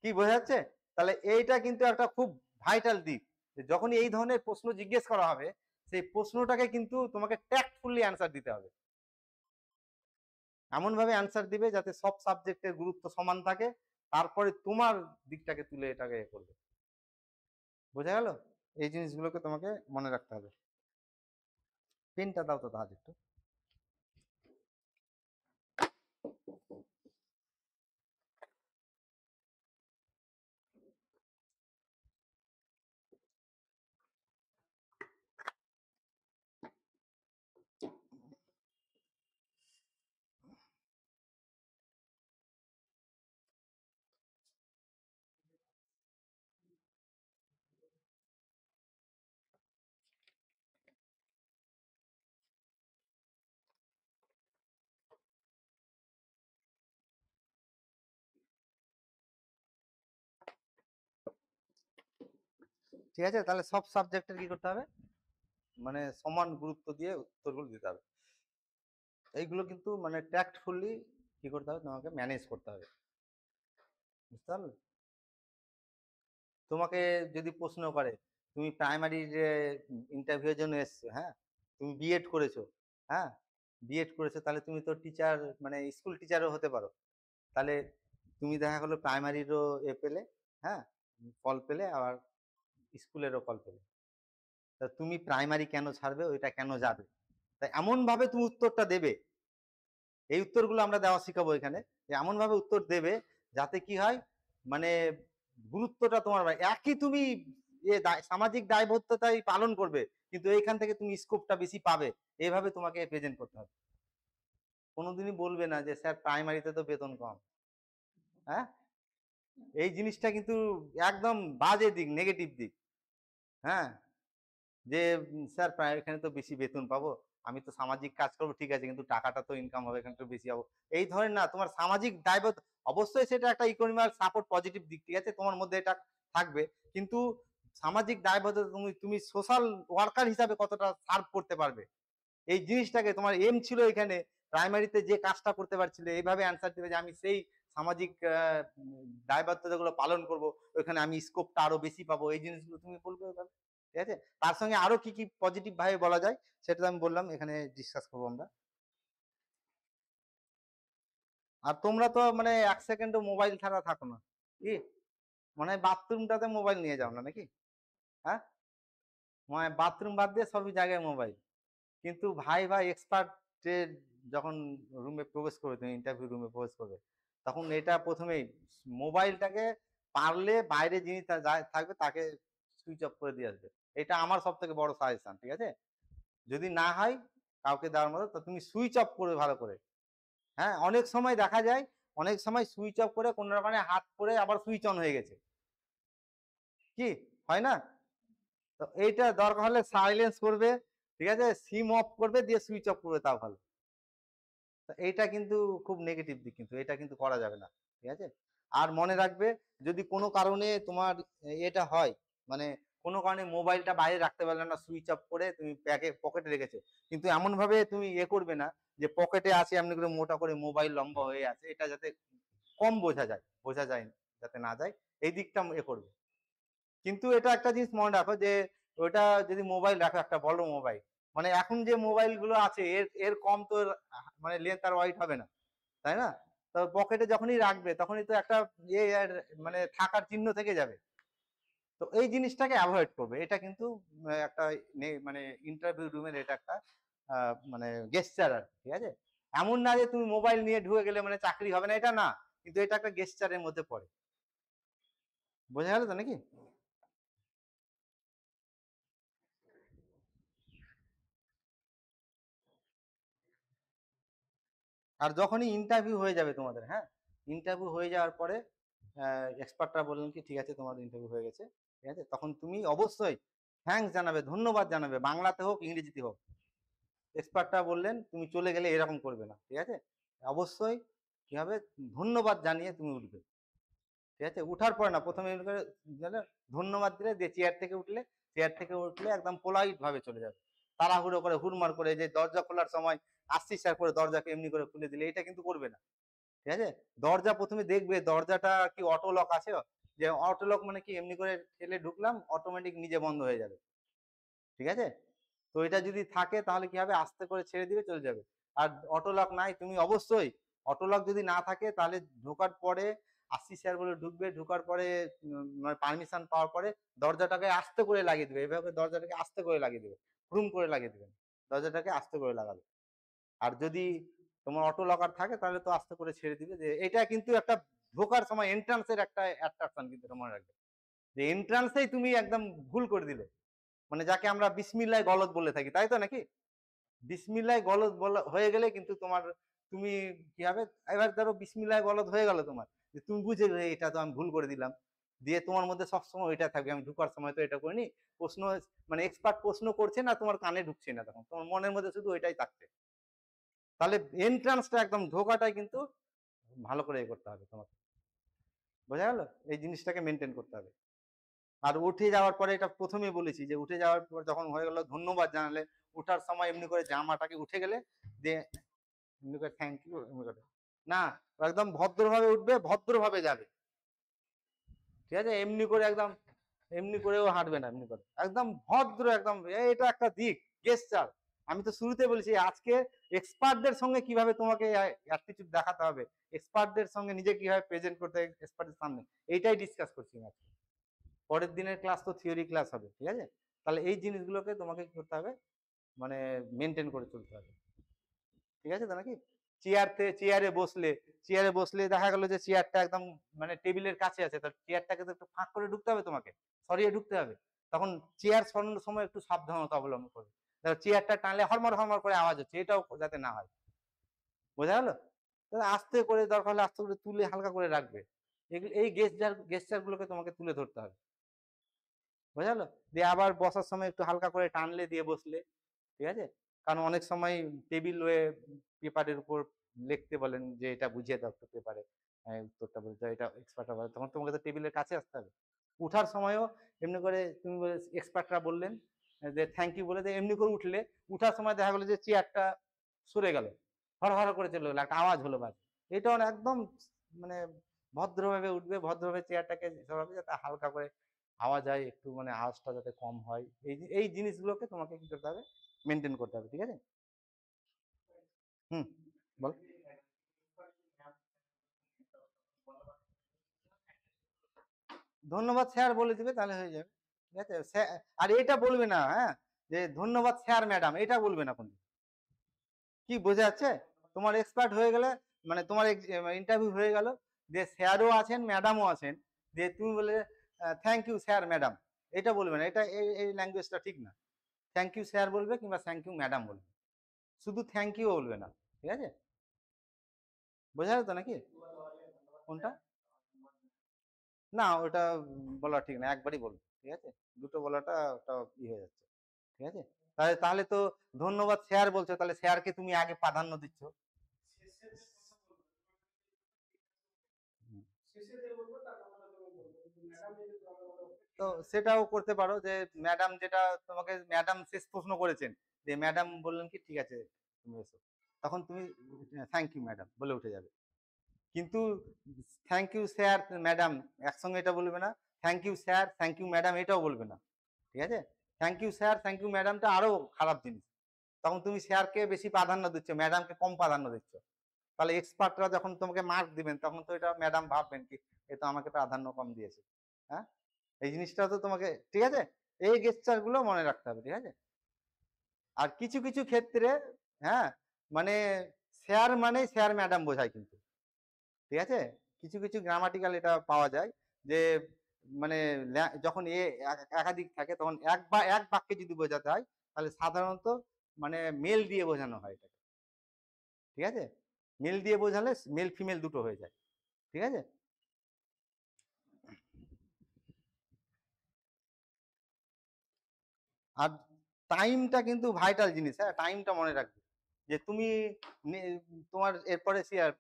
কি বোঝা যাচ্ছে? তাহলে এইটা কিন্তু একটা খুব ভাইটাল দিক, যে যখনই এই ধরনের প্রশ্ন জিজ্ঞেস করা হবে, সেই প্রশ্নটাকে কিন্তু তোমাকে ট্যাক্টফুলি অ্যান্সার দিতে হবে। এমন ভাবে অ্যান্সার দিবে যাতে সব সাবজেক্টের গুরুত্ব সমান থাকে, তারপরে তোমার দিকটাকে তুলে এটাকে করবে। বোঝা গেল? এই জিনিসগুলোকে তোমাকে মনে রাখতে হবে। পেনটা দাও তো তাহলে একটু। ঠিক আছে, তাহলে সব সাবজেক্টের কি করতে হবে, মানে সমান গুরুত্ব দিয়ে উত্তরগুলো দিতে হবে। এইগুলো কিন্তু মানে ট্যাক্টফুলি কি করতে হবে, তোমাকে ম্যানেজ করতে হবে, বুঝতে পারলে? তোমাকে যদি প্রশ্ন করে তুমি প্রাইমারির ইন্টারভিউয়ের জন্য এসছো, হ্যাঁ, তুমি বিএড করেছো, হ্যাঁ, বিএড করেছো, তাহলে তুমি তো টিচার মানে স্কুল টিচারও হতে পারো। তাহলে তুমি দেখা গেলো প্রাইমারিরও পেলে, হ্যাঁ, কল পেলে, আবার স্কুলেরও কল পেলে। তা তুমি প্রাইমারি কেন ছাড়বে, ওইটা কেন যাবে, তাই এমন ভাবে তুমি উত্তরটা দেবে। এই উত্তরগুলো আমরা দেওয়া শিখাবো এখানে, যে এমন ভাবে উত্তর দেবে যাতে কি হয়, মানে গুরুত্বটা তোমার একই, তুমি সামাজিক দায়বদ্ধতাই পালন করবে, কিন্তু এইখান থেকে তুমি স্কোপটা বেশি পাবে। এইভাবে তোমাকে প্রেজেন্ট করতে হবে। কোনোদিনই বলবে না যে স্যার প্রাইমারিতে তো বেতন কম। হ্যাঁ, এই জিনিসটা কিন্তু একদম বাজে দিক, নেগেটিভ দিক। হ্যাঁ, যে স্যার এখানে তো বেশি বেতন পাবো, আমি তো সামাজিক কাজ করবো, ঠিক আছে, কিন্তু টাকাটা তো ইনকাম হবে এখানে তো বেশি পাবো। এই ধরেন না, তোমার সামাজিক দায়বদ্ধ, অবশ্যই সেটা একটা ইকোনমিক সাপোর্ট পজিটিভ দিক, ঠিক আছে, তোমার মধ্যে এটা থাকবে, কিন্তু সামাজিক দায়বদ্ধতা তুমি সোশ্যাল ওয়ার্কার হিসাবে কতটা সার্ভ করতে পারবে, এই জিনিসটাকে তোমার এম ছিল এখানে। প্রাইমারিতে যে কাজটা করতে পারছিলে, এইভাবে অ্যান্সার দেবে যে আমি সেই সামাজিক দায়বদ্ধতাগুলো পালন করব, ওইখানে আমি স্কোপটা আরো বেশি পাবো, এই জিনিসগুলো তুমি বলবে ওইভাবে। ঠিক আছে, তার সঙ্গে আরো কি কি পজিটিভ ভাবে বলা যায় সেটা আমি বললাম, এখানে ডিসকাস করবো আমরা। আর তোমরা তো মানে এক সেকেন্ডও মোবাইল ছাড়া থাকো না, কি মানে বাথরুমটাতে মোবাইল নিয়ে যাও না নাকি? হ্যাঁ, মানে বাথরুম বাদ দিয়ে সবই জায়গায় মোবাইল। কিন্তু ভাই ভাই এক্সপার্টের যখন রুমে প্রবেশ করবে, তুমি ইন্টারভিউ রুমে প্রবেশ করবে, তখন এটা প্রথমেই মোবাইলটাকে পারলে বাইরে যিনি থাকবে তাকে সুইচ অফ করে দিয়ে আসবে। এটা আমার সব থেকে বড় সাজেশন, ঠিক আছে? যদি না হয় কাউকে দেওয়ার মতো, তো তুমি সুইচ অফ করবে ভালো করে। হ্যাঁ, অনেক সময় দেখা যায়, অনেক সময় সুইচ অফ করে কোনো রকমে হাত পরে আবার সুইচ অন হয়ে গেছে, কি হয় না? তো এইটা দরকার হলে সাইলেন্স করবে, ঠিক আছে, সিম অফ করবে, দিয়ে সুইচ অফ করবে, তাও ভালো। এইটা কিন্তু খুব নেগেটিভ দিক, কিন্তু এটা কিন্তু করা যাবে না, ঠিক আছে? আর মনে রাখবে, যদি কোনো কারণে তোমার এটা হয়, মানে কোনো কারণে মোবাইলটা বাইরে রাখতে পারলে না, সুইচ অফ করে তুমি পকেটে রেখেছো, কিন্তু এমন ভাবে তুমি করবে না যে পকেটে আছে এমনি করে মোটা করে মোবাইল লম্বা হয়ে আছে, এটা যাতে কম বোঝা যায় যাতে না যায়, এই দিকটা করবে। কিন্তু এটা একটা জিনিস মনে রাখো, যে ওটা যদি মোবাইল রাখো, একটা বড় মোবাইল, মানে এখন যে মোবাইল গুলো আছে এর এর কম তো মানে লেন্থ আর ওয়াইড হবে না, তাই না? তো পকেটে যখনই রাখবে তখনই তো একটা মানে থাকার চিহ্ন থেকে যাবে। তো এই জিনিসটাকে অ্যাভয়েড করবে, এটা কিন্তু একটা মানে ইন্টারভিউ রুমের এটা একটা মানে গেস্টার আর, ঠিক আছে? এমন না যে তুমি মোবাইল নিয়ে ঢুকে গেলে মানে চাকরি হবে না, এটা না, কিন্তু এটা একটা গেস্টারের মধ্যে পড়ে। বোঝা গেল তো নাকি? আর যখনই ইন্টারভিউ হয়ে যাবে তোমাদের, হ্যাঁ, ইন্টারভিউ হয়ে যাওয়ার পরে এক্সপার্টরা বললেন কি ঠিক আছে তোমার ইন্টারভিউ হয়ে গেছে, ঠিক আছে, তখন তুমি অবশ্যই থ্যাঙ্কস জানাবে, ধন্যবাদ জানাবে, বাংলাতে হোক ইংরেজিতে হোক। এক্সপার্টরা বললেন তুমি চলে গেলে এরকম করবে না, ঠিক আছে, অবশ্যই কি হবে, ধন্যবাদ জানিয়ে তুমি উঠবে। ঠিক আছে, উঠার পরে না, প্রথমে ধন্যবাদ দিলে, দিয়ে চেয়ার থেকে উঠলে একদম পোলাইট ভাবে চলে যাবে। তাড়াহুড়ো করে হুড়মার করে যে দরজা খোলার সময় আসছি স্যার করে দরজাকে এমনি করে খুলে দিলে, এটা কিন্তু করবে না। ঠিক আছে, দরজা প্রথমে দেখবে দরজাটা কি অটো লক আছে, যে অটো লক মানে কি এমনি করে ঠেলে ঢুকলাম, অটোমেটিক নিজে বন্ধ হয়ে যাবে, ঠিক আছে? তো এটা যদি থাকে তাহলে কি হবে, আস্তে করে ছেড়ে দিবে, চলে যাবে। আর অটো লক নাই, তুমি অবশ্যই, অটো লক যদি না থাকে তাহলে ঢোকার পরে 80 শেয়ার বলে ঢুকবে, ঢুকার পরে মানে পারমিশন পাওয়ার পরে দরজাটাকে আস্তে করে লাগিয়ে দেবে, এভাবে দরজাটাকে আস্তে করে লাগিয়ে দেবে, হুড়ুম করে লাগিয়ে দেবে, দরজাটাকে আস্তে করে লাগাবে। আর যদি তোমার অটো লকার থাকে তাহলে তো আস্তে করে ছেড়ে দিবে। যে এটা কিন্তু একটা ঢোকার সময় এন্ট্রান্সের একটা অ্যাট্রাকশন, কিন্তু এটা মনে রাখবে যে এন্ট্রান্সেই তুমি একদম ভুল করে দিলে, মানে যাকে আমরা বিসমিল্লাহ গলত বলে থাকি, তাই তো নাকি? বিসমিল্লাহ গলত বলা হয়ে গেলে কিন্তু তোমার, তুমি কি হবে, এবার ধরো বিসমিল্লাহ গলত হয়ে গেল তোমার, যে তুমি বুঝে গেলে এটা তো আমি ভুল করে দিলাম, দিয়ে তোমার মধ্যে সবসময় ওইটা থাকবে, আমি ঢুকার সময় তো এটা করিনি, প্রশ্ন মানে এক্সপার্ট প্রশ্ন করছে না, তোমার কানে ঢুকছে না, তখন তোমার মনের মধ্যে শুধু ওইটাই থাকছে। তাহলে এন্ট্রান্সটা একদম ঢোকাটাই কিন্তু ভালো করে করতে হবে তোমাকে, বোঝা গেল? এই জিনিসটাকে মেনটেন করতে হবে। আর উঠে যাওয়ার পরে, এটা প্রথমে বলেছি যে উঠে যাওয়ার পর যখন হয়ে গেল ধন্যবাদ জানালে, ওঠার সময় এমনি করে জামাটাকে উঠে গেলে দিয়ে এমনি করে থ্যাংক ইউ এমনি করে না, একদম ভদ্রভাবে উঠবে, ভদ্রভাবে যাবে, ঠিক আছে? এমনি করে একদম এমনি করেও হাঁটবে না, এমনি করে একদম ভদ্র, একদম এটা একটা দিক গেস্টার। আমি তো শুরুতে বলেছি আজকে এক্সপার্টদের সঙ্গে কিভাবে তোমাকে অ্যাটিটিউড দেখাতে হবে, এক্সপার্টদের সঙ্গে নিজে কিভাবে প্রেজেন্ট করতে হবে এক্সপার্টের সামনে, এইটাই ডিসকাস করছি আজকে। পরের দিনের ক্লাস তো থিওরি ক্লাস হবে, ঠিক আছে? তাহলে এই জিনিসগুলোকে তোমাকে কি করতে হবে, মানে মেনটেন করে চলতে হবে, ঠিক আছে তো নাকি? চেয়ারে বসলে দেখা গেল যে চেয়ারটা একদম মানে টেবিলের কাছে আছে, তাহলে চেয়ারটাকে তো একটু ফাঁক করে ঢুকতে হবে, তোমাকে সরিয়ে ঢুকতে হবে। তখন চেয়ার সরানোর সময় একটু সাবধানতা অবলম্বন করবে, চেয়ারটা টানলে হরমর হরমর করে আওয়াজ হচ্ছে, এটাও যাতে না হয়, বোঝা গেল? তাহলে আস্তে করে, দরকার হলে আস্তে করে তুলে হালকা করে রাখবে। এই গেস্টার গুলোকে তোমাকে তুলে ধরতে হবে, বোঝা গেল? দিয়ে আবার বসার সময় একটু হালকা করে টানলে দিয়ে বসলে, ঠিক আছে? কারণ অনেক সময় টেবিল ওয়ে পেপারের উপর লিখতে বলেন যে এটা বুঝিয়ে দাও একটু পেপারে, উত্তরটা বলতে এটা এক্সপার্টরা বলে, তখন তোমাকে তো টেবিলের কাছে আসতে হবে। উঠার সময়ও এমনি করে তুমি এক্সপার্টরা বললেন যে থ্যাংক ইউ বলে দিয়ে এমনি করে উঠলে, উঠার সময় দেখা গেলো যে চেয়ারটা সরে গেল, হর হর করে চলে গেলো, একটা আওয়াজ হলো, বাস। এটাও না, একদম মানে ভদ্রভাবে উঠবে, ভদ্রভাবে চেয়ারটাকে সরাবে যাতে হালকা করে আওয়াজ হয়, একটু মানে আওয়াজটা যাতে কম হয়, এই জিনিসগুলোকে তোমাকে কি করতে হবে, মেনটেন করতে হবে, ঠিক আছে? হুম, বল। ধন্যবাদ স্যার বলে দিবে, তাহলে হয়ে যাবে, ঠিক আছে? আর এটা বলবে না, হ্যাঁ, যে ধন্যবাদ স্যার ম্যাডাম, এটা বলবে না কোনো, কি বোঝা যাচ্ছে? তোমার এক্সপার্ট হয়ে গেলে, মানে তোমার ইন্টারভিউ হয়ে গেল, যে স্যারও আছেন ম্যাডামও আছেন, যে তুমি বলে থ্যাংক ইউ স্যার ম্যাডাম, এটা বলবে না, এটা এই ল্যাঙ্গুয়েজটা ঠিক না। থ্যাংক ইউ স্যার বলবে কিংবা থ্যাংক ইউ ম্যাডাম বলবে, শুধু থ্যাংক ইউ বলবে না, ঠিক আছে? বোঝা গেল তো নাকি? কোনটা? না, ওটা বলা ঠিক না, একবারই বলবো, ঠিক আছে? দুটো বলাটা ওটা হয়ে যাচ্ছে, ঠিক আছে? তাহলে তো ধন্যবাদ স্যার বলছো, তাহলে স্যারকে তুমি আগে প্রাধান্য দিচ্ছ। তো সেটাও করতে পারো, যে ম্যাডাম যেটা তোমাকে ম্যাডাম শেষ প্রশ্ন করেছেন, যে ম্যাডাম বললেন কি ঠিক আছে তুমি এসো, তখন তুমি থ্যাংক ইউ ম্যাডাম বলে উঠে যাবে। কিন্তু থ্যাংক ইউ স্যার ম্যাডাম একসঙ্গে এটা বলবে না, thank you sir thank you madam এটাও বলবে না, ঠিক আছে? Thank you sir thank you ম্যাডামটা আরো খারাপ জিনিস, তখন তুমি স্যারকে বেশি প্রাধান্য দিচ্ছ, ম্যাডামকে কম প্রাধান্য দিচ্ছ। তাহলে এক্সপার্টরা যখন তোমাকে মার্ক দিবেন, তখন তো এটা ম্যাডাম ভাববেন কি এ তো আমাকে প্রাধান্য কম দিয়েছে, হ্যাঁ? এই জিনিসটা তো তোমাকে, ঠিক আছে, এই গেস্টার গুলো মনে রাখতে হবে, ঠিক আছে? আর কিছু কিছু ক্ষেত্রে, হ্যাঁ, মানে স্যার মানে স্যার ম্যাডাম বোঝায় কিন্তু, ঠিক আছে? কিছু কিছু গ্রামাটিক্যাল এটা পাওয়া যায়, যে মানে যখন একাধিক থাকে, তখন এক বাক্যে যদি বোঝাতে হয়, তাহলে সাধারণত মানে মেল দিয়ে বোঝানো হয় এটাকে, ঠিক আছে? মেল দিয়ে বোঝালে মেল ফিমেল দুটো হয়ে যায়, ঠিক আছে? আর টাইমটা কিন্তু ভাইটাল জিনিস, হ্যাঁ, টাইমটা মনে রাখবে, যে তুমি তোমার এরপরে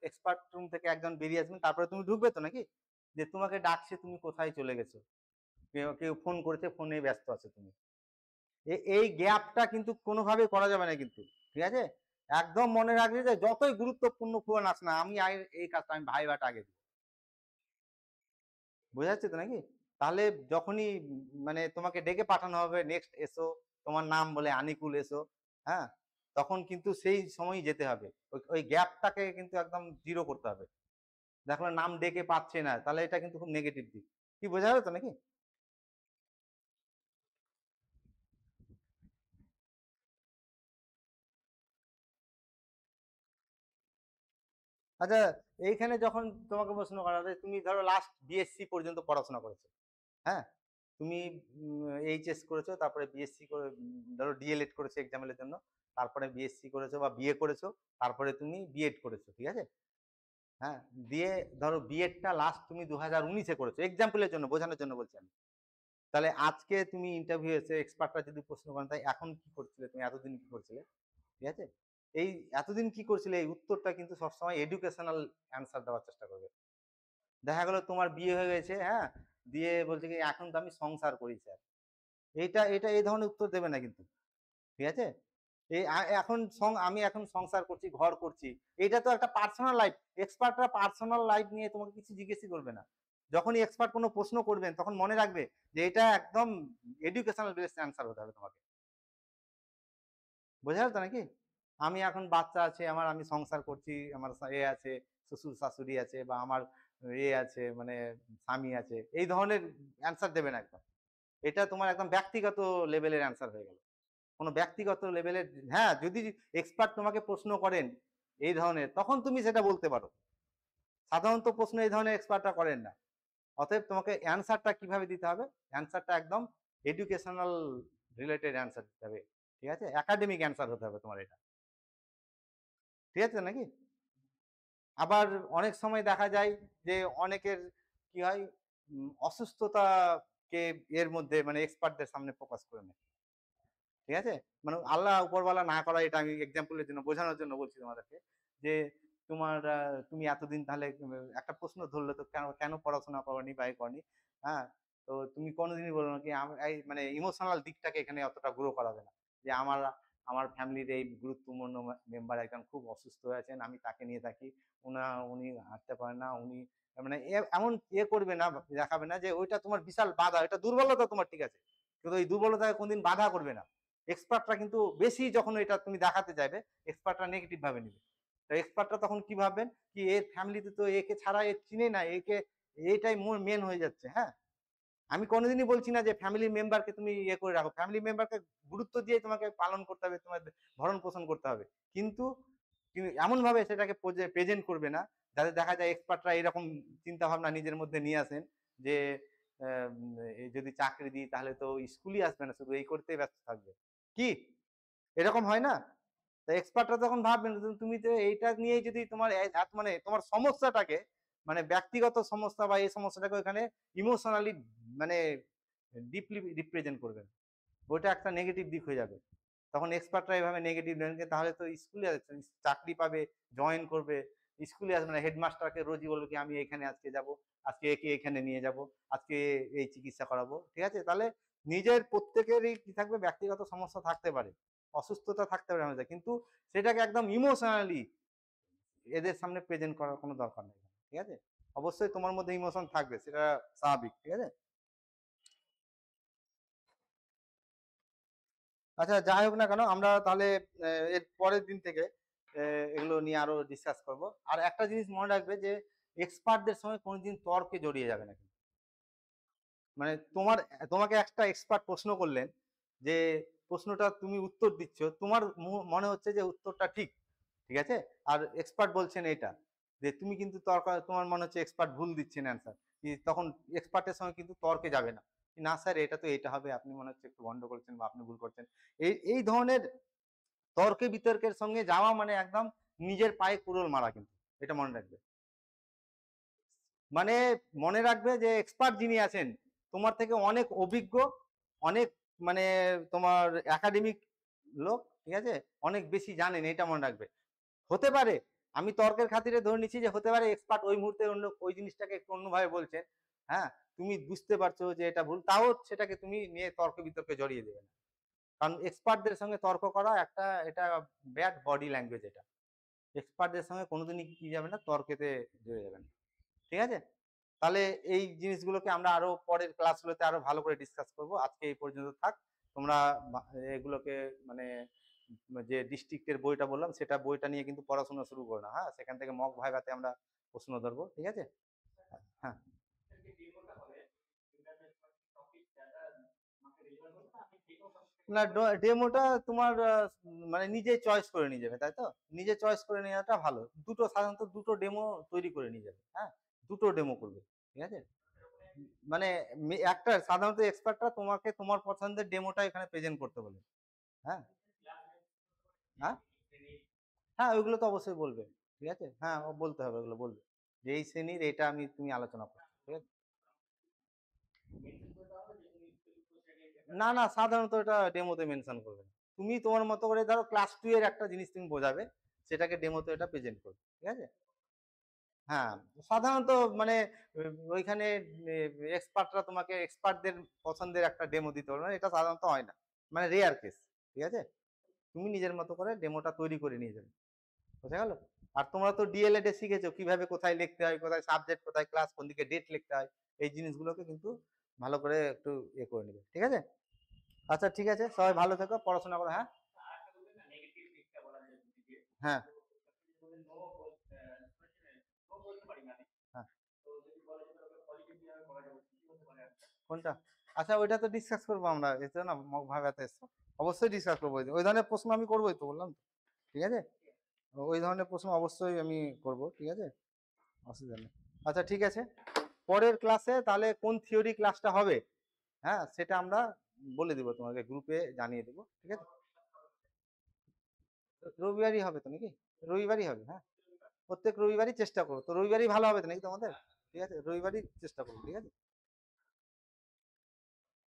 এক্সপার্ট রুম থেকে একজন বেরিয়ে আসবেন, তারপরে তুমি ঢুকবে তো নাকি, যে তোমাকে ডাকছে, তুমি কোথায় চলে গেছো, কেউ কেউ ফোন করেছে, ফোনে ব্যস্ত আছে তুমি, এই গ্যাপটা কিন্তু কোনোভাবেই করা যাবে না কিন্তু, ঠিক আছে? একদম মনে রাখবে যে যতই গুরুত্বপূর্ণ ফোন আস না, আমি এই কাজটা আমি ভাইবাটা আগে দিই, বোঝা যাচ্ছে তো নাকি? তাহলে যখনই মানে তোমাকে ডেকে পাঠানো হবে নেক্সট এসো, তোমার নাম বলে আনিকুল এসো, হ্যাঁ, তখন কিন্তু সেই সময়ই যেতে হবে, ওই গ্যাপটাকে কিন্তু একদম জিরো করতে হবে, দেখলো নাম ডেকে পাচ্ছে না, তাহলে এটা কিন্তু খুব নেগেটিভ দিক। কি বোঝা গেল তো নাকি? আচ্ছা, এইখানে যখন তোমাকে প্রশ্ন করা হবে, তুমি ধরো লাস্ট বিএসসি পর্যন্ত পড়াশোনা করেছো, হ্যাঁ, তুমি এইচএস করেছো, তারপরে বিএসসি করে ধরো ডিএলএড করেছো এক্সামের জন্য, তারপরে বিএসসি করেছো বা বিএ করেছো, তারপরে তুমি বিএড করেছো, ঠিক আছে? হ্যাঁ, দিয়ে ধরো বিএডটা লাস্ট তুমি 2019-এ করেছো, এক্সাম্পলের জন্য, বোঝানোর জন্য বলছি আমি। তাহলে আজকে তুমি ইন্টারভিউ এসে এক্সপার্টরা যদি প্রশ্ন করেন তাই এখন কি করছিলে, তুমি এতদিন কি করছিলে, ঠিক আছে? এই এতদিন কি করছিলে, এই উত্তরটা কিন্তু সবসময় এডুকেশনাল অ্যান্সার দেওয়ার চেষ্টা করবে। দেখা গেল তোমার বিয়ে হয়ে গেছে, হ্যাঁ, দিয়ে বলছে কি এখন তো আমি সংসার করি স্যার, এইটা এটা এই ধরনের উত্তর দেবে না কিন্তু, ঠিক আছে? এই এখন আমি এখন সংসার করছি, ঘর করছি, এটা তো একটা পার্সোনাল লাইফ। এক্সপার্টরা পার্সোনাল লাইফ নিয়ে তোমাকে কিছু জিজ্ঞেসই করবে না। যখনই এক্সপার্ট কোনো প্রশ্ন করবেন তখন মনে রাখবে যে এটা একদম এডুকেশনাল বেসড অ্যান্সার হতে হবে তোমাকে। বোঝা গেল তো নাকি? আমি এখন বাচ্চা আছে আমার, আমি সংসার করছি, আমার এ আছে, শ্বশুর শাশুড়ি আছে, বা আমার এ আছে, মানে স্বামী আছে, এই ধরনের অ্যান্সার দেবে না একদম। এটা তোমার একদম ব্যক্তিগত লেভেলের অ্যান্সার হয়ে গেল। কোনো ব্যক্তিগত লেভেলের, হ্যাঁ, যদি এক্সপার্ট তোমাকে প্রশ্ন করেন এই ধরনের, তখন তুমি সেটা বলতে পারো। সাধারণত প্রশ্ন এই ধরনের এক্সপার্টরা করেন না। অতএব তোমাকে অ্যান্সারটা কিভাবে দিতে হবে, অ্যান্সারটা একদম এডুকেশনাল রিলেটেড অ্যান্সার দিতে হবে, ঠিক আছে? একাডেমিক অ্যান্সার হতে হবে তোমার এটা, ঠিক আছে নাকি? আবার অনেক সময় দেখা যায় যে অনেকের কি হয়, অসুস্থতাকে এর মধ্যে মানে এক্সপার্টদের সামনে প্রকাশ করে নেয়, ঠিক আছে? মানে আল্লাহ উপরওয়ালা না করা, এটা আমি এক্সাম্পলের জন্য বোঝানোর জন্য বলছি তোমাদেরকে, যে তোমার তুমি এতদিন তাহলে একটা প্রশ্ন ধরলে তো কেন কেন পড়াশোনা করনি বা এ করনি, হ্যাঁ, তো তুমি কোনোদিনই বলো না কি এই মানে ইমোশনাল দিকটাকে এখানে অতটা গ্রো করাবে না, যে আমার আমার ফ্যামিলির এই গুরুত্বপূর্ণ মেম্বার একজন খুব অসুস্থ হয়ে আছেন, আমি তাকে নিয়ে থাকি, উনি হাঁটতে পারেন না, উনি মানে এমন করবে না, দেখাবে না যে ওইটা তোমার বিশাল বাধা, এটা দুর্বলতা তোমার, ঠিক আছে, কিন্তু ওই দুর্বলতাকে কোনদিন বাধা করবে না। এক্সপার্টরা কিন্তু বেশি যখন এটা তুমি দেখাতে যাবে, এক্সপার্টরা নেগেটিভ ভাবে নিবে। তো এক্সপার্টরা তখন কি ভাববেন কি এর ফ্যামিলিতে তো একে ছাড়া এ চিনে না, একে এইটাই মেন হয়ে যাচ্ছে, হ্যাঁ। আমি কোনোদিনই বলছি না যে ফ্যামিলি মেম্বারকে তুমি করে রাখো, ফ্যামিলি মেম্বারকে গুরুত্ব দিয়ে তোমাকে পালন করতে হবে, তোমার ভরণ পোষণ করতে হবে, কিন্তু এমন ভাবে সেটাকে প্রেজেন্ট করবে না যাতে দেখা যায় এক্সপার্টরা এরকম চিন্তা ভাবনা নিজের মধ্যে নিয়ে আসেন যে যদি চাকরি দিই তাহলে তো স্কুলই আসবে না, শুধু এই করতেই ব্যস্ত থাকবে, কি এরকম হয় না? তো এক্সপার্টরা তখন ভাববেন তুমি তো এইটা নিয়েই যদি তোমার মানে তোমার সমস্যাটাকে, মানে ব্যক্তিগত সমস্যা বা এই সমস্যাটাকে ওখানে ইমোশনালি মানে ডিপলি রিপ্রেজেন্ট করবেন, ওইটা একটা নেগেটিভ দিক হয়ে যাবে। তখন এক্সপার্টরা এভাবে নেগেটিভ নেন, তাহলে তো স্কুলে চাকরি পাবে, জয়েন করবে, স্কুলে আসবে না, হেডমাস্টারকে রোজই বলবে কি আমি এখানে আজকে যাব, আজকে একে এখানে নিয়ে যাব, আজকে এই চিকিৎসা করাবো, ঠিক আছে? তাহলে নিজের প্রত্যেকেরই কি থাকবে, ব্যক্তিগত সমস্যা থাকতে পারে, অসুস্থতা থাকতে পারে আমাদের, কিন্তু সেটাকে একদম ইমোশনালি এদের সামনে প্রেজেন্ট করার কোনো দরকার নেই, ঠিক আছে? অবশ্যই তোমার মধ্যে ইমোশন থাকবে, সেটা স্বাভাবিক, ঠিক আছে? আচ্ছা, যাই হোক না কেন, আমরা তাহলে এর পরের দিন থেকে এগুলো নিয়ে আরো ডিসকাস করব। আর একটা জিনিস মনে রাখবে যে এক্সপার্টদের সঙ্গে কোনোদিন তর্কে জড়িয়ে যাবে না কিন্তু। মানে তোমাকে একটা এক্সপার্ট প্রশ্ন করলেন, যে প্রশ্নটা তুমি উত্তর দিচ্ছ, তোমার মনে হচ্ছে যে উত্তরটা ঠিক, ঠিক আছে, আর এক্সপার্ট বলছেন এটা, যে তুমি কিন্তু তোমার মনে হচ্ছে এক্সপার্ট ভুল দিচ্ছেন অ্যান্সার, তখন এক্সপার্টের সঙ্গে কিন্তু তর্কে যাবে না, না স্যার এটা তো এটা হবে, আপনি মনে হচ্ছে একটু ভন্ড করছেন বা আপনি ভুল করছেন, এই ধরনের তর্কে বিতর্কের সঙ্গে যাওয়া মানে একদম নিজের পায়ে কুড়োল মারা কিন্তু, এটা মনে রাখবে। মানে মনে রাখবে যে এক্সপার্ট যিনি আছেন তোমার থেকে অনেক অভিজ্ঞ, অনেক মানে তোমার একাডেমিক লোক, ঠিক আছে, অনেক বেশি জানেন, এটা মনে রাখবে। হতে পারে আমি তর্কের খাতিরে ধরে নিচ্ছি যে হতে পারে এক্সপার্ট ওই মুহূর্তে অন্য ওই জিনিসটাকে একটু অন্যভাবে বলছেন, হ্যাঁ, তুমি বুঝতে পারছো যে এটা ভুল, তাও সেটাকে তুমি নিয়ে তর্ক বিতর্কে জড়িয়ে দেবে না, কারণ এক্সপার্টদের সঙ্গে তর্ক করা একটা এটা ব্যাড বডি ল্যাঙ্গুয়েজ, এটা এক্সপার্টদের সঙ্গে কোনোদিনই কি যাবে না, তর্কেতে জড়িয়ে যাবে না, ঠিক আছে? তাহলে এই জিনিসগুলোকে আমরা আরো পরের ক্লাসগুলোতে আরো ভালো করে ডিসকাস করব, আজকে এই পর্যন্ত থাক। তোমরা এগুলোকে মানে যে ডিস্ট্রিক্টের বইটা বললাম সেটা বইটা নিয়ে কিন্তু পড়াশোনা শুরু করো না, হ্যাঁ, সেখান থেকে মক ভাইভাতে আমরা প্রশ্ন ধরবো, ঠিক আছে? হ্যাঁ, না ডেমোটা তোমার মানে নিজে চয়েস করে নিয়ে যাবে, তাই তো? নিজে চয়েস করে নেওয়াটা ভালো। সাধারণত দুটো ডেমো তৈরি করে নিয়ে যাবে, হ্যাঁ? দুটো ডেমো করবে, ঠিক আছে? মানে একটা সাধারণত এক্সপার্টরা তোমাকে তোমার পছন্দের ডেমোটা এখানে প্রেজেন্ট করতে বলে। হ্যাঁ, হ্যাঁ, হ্যাঁ, ওইগুলো তো অবশ্যই বলবে, ঠিক আছে? হ্যাঁ, ও বলতে হবে, ওগুলো বলবে যে এই শ্রেণীর এটা তুমি আলোচনা করছো, ঠিক আছে? না না, সাধারণত এটা ডেমোতে মেনশন করবে না। তুমি তোমার মতো করে ধরো ক্লাস 2 এর একটা জিনিস তুমি বোঝাবে, সেটাকে ডেমোতে এটা প্রেজেন্ট করবে, ঠিক আছে? হ্যাঁ, সাধারণত মানে ওইখানে এক্সপার্টরা তোমাকে এক্সপার্টদের পছন্দের একটা ডেমো দিতে পারবে না, এটা সাধারণত হয় না, মানে রেয়ার কেস, ঠিক আছে? তুমি নিজের মতো করে ডেমোটা তৈরি করে নিয়ে যাবে, বোঝা গেল? আর তোমরা তো ডিএলএড এ শিখেছো কিভাবে কোথায় লিখতে হয়, কোথায় সাবজেক্ট, কোথায় ক্লাস, কোন দিকে ডেট লিখতে হয়, এই জিনিসগুলোকে কিন্তু ভালো করে একটু করে নেবে, ঠিক আছে? আচ্ছা ঠিক আছে, সবাই ভালো থেকো, পড়াশোনা করো, হ্যাঁ? হ্যাঁ, হ্যাঁ, কোনটা? আচ্ছা, ওইটা তো ডিসকাস করবো আমরা, এতে না ভাগাতে এসছো, অবশ্যই ডিসকাস করবো, ওই ধরনের প্রশ্ন আমি করবোই তো, বললাম তো, ঠিক আছে? ওই ধরনের প্রশ্ন অবশ্যই আমি করব, ঠিক আছে? অসুবিধা নেই। আচ্ছা ঠিক আছে, পরের ক্লাসে তাহলে কোন থিওরি ক্লাসটা হবে, হ্যাঁ, সেটা আমরা বলে দিব, তোমাকে গ্রুপে জানিয়ে দেবো, ঠিক আছে? রবিবারই হবে তো নাকি? রবিবারই হবে, হ্যাঁ। প্রত্যেক রবিবারই চেষ্টা করো, তো রবিবারই ভালো হবে তো নাকি তোমাদের? ঠিক আছে, রবিবারই চেষ্টা করো, ঠিক আছে?